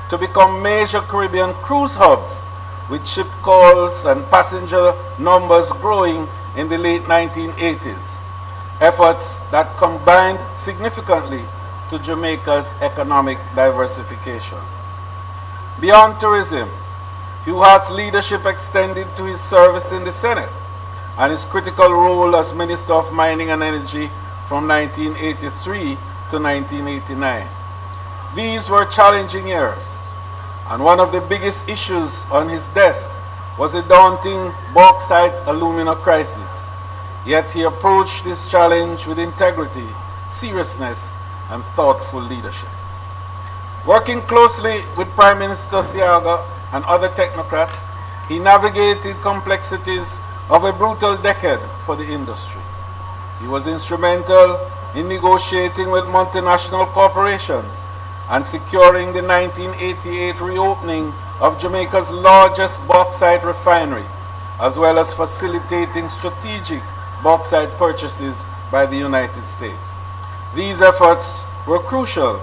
to become major Caribbean cruise hubs, with ship calls and passenger numbers growing in the late 1980s. Efforts that combined significantly to Jamaica's economic diversification. Beyond tourism, Hugh Hart's leadership extended to his service in the Senate and his critical role as Minister of Mining and Energy from 1983 to 1989. These were challenging years, and one of the biggest issues on his desk was the daunting bauxite alumina crisis. Yet he approached this challenge with integrity, seriousness, and thoughtful leadership. Working closely with Prime Minister Siaga and other technocrats, he navigated complexities of a brutal decade for the industry. He was instrumental in negotiating with multinational corporations and securing the 1988 reopening of Jamaica's largest bauxite refinery, as well as facilitating strategic bauxite purchases by the United States. These efforts were crucial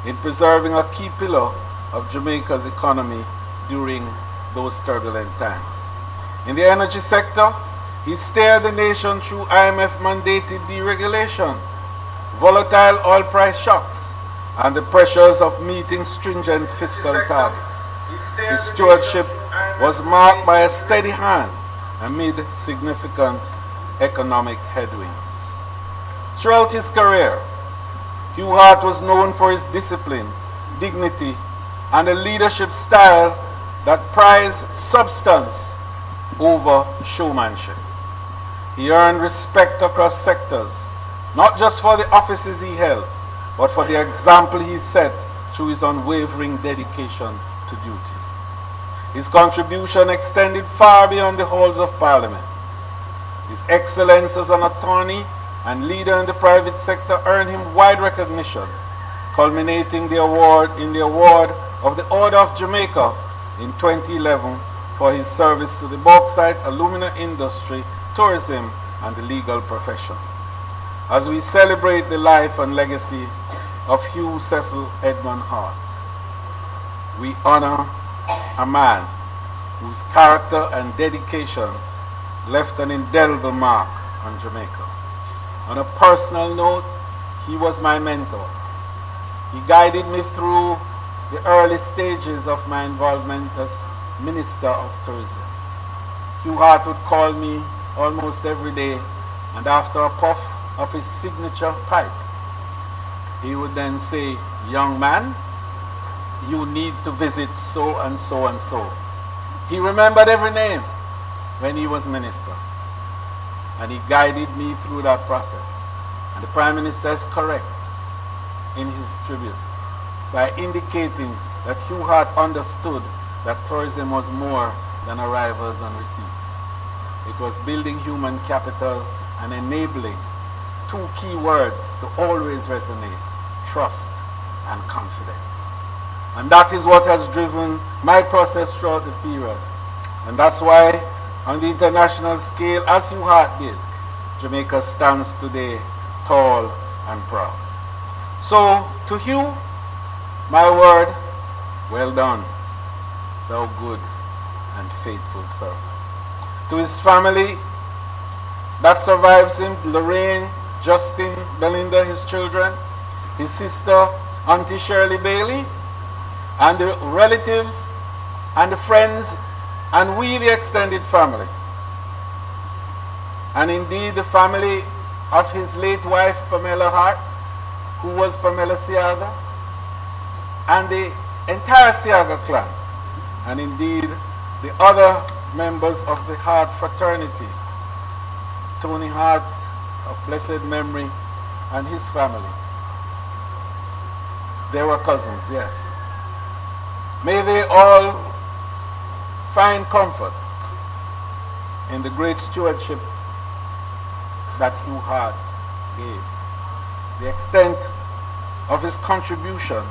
in preserving a key pillar of Jamaica's economy during those turbulent times. In the energy sector, he steered the nation through IMF-mandated deregulation, volatile oil price shocks, and the pressures of meeting stringent fiscal targets. His stewardship was marked by a steady hand amid significant economic headwinds. Throughout his career, Hugh Hart was known for his discipline, dignity, and a leadership style that prized substance over showmanship. He earned respect across sectors, not just for the offices he held, but for the example he set through his unwavering dedication to duty. His contribution extended far beyond the halls of Parliament. His excellence as an attorney and leader in the private sector earned him wide recognition, culminating in the award of the Order of Jamaica in 2011 for his service to the bauxite, alumina industry, tourism, and the legal profession. As we celebrate the life and legacy of Hugh Cecil Edmund Hart, we honor a man whose character and dedication left an indelible mark on Jamaica. On a personal note, he was my mentor. He guided me through the early stages of my involvement as Minister of Tourism. Hugh Hart would call me almost every day, and after a puff of his signature pipe, he would then say, "Young man, you need to visit so and so and so." He remembered every name when he was minister, and he guided me through that process. And the Prime Minister is correct in his tribute by indicating that Hugh Hart understood that tourism was more than arrivals and receipts. It was building human capital and enabling two key words to always resonate: trust and confidence. And that is what has driven my process throughout the period. And that's why, on the international scale, as Hugh Hart did, Jamaica stands today tall and proud. So, to Hugh, my word, well done, thou good and faithful servant. To his family that survives him, Lorraine, Justin, Belinda, his children, his sister, Auntie Shirley Bailey, and the relatives and the friends, and we, the extended family. And indeed, the family of his late wife, Pamela Hart, who was Pamela Siaga, and the entire Siaga clan, and indeed, the other members of the Hart fraternity, Tony Hart, of blessed memory, and his family. They were cousins, yes. May they all find comfort in the great stewardship that Hugh Hart gave. The extent of his contribution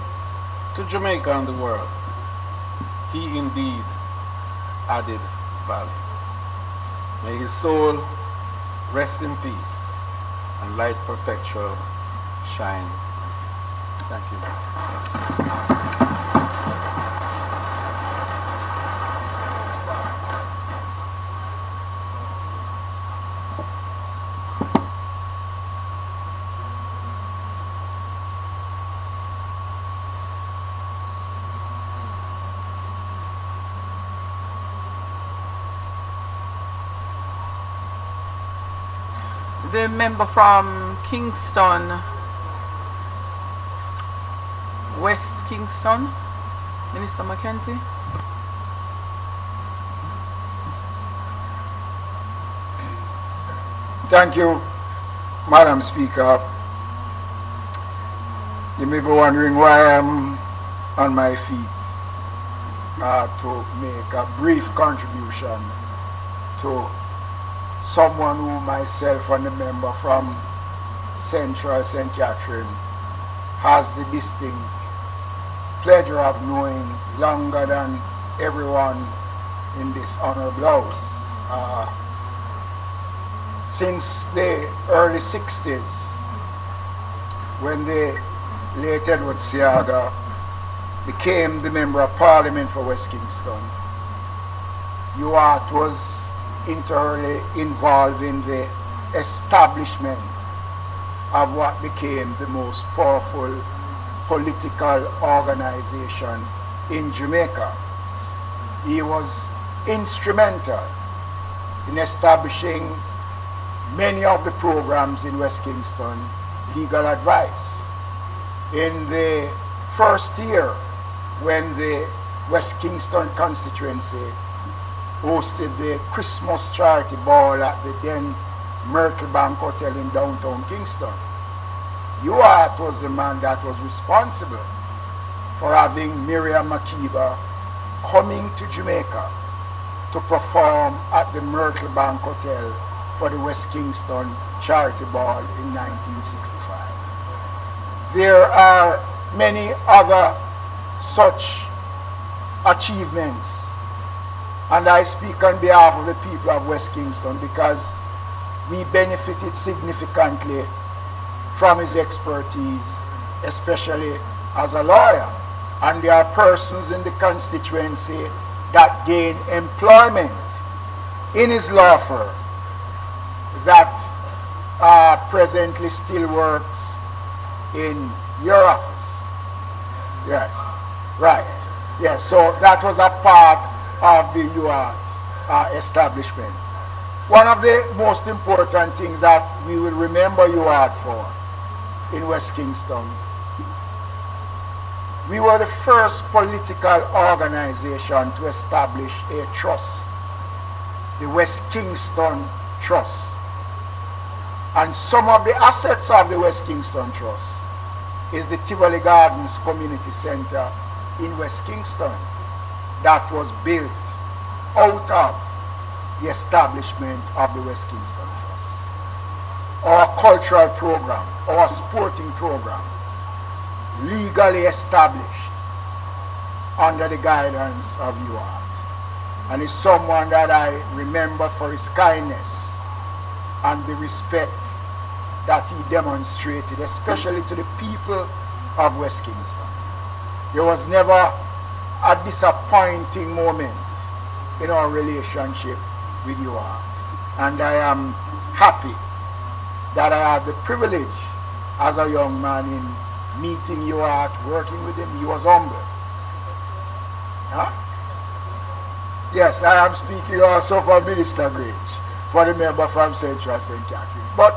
to Jamaica and the world. He indeed added value. May his soul rest in peace and light perpetual shine. Thank you. The member from Kingston, West Kingston, Minister Mackenzie. Thank you, Madam Speaker. You may be wondering why I'm on my feet to make a brief contribution to someone who myself and the member from Central St. Catherine has the distinct pleasure of knowing longer than everyone in this honorable house. Since the early 60s, when the late Edward Siaga became the Member of Parliament for West Kingston, UART was entirely involved in the establishment of what became the most powerful political organization in Jamaica. He was instrumental in establishing many of the programs in West Kingston legal advice. In the first year, when the West Kingston constituency hosted the Christmas charity ball at the then Myrtlebank Hotel in downtown Kingston, UART was the man that was responsible for having Miriam Makeba coming to Jamaica to perform at the Myrtlebank Hotel for the West Kingston charity ball in 1965. There are many other such achievements, and I speak on behalf of the people of West Kingston because we benefited significantly from his expertise, especially as a lawyer. And there are persons in the constituency that gain employment in his law firm that presently still works in your office. Yes, right. Yes, so that was a part of the UART establishment. One of the most important things that we will remember UART for in West Kingston, we were the first political organization to establish a trust, the West Kingston Trust. And some of the assets of the West Kingston Trust is the Tivoli Gardens Community Center in West Kingston that was built out of the establishment of the West Kingston Trust. Our cultural program, our sporting program, legally established under the guidance of UART. And is someone that I remember for his kindness and the respect that he demonstrated, especially to the people of West Kingston. There was never a disappointing moment in our relationship with UART. And I am happy that I had the privilege as a young man in meeting UART, working with him. He was humble. Huh? Yes, I am speaking also for Minister Grange, for the member from Central St. Catherine. But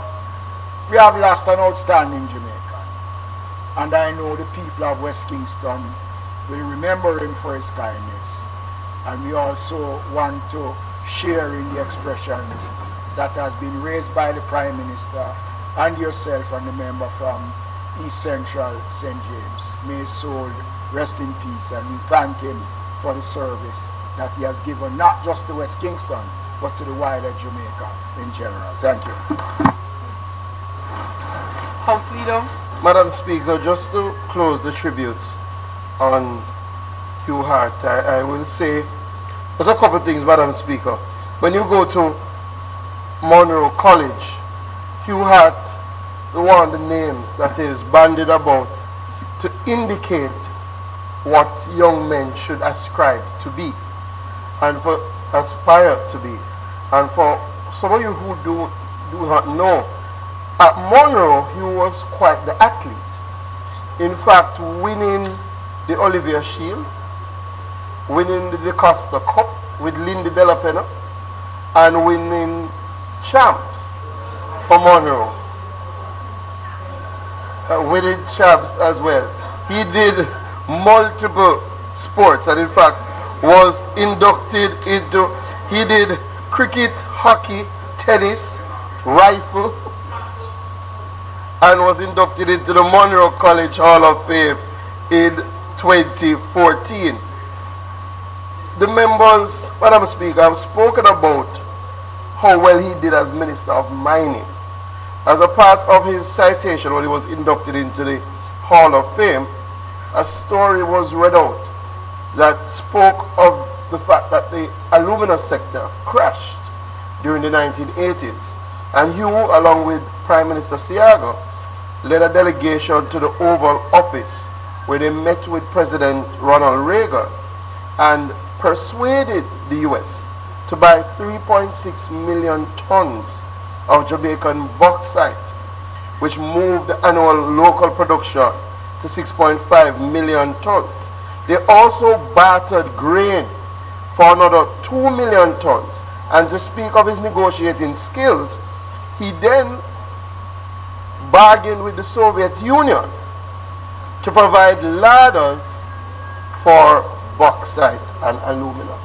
we have lost an outstanding Jamaican. And I know the people of West Kingston will remember him for his kindness. And we also want to share in the expressions that has been raised by the Prime Minister and yourself and the member from East Central St. James. May his soul rest in peace, and we thank him for the service that he has given not just to West Kingston but to the wider Jamaica in general. Thank you. House Leader. Madam Speaker, just to close the tributes on Hugh Hart, I will say there's a couple of things, Madam Speaker. When you go to Monroe College, Hugh Hart, one of the names that is bandied about to indicate what young men should ascribe to be and for aspire to be. And for some of you who do not know, at Monroe he was quite the athlete. In fact, winning the Olivier Shield, winning the DeCosta Cup with Lindy Delapena, and winning champs for Monroe. Winning champs as well. He did multiple sports, and in fact was inducted into, he did cricket, hockey, tennis, rifle, and was inducted into the Monroe College Hall of Fame in 2014. The members, Madam Speaker, have spoken about how well he did as Minister of Mining. As a part of his citation when he was inducted into the Hall of Fame, a story was read out that spoke of the fact that the alumina sector crashed during the 1980s. And Hugh, along with Prime Minister Siaga, led a delegation to the Oval Office where they met with President Ronald Reagan and persuaded the US to buy 3.6 million tons of Jamaican bauxite, which moved the annual local production to 6.5 million tons. They also bartered grain for another 2 million tons. And to speak of his negotiating skills, He then bargained with the Soviet Union to provide ladders for bauxite and aluminum.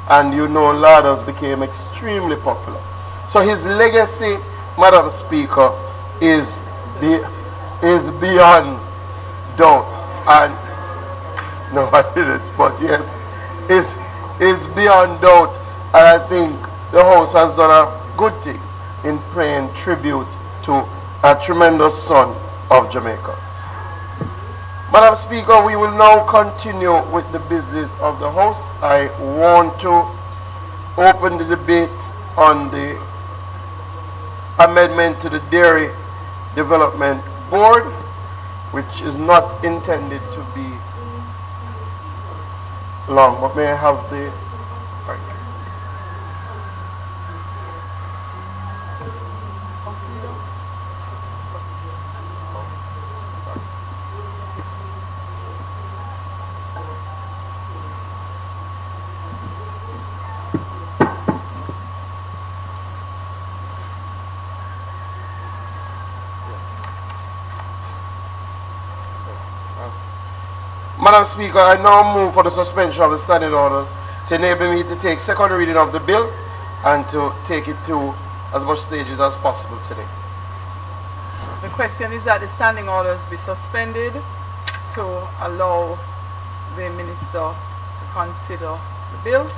And you know, ladders became extremely popular. So his legacy, Madam Speaker, is beyond doubt. And no, I didn't, but yes, is beyond doubt. And I think the House has done a good thing in paying tribute to a tremendous son of Jamaica. Madam Speaker, we will now continue with the business of the House. I want to open the debate on the amendment to the Dairy Development Board, which is not intended to be long, but may I have the... Thank you. Madam Speaker, I now move for the suspension of the standing orders to enable me to take second reading of the bill and to take it through as much stages as possible today. The question is that the standing orders be suspended to allow the minister to consider the bill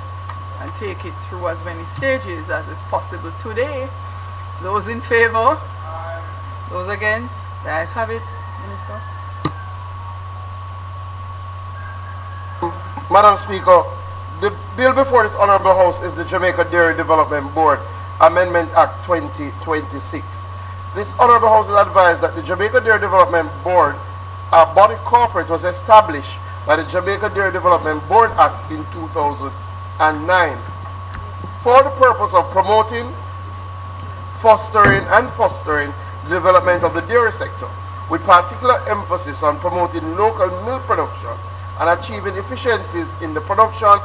and take it through as many stages as is possible today. Those in favor? Those against? The ayes have it, Minister. Madam Speaker, the bill before this Honourable House is the Jamaica Dairy Development Board Amendment Act 2026. This Honourable House is advised that the Jamaica Dairy Development Board, a body corporate, was established by the Jamaica Dairy Development Board Act in 2009 for the purpose of promoting, fostering the development of the dairy sector, with particular emphasis on promoting local milk production and achieving efficiencies in the production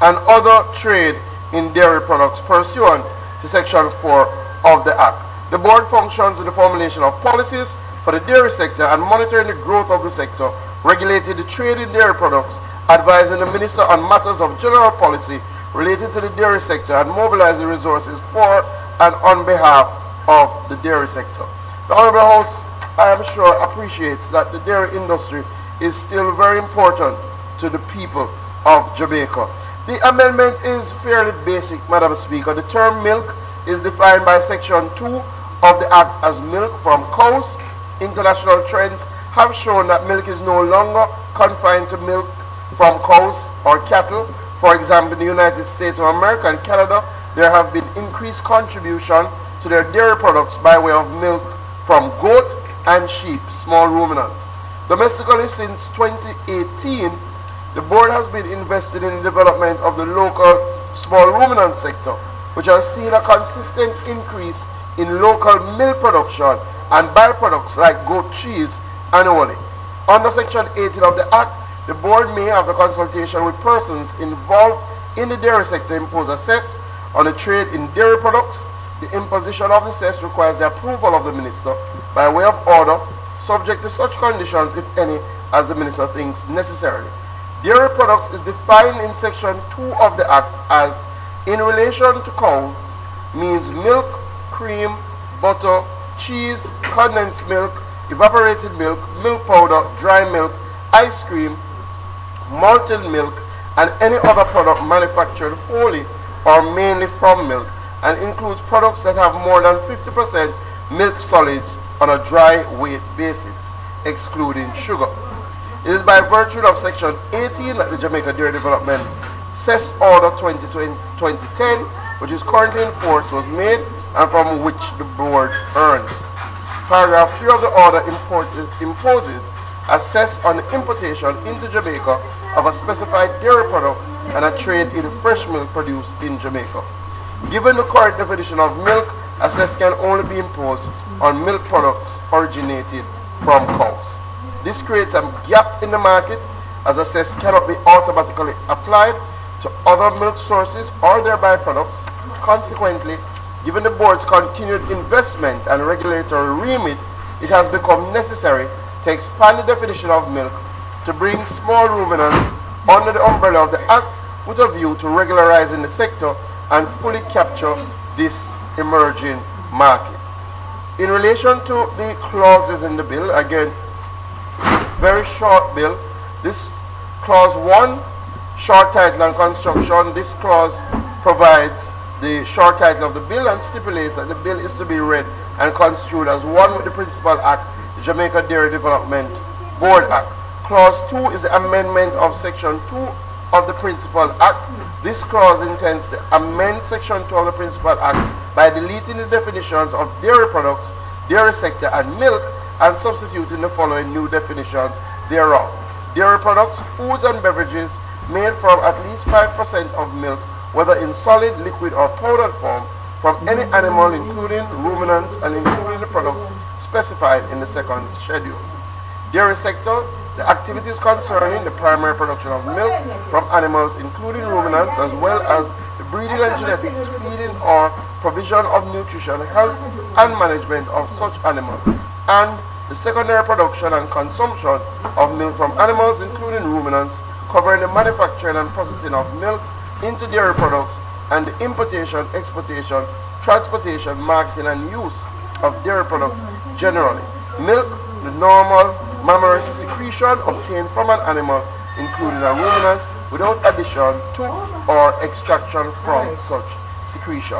and other trade in dairy products pursuant to Section 4 of the Act. The board functions in the formulation of policies for the dairy sector and monitoring the growth of the sector, regulating the trade in dairy products, advising the minister on matters of general policy related to the dairy sector, and mobilizing resources for and on behalf of the dairy sector. The Honourable House, I am sure, appreciates that the dairy industry is still very important to the people of Jamaica. The amendment is fairly basic, Madam Speaker. The term milk is defined by Section 2 of the Act as milk from cows. International trends have shown that milk is no longer confined to milk from cows or cattle. For example, in the United States of America and Canada, there have been increased contribution to their dairy products by way of milk from goat and sheep, small ruminants. Domestically, since 2018, the board has been invested in the development of the local small ruminant sector, which has seen a consistent increase in local milk production and byproducts like goat cheese annually. Under Section 18 of the Act, the board may, after consultation with persons involved in the dairy sector, impose a cess on the trade in dairy products. The imposition of the cess requires the approval of the minister by way of order, subject to such conditions, if any, as the minister thinks necessary. Dairy products is defined in Section 2 of the Act as, in relation to cows, means milk, cream, butter, cheese, condensed milk, evaporated milk, milk powder, dry milk, ice cream, malted milk, and any other product manufactured wholly or mainly from milk, and includes products that have more than 50% milk solids on a dry weight basis, excluding sugar. It is by virtue of Section 18 that the Jamaica Dairy Development Cess Order 2010, which is currently in force, was made and from which the board earns. Paragraph 3 of the order imposes a cess on the importation into Jamaica of a specified dairy product and a trade in fresh milk produced in Jamaica. Given the current definition of milk, a cess can only be imposed on milk products originated from cows. This creates a gap in the market as assessed cannot be automatically applied to other milk sources or their byproducts. Consequently, given the board's continued investment and regulatory remit, it has become necessary to expand the definition of milk to bring small ruminants under the umbrella of the Act with a view to regularizing the sector and fully capture this emerging market. In relation to the clauses in the bill, again, very short bill. This clause 1, short title and construction. This clause provides the short title of the bill and stipulates that the bill is to be read and construed as one with the Principal Act, the Jamaica Dairy Development Board Act. Clause 2 is the amendment of Section 2 of the Principal Act. This clause intends to amend Section 2 of the Principal Act by deleting the definitions of dairy products, dairy sector, and milk, and substituting the following new definitions thereof. Dairy products, foods and beverages made from at least 5% of milk, whether in solid, liquid, or powdered form, from any animal, including ruminants and including the products specified in the second schedule. Dairy sector, the activities concerning the primary production of milk from animals, including ruminants, as well as the breeding and genetics, feeding, or provision of nutrition, health, and management of such animals, and the secondary production and consumption of milk from animals, including ruminants, covering the manufacturing and processing of milk into dairy products, and the importation, exportation, transportation, marketing, and use of dairy products generally. Milk, the normal mammary secretion obtained from an animal, including a ruminant, without addition to or extraction from such secretion.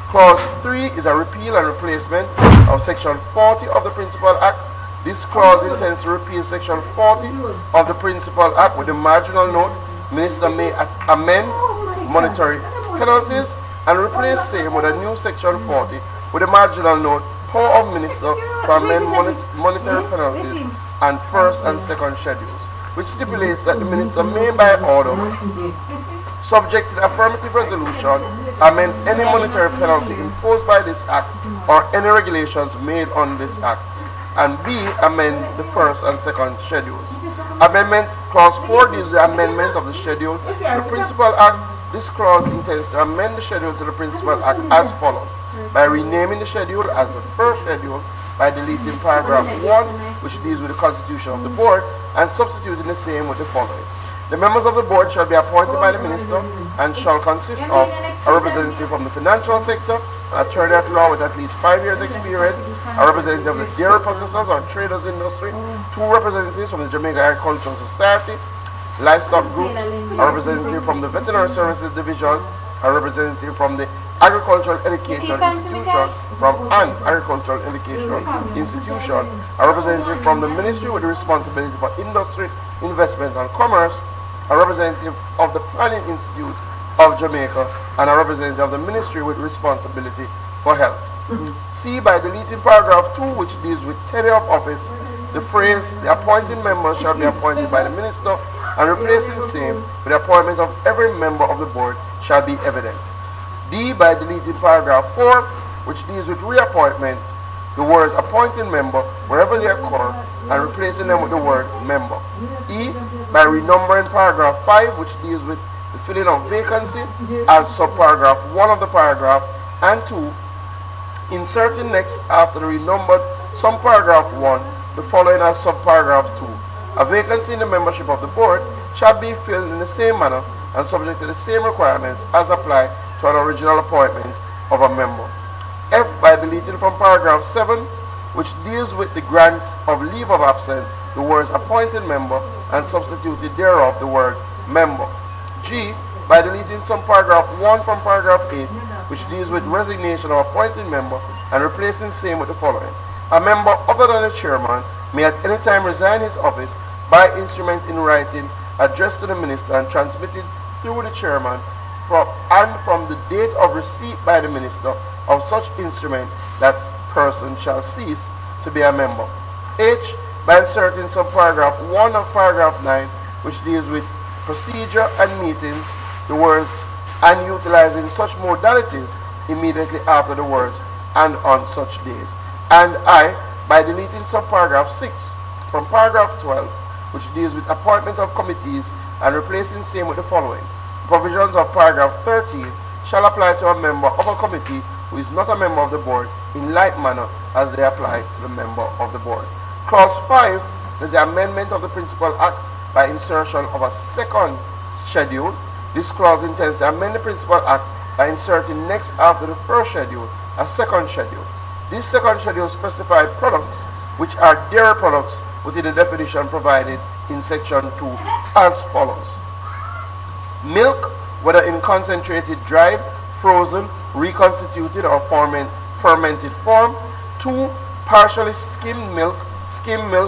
Clause 3 is a repeal and replacement of Section 40 of the Principal Act. This clause intends to repeal Section 40 of the Principal Act with the marginal note, Minister may amend monetary penalties and replace same with a new Section 40 with a marginal note, power of Minister to amend monetary penalties and first and second schedules, which stipulates that the Minister may by order, subject to the affirmative resolution, amend any monetary penalty imposed by this Act or any regulations made on this Act, and B, amend the first and second schedules. Amendment Clause 4 deals with the amendment of the schedule to the Principal Act. This clause intends to amend the schedule to the Principal Act as follows: by renaming the schedule as the first schedule, by deleting paragraph 1, which deals with the constitution of the board, and substituting the same with the following. The members of the board shall be appointed by the minister and shall consist of a representative from the financial sector, an attorney at law with at least 5 years experience, a representative of the dairy processors or traders industry, 2 representatives from the Jamaica Agricultural Society, livestock groups, a representative from the Veterinary Services Division, a representative from the Agricultural Education Institution, from an Agricultural Education Institution, a representative from the Ministry with responsibility for Industry, Investment and Commerce, a representative of the Planning Institute of Jamaica, and a representative of the Ministry with responsibility for health. C, by deleting paragraph 2, which deals with tenure of office, the phrase, the appointing member shall be appointed by the minister, and replacing same with the appointment of every member of the board shall be evident. D, by deleting paragraph 4, which deals with reappointment, the words appointing member wherever they occur, and replacing them with the word member. E, by renumbering paragraph 5, which deals with the filling of vacancy as subparagraph 1 of the paragraph, and 2, inserting next after the renumbered subparagraph 1 the following as subparagraph 2. A vacancy in the membership of the board shall be filled in the same manner and subject to the same requirements as apply to an original appointment of a member. F, by deleting from paragraph 7, which deals with the grant of leave of absence, the words appointed member, and substituted thereof the word member. G, by deleting some paragraph 1 from paragraph 8, which deals with resignation of appointed member, and replacing same with the following. A member other than the chairman may at any time resign his office by instrument in writing addressed to the minister and transmitted through the chairman from the date of receipt by the minister of such instrument, that person shall cease to be a member. H, by inserting subparagraph 1 of paragraph 9, which deals with procedure and meetings, the words and utilizing such modalities immediately after the words and on such days. And I, by deleting subparagraph 6 from paragraph 12, which deals with appointment of committees and replacing same with the following. Provisions of paragraph 13 shall apply to a member of a committee who is not a member of the board in like manner as they apply to the member of the board. Clause 5 is the amendment of the Principal Act by insertion of a second schedule. This clause intends to amend the Principal Act by inserting next after the first schedule a second schedule. This second schedule specifies products which are dairy products within the definition provided in section 2 as follows. Milk, whether in concentrated, dried, frozen, reconstituted or fermented form. 2. Partially skimmed milk,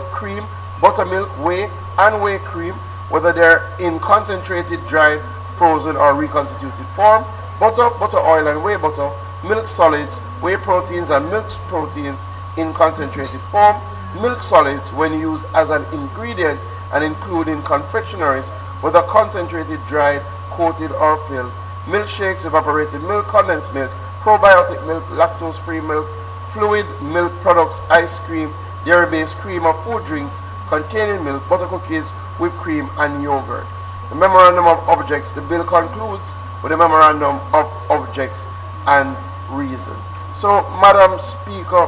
cream, buttermilk, whey and whey cream, whether they're in concentrated, dried, frozen or reconstituted form. Butter, butter oil and whey butter, milk solids, whey proteins and milk proteins in concentrated form. Milk solids when used as an ingredient and including confectionaries, whether concentrated, dried, coated or filled. Milkshakes, evaporated milk, condensed milk, probiotic milk, lactose-free milk, fluid milk products, ice cream, dairy-based cream or food drinks containing milk, butter cookies, whipped cream and yogurt. The memorandum of objects. The bill concludes with a memorandum of objects and reasons. So, Madam Speaker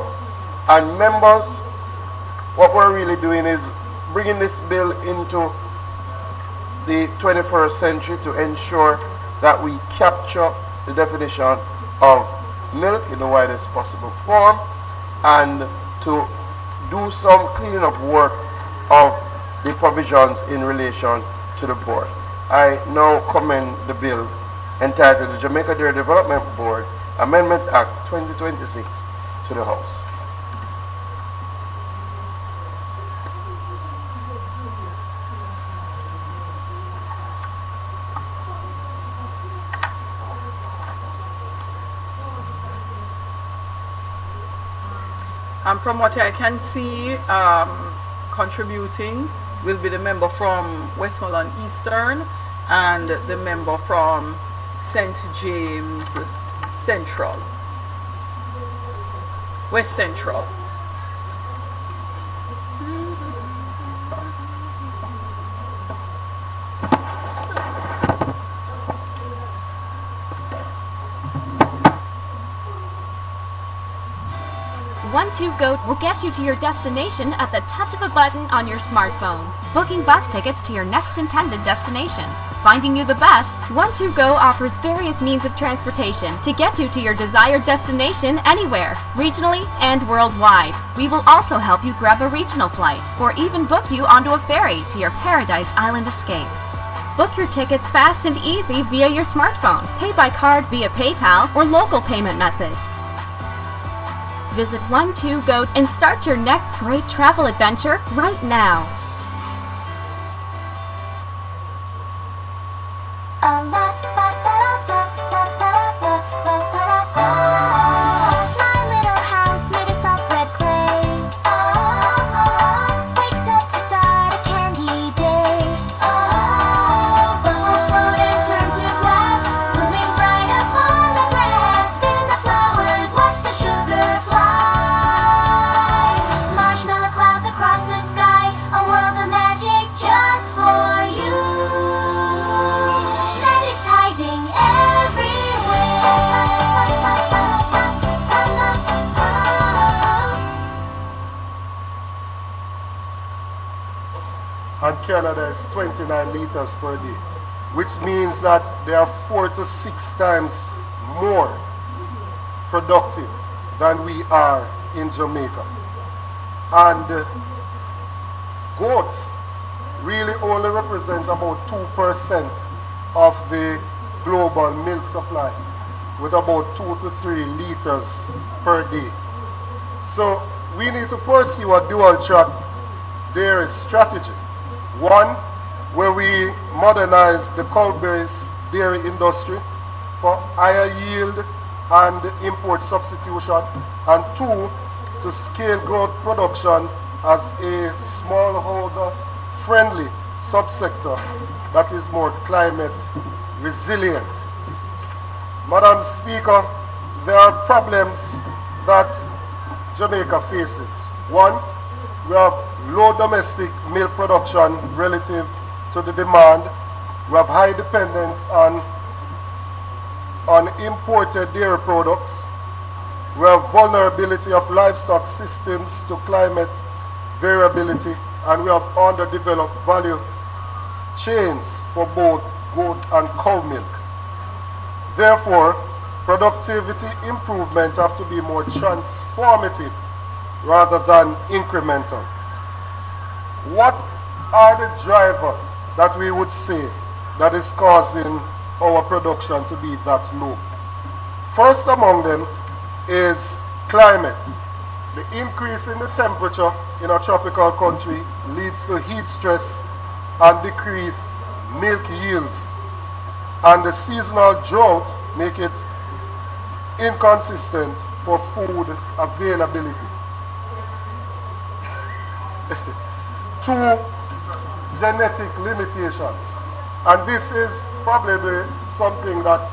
and members, what we're really doing is bringing this bill into the 21st century to ensure that we capture the definition of milk in the widest possible form and to do some cleaning up work of the provisions in relation to the board. I now commend the bill entitled the Jamaica Dairy Development Board Amendment Act 2026 to the House. And from what I can see, contributing will be the member from Westmoreland Eastern and the member from St. James Central, West Central. One2Go will get you to your destination at the touch of a button on your smartphone. Booking bus tickets to your next intended destination. Finding you the best, One2Go offers various means of transportation to get you to your desired destination anywhere, regionally and worldwide. We will also help you grab a regional flight or even book you onto a ferry to your Paradise Island escape. Book your tickets fast and easy via your smartphone. Pay by card via PayPal or local payment methods. Visit One2Go and start your next great travel adventure right now. And Canada is 29 liters per day, which means that they are 4 to 6 times more productive than we are in Jamaica. And goats really only represent about 2% of the global milk supply, with about 2 to 3 liters per day. So we need to pursue a dual track dairy strategy. One, where we modernize the cow-based dairy industry for higher yield and import substitution, and 2, to scale growth production as a smallholder friendly subsector that is more climate resilient. Madam Speaker, there are problems that Jamaica faces. One, we have low domestic milk production relative to the demand. We have high dependence on imported dairy products. We have vulnerability of livestock systems to climate variability, and we have underdeveloped value chains for both goat and cow milk. Therefore, productivity improvement have to be more transformative rather than incremental. What are the drivers that we would say that is causing our production to be that low? First among them is climate. The increase in the temperature in a tropical country leads to heat stress and decreased milk yields, and the seasonal drought make it inconsistent for food availability. 2, genetic limitations, and this is probably something that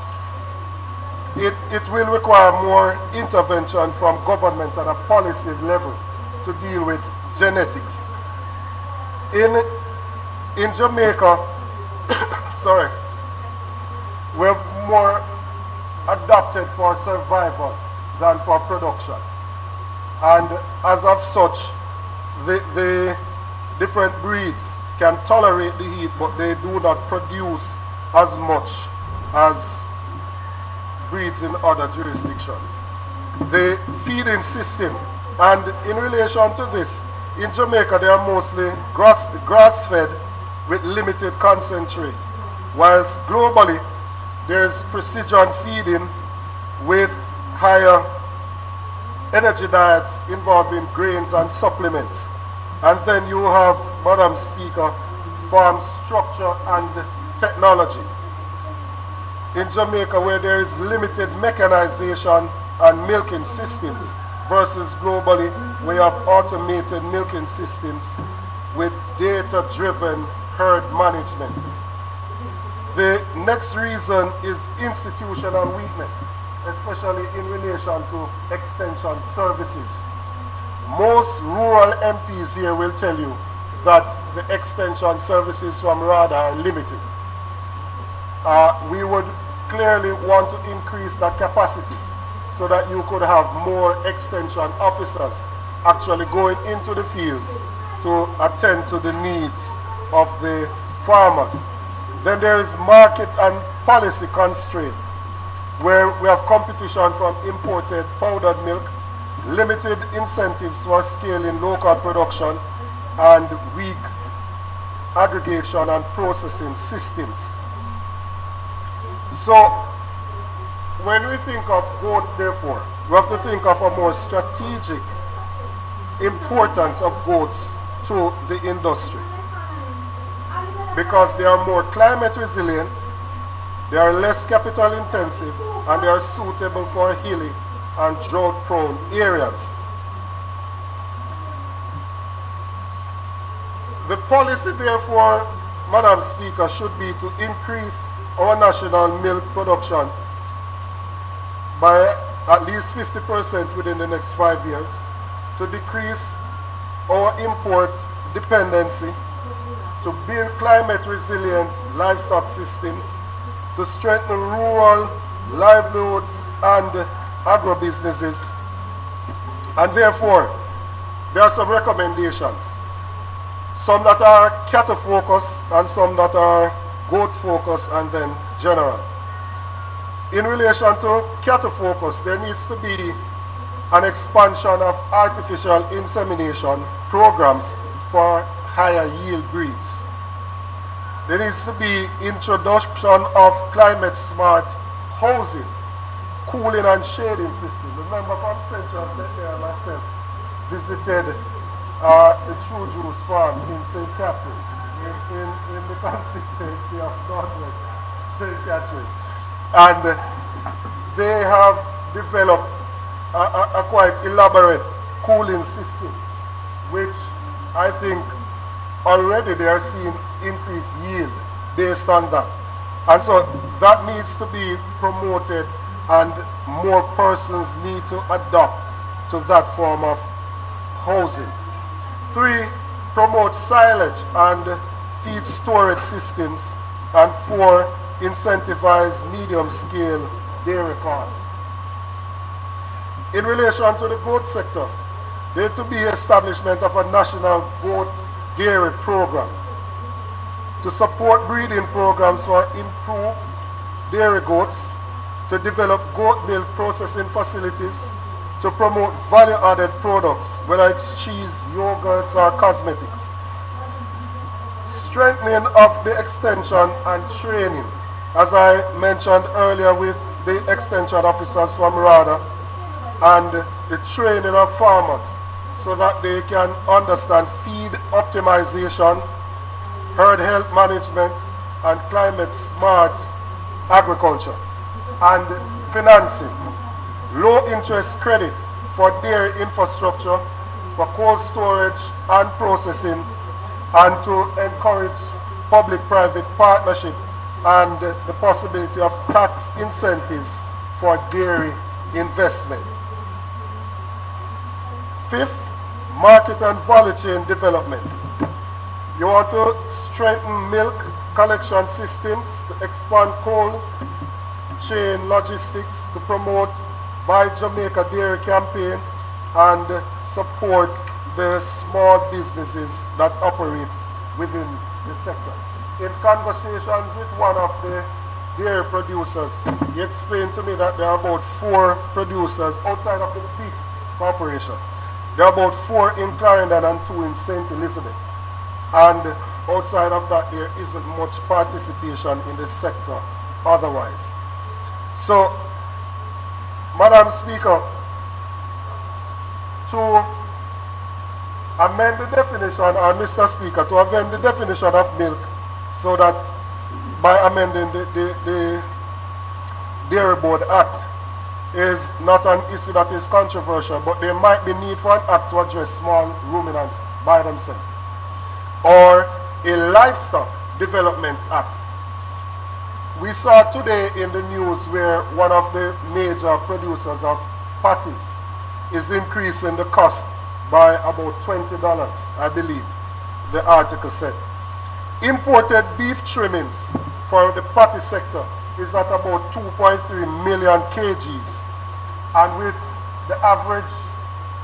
it will require more intervention from government at a policy level to deal with genetics. In Jamaica, sorry, we have more adapted for survival than for production, and as of such, the different breeds can tolerate the heat, but they do not produce as much as breeds in other jurisdictions. The feeding system, and in relation to this, in Jamaica they are mostly grass-fed with limited concentrate, whilst globally there is precision feeding with higher energy diets involving grains and supplements. And then you have, Madam Speaker, farm structure and technology. In Jamaica, where there is limited mechanization and milking systems, versus globally, we have automated milking systems with data-driven herd management. The next reason is institutional weakness, especially in relation to extension services. Most rural MPs here will tell you that the extension services from RADA are limited. We would clearly want to increase that capacity so that you could have more extension officers actually going into the fields to attend to the needs of the farmers. Then there is market and policy constraint, where we have competition from imported powdered milk, limited incentives for scaling local production, and weak aggregation and processing systems. So when we think of goats, therefore, we have to think of a more strategic importance of goats to the industry, because they are more climate resilient, they are less capital intensive, and they are suitable for hilly and drought prone areas. The policy, therefore, Madam Speaker, should be to increase our national milk production by at least 50% within the next 5 years, to decrease our import dependency, to build climate resilient livestock systems, to strengthen rural livelihoods and agro-businesses. And therefore, there are some recommendations, some that are cattle focused and some that are goat focused and then general. In relation to cattle focus, there needs to be an expansion of artificial insemination programs for higher yield breeds. There needs to be introduction of climate smart housing, cooling and shading system. Remember, from Central, I myself visited the True Juice farm in St. Catherine, in the constituency of Northwest St. Catherine. And they have developed a quite elaborate cooling system, which I think already they are seeing increased yield based on that. And so that needs to be promoted, and more persons need to adopt to that form of housing. 3, promote silage and feed storage systems, and 4, incentivize medium-scale dairy farms. In relation to the goat sector, there to be establishment of a national goat dairy program to support breeding programs for improved dairy goats, to develop goat milk processing facilities, to promote value-added products, whether it's cheese, yogurts, or cosmetics. Strengthening of the extension and training, as I mentioned earlier with the extension officers from RADA, and the training of farmers so that they can understand feed optimization, herd health management, and climate smart agriculture. And financing, low interest credit for dairy infrastructure, for cold storage and processing, and to encourage public-private partnership and the possibility of tax incentives for dairy investment. 5th, market and value chain development. You want to strengthen milk collection systems, to expand cold chain logistics, to promote Buy Jamaica Dairy campaign, and support the small businesses that operate within the sector. In conversations with one of the dairy producers, he explained to me that there are about 4 producers outside of the Peak Corporation. There are about 4 in Clarendon and 2 in St. Elizabeth. And outside of that, there isn't much participation in the sector otherwise. So, Madam Speaker, to amend the definition, or Mr. Speaker, to amend the definition of milk so that by amending the Dairy Board Act is not an issue that is controversial, but there might be need for an act to address small ruminants by themselves. Or a Livestock Development Act. We saw today in the news where one of the major producers of patties is increasing the cost by about $20, I believe the article said. Imported beef trimmings for the patty sector is at about 2.3 million kgs, and with the average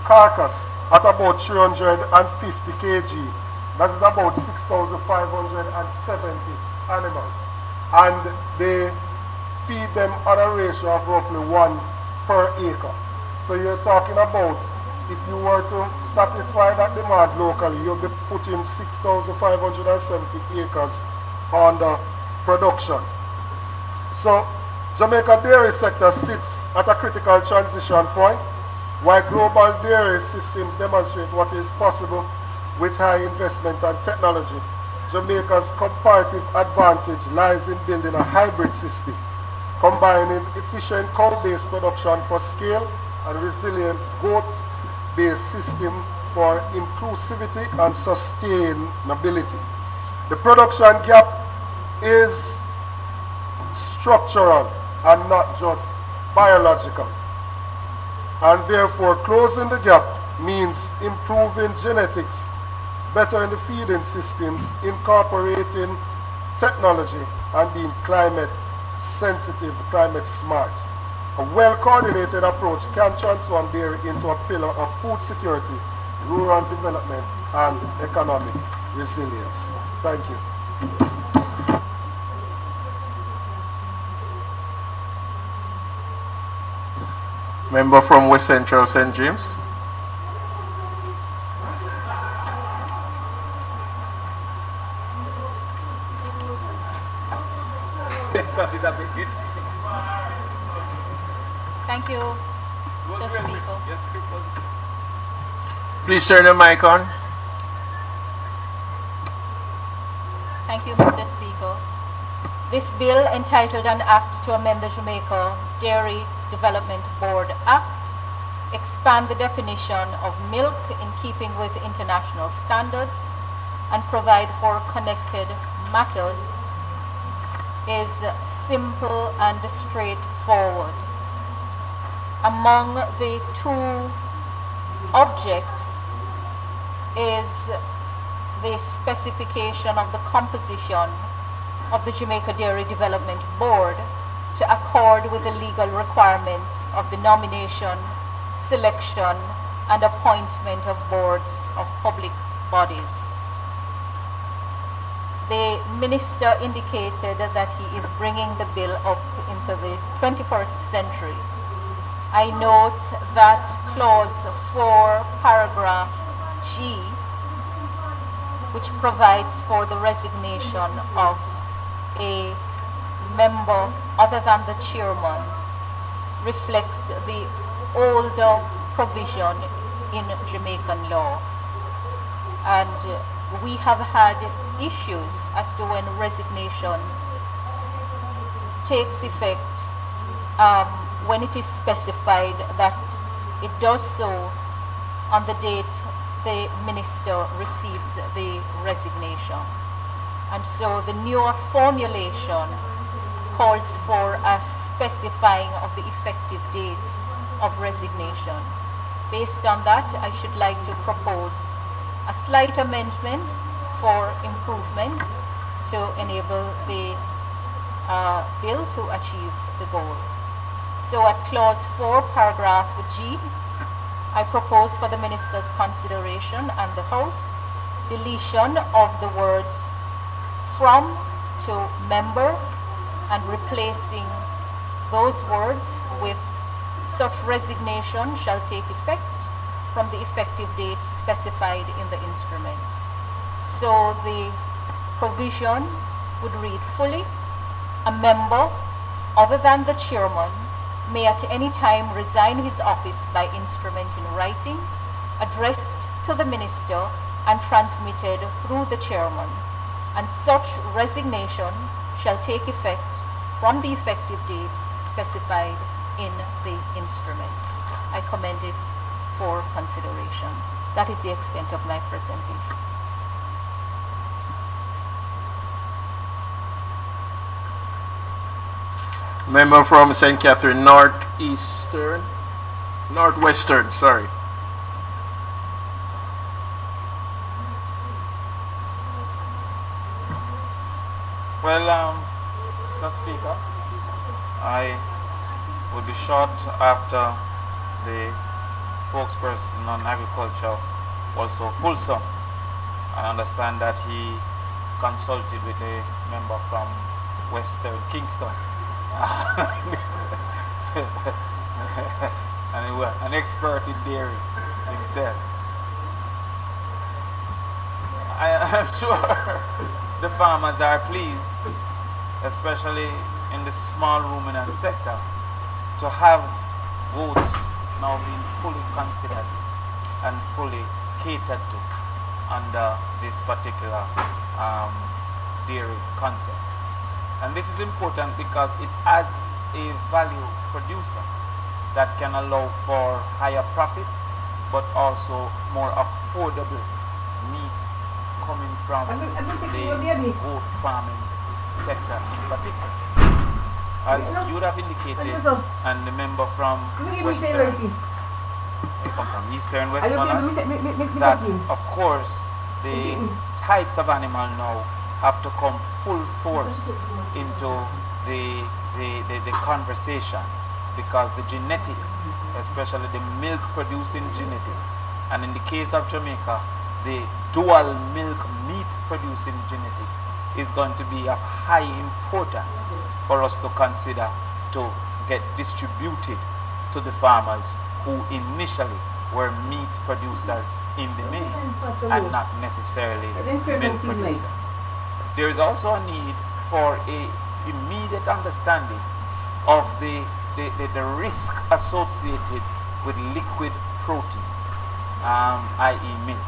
carcass at about 350 kg, that is about 6,570 animals. And they feed them on a ratio of roughly 1 per acre. So you're talking about, if you were to satisfy that demand locally, you'll be putting 6,570 acres under production. So Jamaica dairy sector sits at a critical transition point, while global dairy systems demonstrate what is possible with high investment and technology. Jamaica's comparative advantage lies in building a hybrid system, combining efficient cow-based production for scale and resilient goat-based system for inclusivity and sustainability. The production gap is structural and not just biological, and therefore closing the gap means improving genetics, better in the feeding systems, incorporating technology, and being climate sensitive, climate smart. A well-coordinated approach can transform dairy into a pillar of food security, rural development, and economic resilience. Thank you. Member from West Central St. James. Thank you, Mr. Speaker. Please turn the mic on. Thank you, Mr. Speaker. This bill, entitled An Act to Amend the Jamaica Dairy Development Board Act, expand the definition of milk in keeping with international standards and provide for connected matters, is simple and straightforward. Among the 2 objects is the specification of the composition of the Jamaica Dairy Development Board to accord with the legal requirements of the nomination, selection, and appointment of boards of public bodies. The minister indicated that he is bringing the bill up into the 21st century. I note that clause 4, paragraph G, which provides for the resignation of a member other than the chairman, reflects the older provision in Jamaican law. And we have had issues as to when resignation takes effect, when it is specified that it does so on the date the minister receives the resignation. And so the newer formulation calls for a specifying of the effective date of resignation. Based on that, I should like to propose a slight amendment for improvement to enable the bill to achieve the goal. So at clause 4, paragraph G, I propose for the minister's consideration and the House deletion of the words from to member and replacing those words with such resignation shall take effect from the effective date specified in the instrument. So the provision would read fully, a member other than the chairman may at any time resign his office by instrument in writing, addressed to the minister and transmitted through the chairman, and such resignation shall take effect from the effective date specified in the instrument. I commend it for consideration. That is the extent of my presentation. Member from St. Catherine Northwestern, sorry. Well, Mr. Speaker, I would be short after the spokesperson on agriculture was so fulsome. I understand that he consulted with a member from Western Kingston. And he was an expert in dairy himself. I'm sure the farmers are pleased, especially in the small ruminant sector, to have votes now being fully considered and fully catered to under this particular dairy concept. And this is important because it adds a value producer that can allow for higher profits, but also more affordable meats coming from the goat farming sector in particular. As you would have indicated, and the member from Western, I come from Eastern Westmoreland, that of course the types of animal now have to come full force into the conversation, because the genetics, especially the milk producing genetics, and in the case of Jamaica, the dual milk meat producing genetics is going to be of high importance for us to consider to get distributed to the farmers who initially were meat producers in the main and not necessarily milk producers. There is also a need for a immediate understanding of the risk associated with liquid protein, i.e. milk.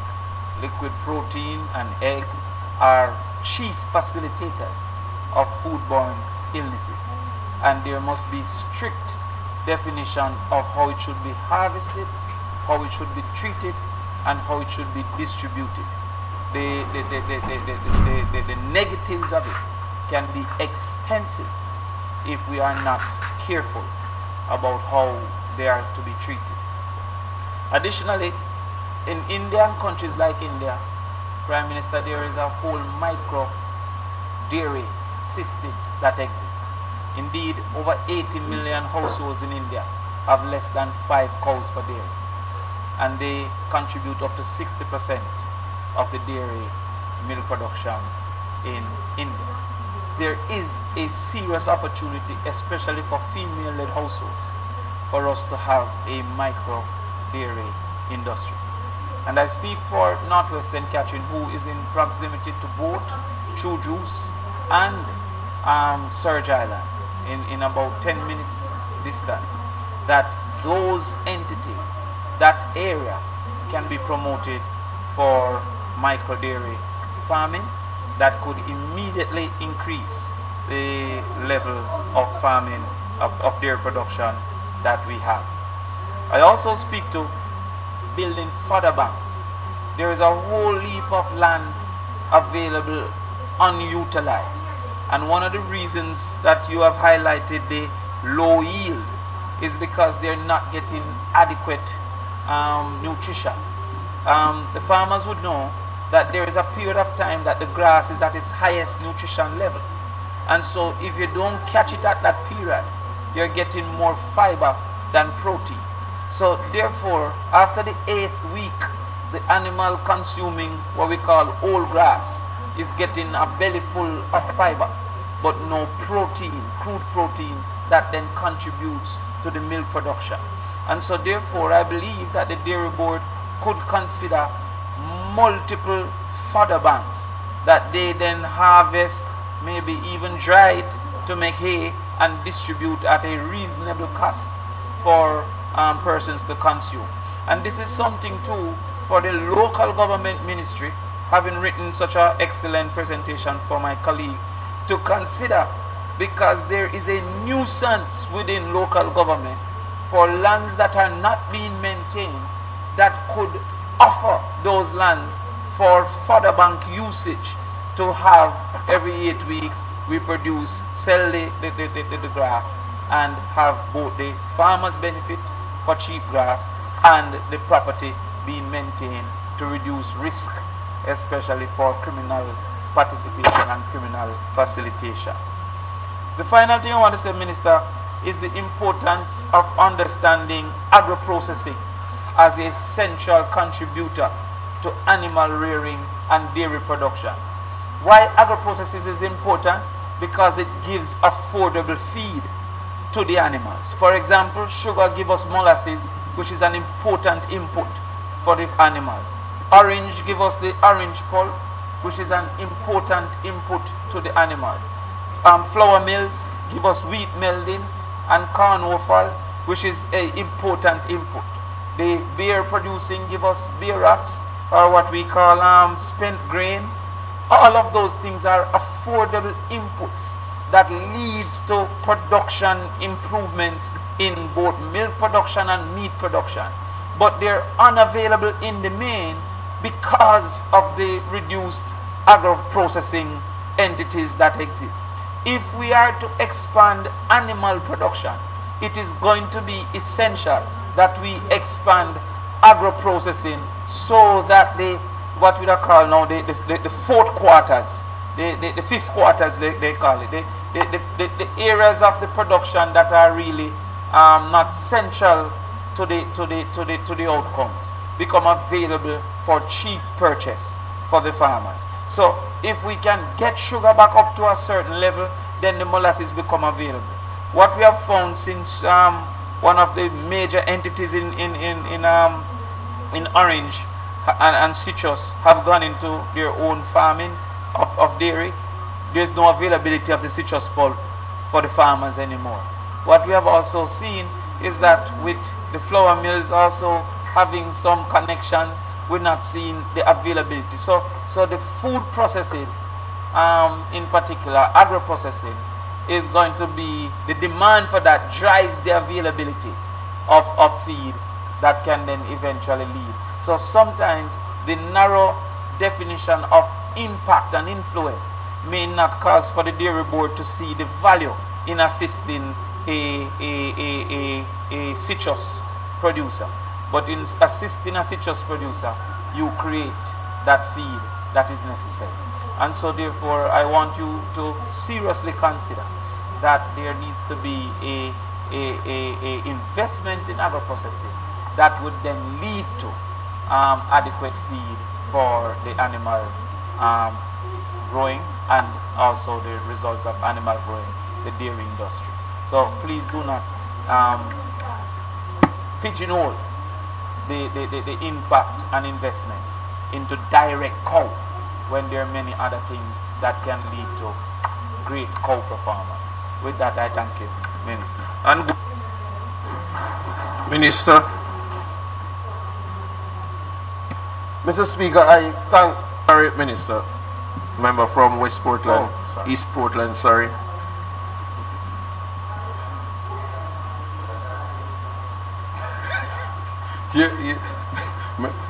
Liquid protein and egg are chief facilitators of foodborne illnesses, and there must be strict definition of how it should be harvested, how it should be treated, and how it should be distributed. The negatives of it can be extensive if we are not careful about how they are to be treated. Additionally, in Indian countries like India, Prime Minister, there is a whole micro dairy system that exists. Indeed, over 80 million households in India have less than 5 cows for dairy, and they contribute up to 60% of the dairy milk production in India. There is a serious opportunity, especially for female-led households, for us to have a micro dairy industry. And I speak for Northwest St. Catherine, who is in proximity to both True Juice and Surge Island, in about 10 minutes distance, that those entities, that area can be promoted for micro dairy farming that could immediately increase the level of farming, of dairy production that we have. I also speak to building fodder banks. There is a whole heap of land available unutilized, and one of the reasons that you have highlighted the low yield is because they're not getting adequate nutrition. The farmers would know that there is a period of time that the grass is at its highest nutrition level, and so if you don't catch it at that period, you're getting more fiber than protein. So therefore, after the 8th week, the animal consuming what we call whole grass is getting a belly full of fiber, but no protein, crude protein, that then contributes to the milk production. And so therefore, I believe that the dairy board could consider multiple fodder banks that they then harvest, maybe even dry it to make hay and distribute at a reasonable cost for persons to consume. And this is something too for the local government ministry, having written such an excellent presentation for my colleague, to consider, because there is a nuisance within local government for lands that are not being maintained, that could offer those lands for fodder bank usage, to have every 8 weeks we produce, sell the grass, and have both the farmers benefit for cheap grass and the property being maintained to reduce risk, especially for criminal participation and criminal facilitation. The final thing I want to say, Minister, is the importance of understanding agro-processing as a central contributor to animal rearing and dairy production. Why agro-processing is important? Because it gives affordable feed to the animals. For example, sugar gives us molasses, which is an important input for the animals. Orange gives us the orange pulp, which is an important input to the animals. Flour mills give us wheat melding and corn offal, which is an important input. The beer producing give us beer wraps, or what we call spent grain. All of those things are affordable inputs that leads to production improvements in both milk production and meat production. But they're unavailable in the main because of the reduced agro-processing entities that exist. If we are to expand animal production, it is going to be essential that we expand agro-processing, so that what we call now the fourth quarters, the fifth quarters they call it, the areas of the production that are really not central to the outcomes become available for cheap purchase for the farmers. So if we can get sugar back up to a certain level, then the molasses become available. What we have found since one of the major entities in orange and citrus have gone into their own farming of dairy, there's no availability of the citrus pulp for the farmers anymore. What we have also seen is that with the flour mills also having some connections, we're not seeing the availability. So the food processing, in particular agro-processing, is going to be, the demand for that drives the availability of feed that can then eventually lead. So sometimes the narrow definition of impact and influence may not cause for the dairy board to see the value in assisting a citrus producer. But in assisting a citrus producer, you create that feed that is necessary. And so therefore I want you to seriously consider that there needs to be a investment in agro-processing that would then lead to adequate feed for the animal growing and also the results of animal growing, the dairy industry. So please do not pigeonhole the impact and investment into direct cow when there are many other things that can lead to great cow performance. With that, I thank you, Minister. And Minister. Mr. Speaker, I thank... Sorry, Minister. Member from West Portland, East Portland, sorry.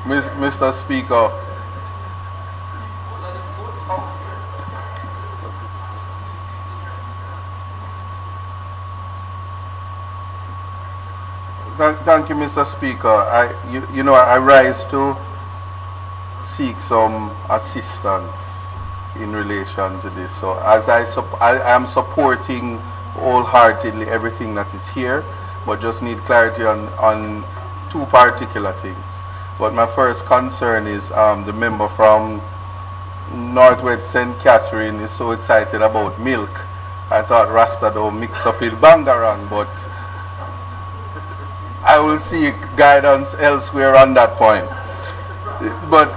Mr. Speaker, thank you, Mr. Speaker. I rise to seek some assistance in relation to this. So as I am supporting wholeheartedly everything that is here, but just need clarity on two particular things. But my first concern is the member from Northwest St. Catherine is so excited about milk. I thought Rasta don't mix up in Bangarang, but I will seek guidance elsewhere on that point. But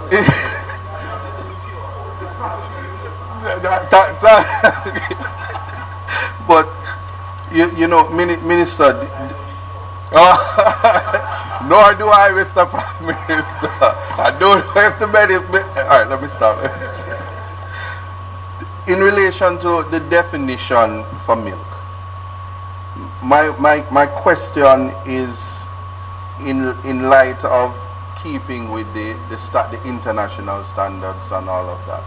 but you know, Minister, nor do I, Mr. Prime Minister. I don't have to all right, let me stop. In relation to the definition for milk, my question is in light of keeping with the international standards and all of that.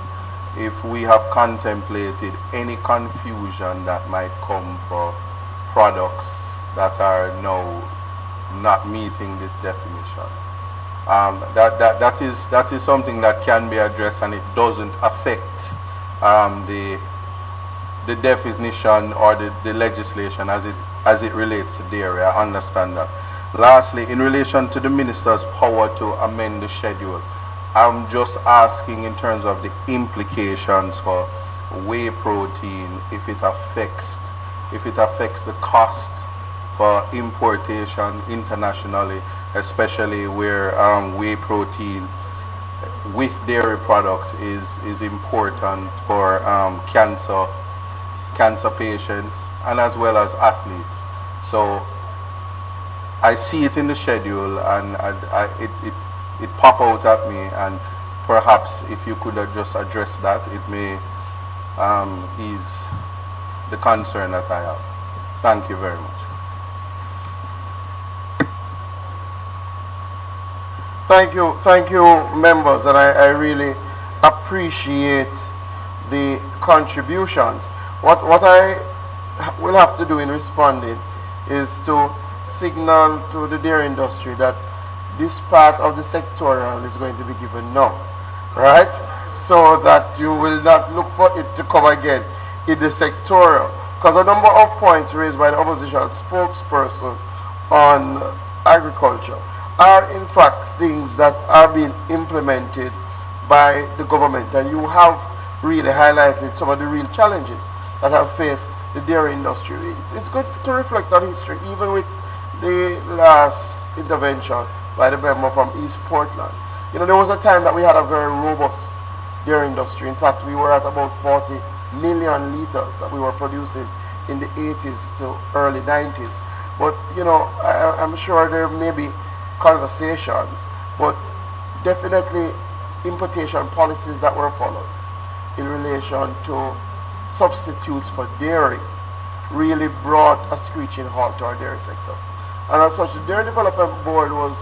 If we have contemplated any confusion that might come for products that are now not meeting this definition, that is something that can be addressed, and it doesn't affect the definition or the legislation as it relates to dairy. I understand that. Lastly, in relation to the minister's power to amend the schedule, I'm just asking in terms of the implications for whey protein, if it affects the cost for importation internationally, especially where whey protein with dairy products is important for cancer patients and as well as athletes. So I see it in the schedule, and it pop out at me, and perhaps if you could just address that, it may ease the concern that I have. Thank you very much. Thank you, members, and I really appreciate the contributions. What I will have to do in responding is to signal to the dairy industry that this part of the sectorial is going to be given now, right? So that you will not look for it to come again in the sectorial. Because a number of points raised by the opposition spokesperson on agriculture are in fact things that are being implemented by the government, and you have really highlighted some of the real challenges that have faced the dairy industry. It's good to reflect on history, even with the last intervention by the member from East Portland. You know, there was a time that we had a very robust dairy industry. In fact, we were at about 40 million liters that we were producing in the 80s to early 90s. But, you know, I'm sure there may be conversations, but definitely importation policies that were followed in relation to substitutes for dairy really brought a screeching halt to our dairy sector. And as such, the Dairy Development Board was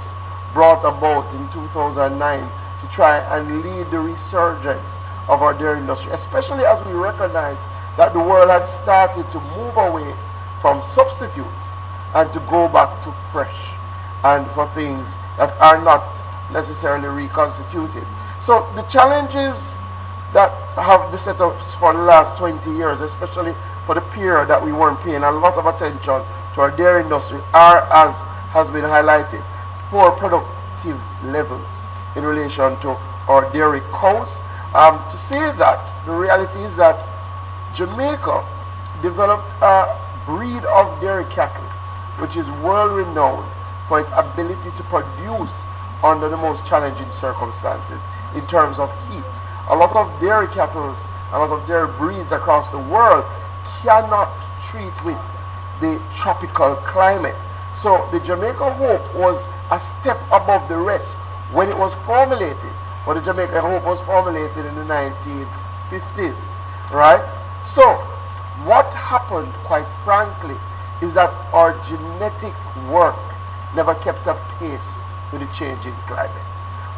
brought about in 2009 to try and lead the resurgence of our dairy industry, especially as we recognize that the world had started to move away from substitutes and to go back to fresh and for things that are not necessarily reconstituted. So the challenges that have been set up for the last 20 years, especially for the period that we weren't paying a lot of attention to our dairy industry, are, as has been highlighted, poor productive levels in relation to our dairy cows. To say that, the reality is that Jamaica developed a breed of dairy cattle which is world renowned for its ability to produce under the most challenging circumstances in terms of heat. A lot of dairy cattle, a lot of dairy breeds across the world cannot treat with the tropical climate. So the Jamaica Hope was a step above the rest when it was formulated. But the Jamaica Hope was formulated in the 1950s, right? So what happened, quite frankly, is that our genetic work never kept up pace with the changing climate.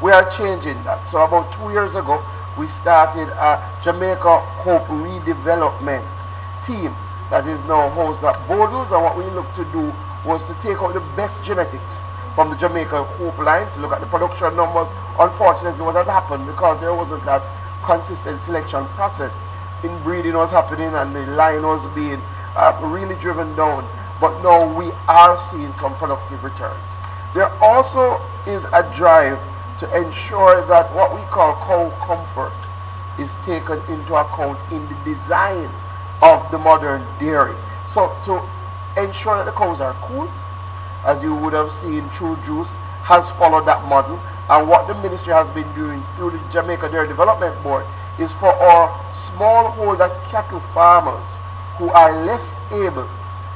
We are changing that. So about 2 years ago, we started a Jamaica Hope redevelopment team that is now housed at Bodles, and what we looked to do was to take out the best genetics from the Jamaica Hope line to look at the production numbers. Unfortunately, what had happened, because there wasn't that consistent selection process, inbreeding was happening and the line was being really driven down. But now we are seeing some productive returns. There also is a drive to ensure that what we call cow comfort is taken into account in the design of the modern dairy. So to ensure that the cows are cool, as you would have seen, True Juice has followed that model. And what the ministry has been doing through the Jamaica Dairy Development Board is for our smallholder cattle farmers who are less able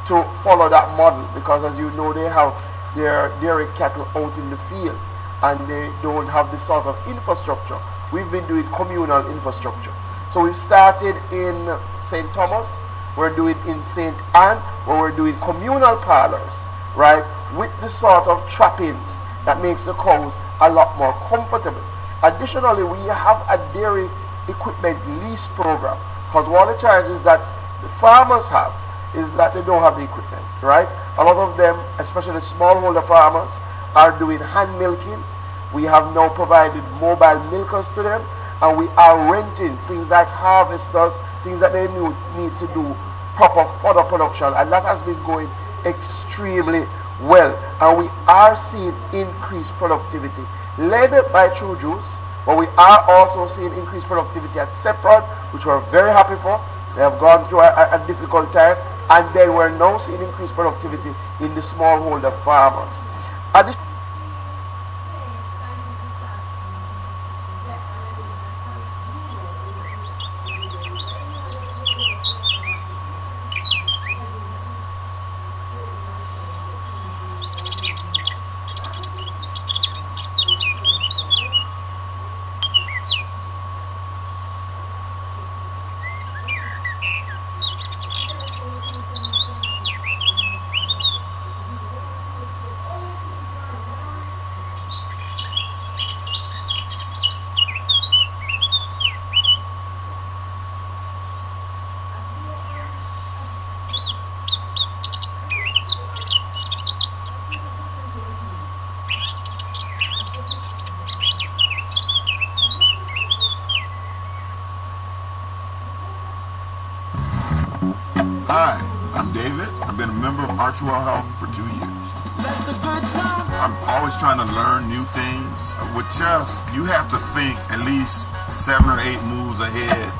to follow that model, because as you know, they have their dairy cattle out in the field and they don't have this sort of infrastructure. We've been doing communal infrastructure. So we've started in St. Thomas, we're doing in St. Anne, where we're doing communal parlors, right, with the sort of trappings that makes the cows a lot more comfortable. Additionally, we have a dairy equipment lease program, because one of the challenges that the farmers have is that they don't have the equipment, right? A lot of them, especially the smallholder farmers, are doing hand milking. We have now provided mobile milkers to them, and we are renting things like harvesters, things that they need to do proper fodder production, and that has been going extremely well. And we are seeing increased productivity, led by True Juice, but we are also seeing increased productivity at Sectoral, which we're very happy for. They have gone through a difficult time, and then we're now seeing increased productivity in the smallholder farmers. Hi, I'm David. I've been a member of Archwell Health for 2 years. I'm always trying to learn new things. With chess, you have to think at least 7 or 8 moves ahead.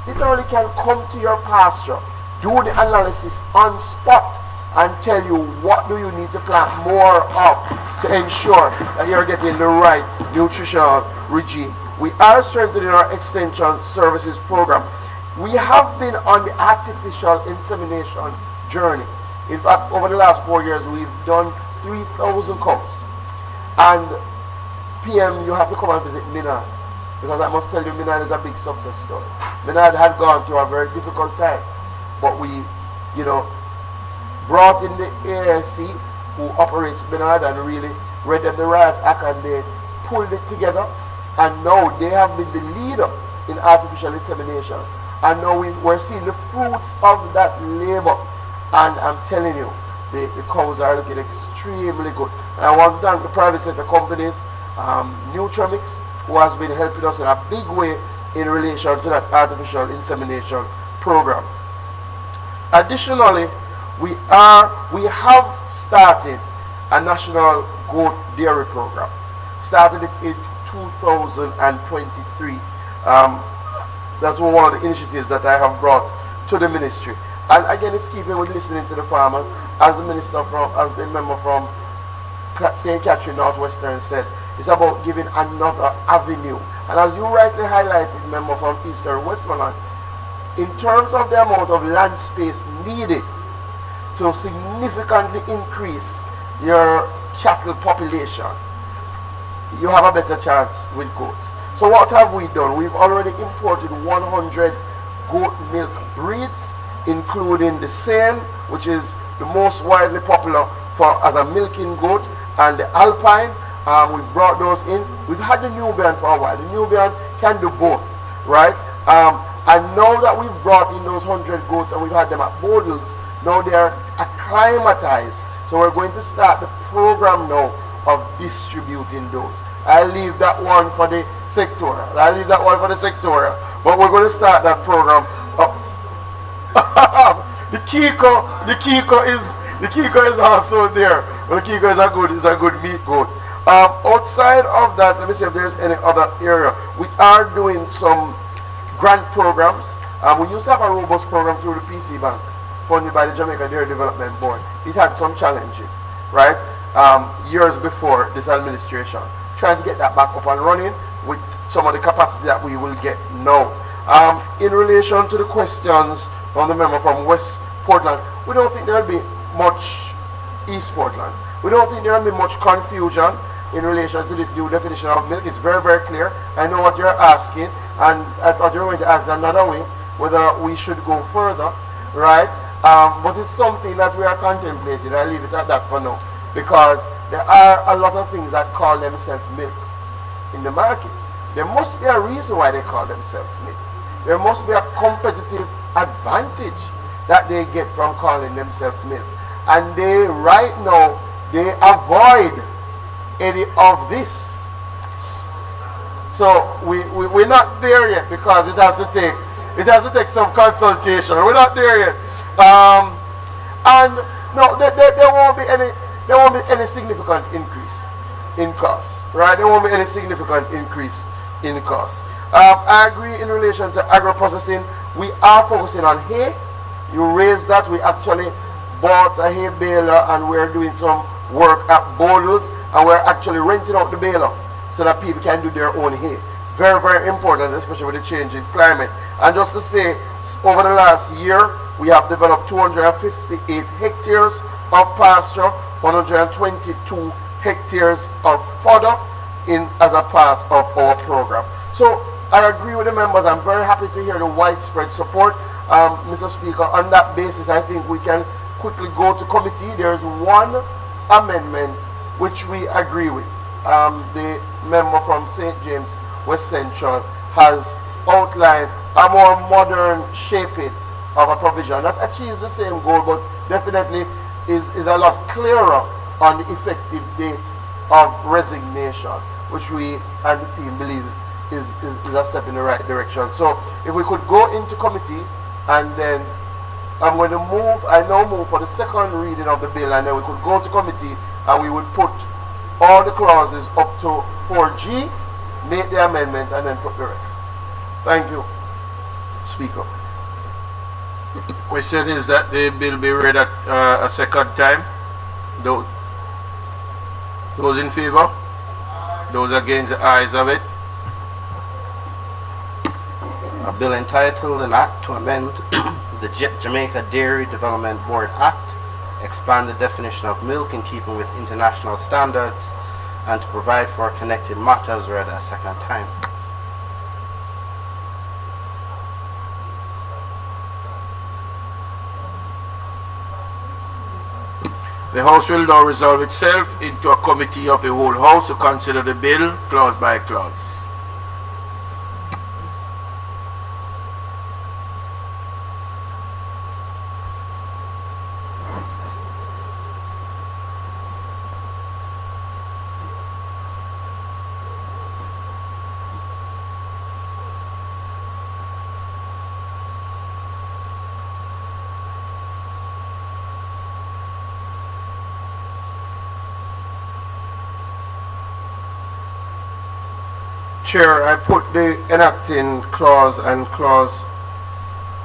Literally can come to your pasture, do the analysis on spot, and tell you what do you need to plant more of to ensure that you're getting the right nutritional regime. We are strengthening our extension services program. We have been on the artificial insemination journey. In fact, over the last 4 years, we've done 3,000 cows. And PM, you have to come and visit Minard, because I must tell you, Minard is a big success story. Minard had gone through a very difficult time, but we, brought in the ASC who operates Minard and really read them the right act, and they pulled it together, and now they have been the leader in artificial insemination, and now we're seeing the fruits of that labor. And I'm telling you, the cows are looking extremely good. And I want to thank the private sector companies, Nutramix, who has been helping us in a big way in relation to that artificial insemination program. Additionally, we have started a national goat dairy program. Started it in 2023. That's one of the initiatives that I have brought to the ministry. And again, it's keeping with listening to the farmers, as the member from St. Catherine Northwestern said. It's about giving another avenue. And as you rightly highlighted, member from Eastern Westmoreland, in terms of the amount of land space needed to significantly increase your cattle population, you have a better chance with goats. So what have we done? We've already imported 100 goat milk breeds, including the Seine, which is the most widely popular as a milking goat, and the Alpine. We've brought those in. We've had the Nubian for a while. The Nubian can do both, right? And now that we've brought in those 100 goats and we've had them at Bodles, now they are acclimatized. So we're going to start the program now of distributing those. I leave that one for the sectoral. But we're going to start that program. The Kiko is also there. Well, the Kiko is a good meat goat. Outside of that, let me see if there's any other area. We are doing some grant programs. We used to have a robust program through the PC Bank, funded by the Jamaica Dairy Development Board. It had some challenges, right? Years before this administration. Trying to get that back up and running with some of the capacity that we will get now. In relation to the questions from the member from West Portland, we don't think there will be much East Portland. We don't think there will be much confusion in relation to this new definition of milk. It's very, very clear. I know what you're asking, and I thought you were going to ask another way, whether we should go further, right? But it's something that we are contemplating. I leave it at that for now, because there are a lot of things that call themselves milk in the market. There must be a reason why they call themselves milk. There must be a competitive advantage that they get from calling themselves milk. And they, right now, they avoid any of this. So we're not there yet, because it has to take some consultation. We're not there yet. And no, there won't be any significant increase in cost, right? There won't be any significant increase in cost. I agree in relation to agro-processing. We are focusing on hay. You raised that. We actually bought a hay baler, and we're doing some work at Bodles, and we're actually renting out the baler so that people can do their own hay. Very, very important, especially with the change in climate. And just to say, over the last year, we have developed 258 hectares of pasture, 122 hectares of fodder as a part of our program. So I agree with the members. I'm very happy to hear the widespread support. Mr. Speaker, on that basis, I think we can quickly go to committee. There's one amendment which we agree with. The member from St. James West Central has outlined a more modern shaping of a provision that achieves the same goal, but definitely is a lot clearer on the effective date of resignation, which we and the team believes is a step in the right direction. So if we could go into committee, and then I'm going to move for the second reading of the bill, and then we could go to committee and we would put all the clauses up to 4G, make the amendment, and then put the rest. Thank you, Speaker. Question is that the bill be read at a second time. Those in favor? Those against, the ayes of it. A bill entitled An Act to Amend the Jamaica Dairy Development Board Act, expand the definition of milk in keeping with international standards, and to provide for connected matters read a second time. The House will now resolve itself into a committee of the whole House to consider the bill clause by clause. Chair, I put the enacting clause and clause,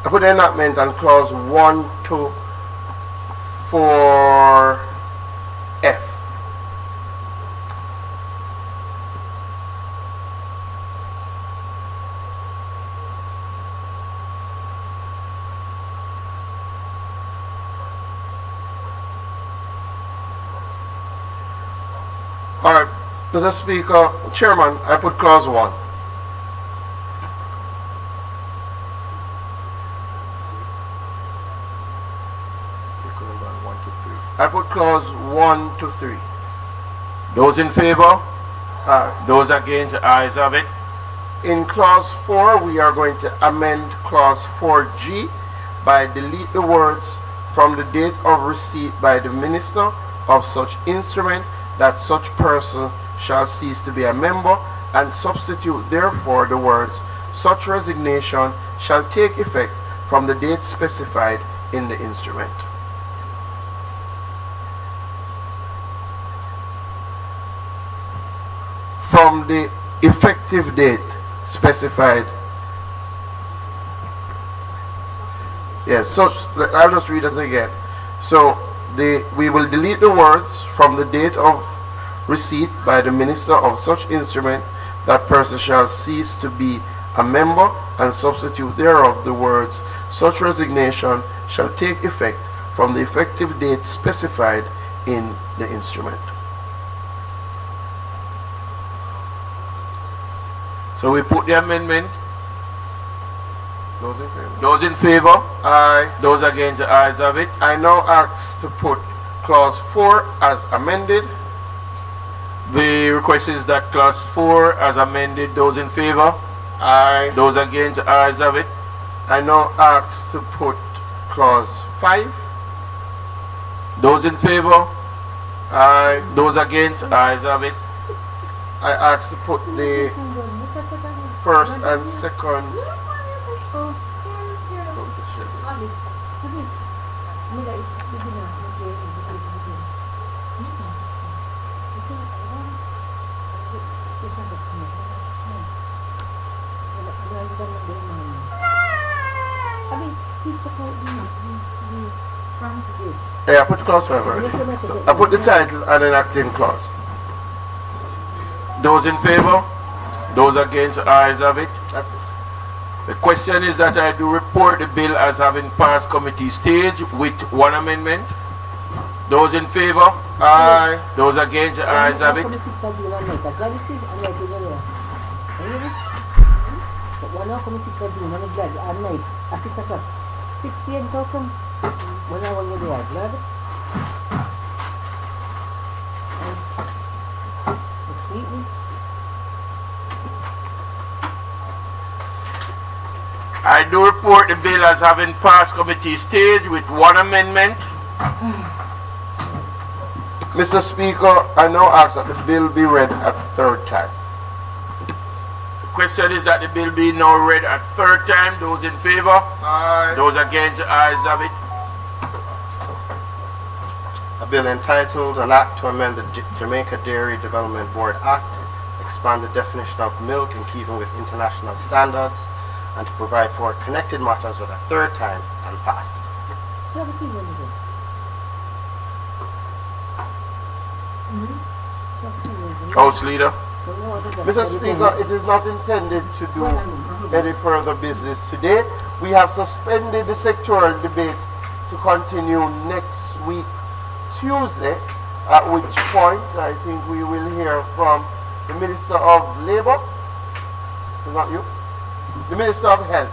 I put the enactment and clause 1 to 4F. All right, Mr. Speaker, Chairman, I put clause 1. I put clause 1 to 3. Those in favor? Those against? Ayes have it. In clause 4, we are going to amend clause 4G by delete the words from the date of receipt by the minister of such instrument that such person shall cease to be a member, and substitute therefore the words such resignation shall take effect from the date specified in the instrument. From the effective date specified. Yes, such, I'll just read it again. So we will delete the words from the date of receipt by the minister of such instrument that person shall cease to be a member, and substitute thereof the words such resignation shall take effect from the effective date specified in the instrument. So we put the amendment. Those in favor? Those in favor? Aye. Those against? The ayes have it. I now ask to put clause 4 as amended. The request is that clause 4 as amended. Those in favor? Aye. Those against? The ayes have it. I now ask to put clause 5. Those in favor? Aye. Those against? The ayes have it. I ask to put the first and second. Yeah, I put clause 5 already. So I put the title and an acting clause. Those in favor? Those against? The ayes have it. That's it. The question is that I do report the bill as having passed committee stage with one amendment. Those in favor? Aye. Those against? The ayes have it. I do report the bill as having passed committee stage with one amendment. Mr. Speaker, I now ask that the bill be read a third time. The question is that the bill be now read a third time. Those in favor? Aye. Those against? The ayes have it. A bill entitled An Act to Amend the Jamaica Dairy Development Board Act, expand the definition of milk in keeping with international standards, and to provide for connected matters with a third time and passed. House Leader. Mr. Speaker, it is not intended to do any further business today. We have suspended the sectoral debates to continue next week, Tuesday, at which point I think we will hear from the Minister of Labour. Is that you? The Minister of Health.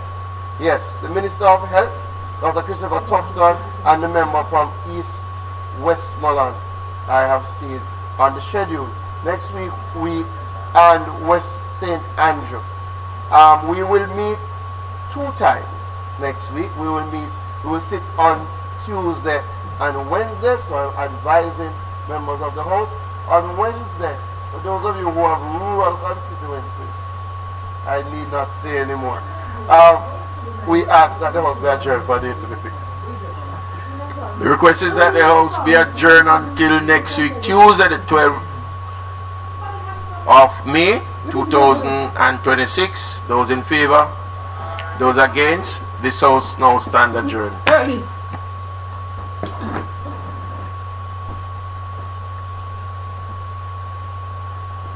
Yes, the Minister of Health, Dr. Christopher Tufton, and the member from East Westmoreland, I have seen on the schedule. Next week, and West St. Andrew. We will meet 2 times next week. We will sit on Tuesday and Wednesday, so I'm advising members of the House. On Wednesday, for those of you who have rural constituencies, I need not say anymore. We ask that the House be adjourned for a date to be fixed. The request is that the House be adjourned until next week, Tuesday, the 12th of May, 2026. Those in favor? Those against? This House now stand adjourned. Early.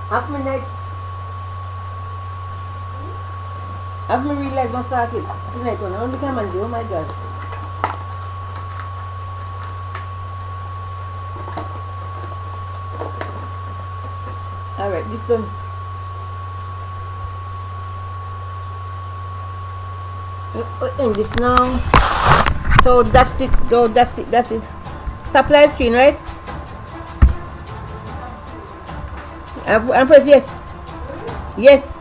Half midnight. Half my real life gonna start it. Tonight when I only come and do, oh my God. Alright, this done. End this now. So that's it. No, that's it. That's it. Stop live stream, right? And press yes. Yes.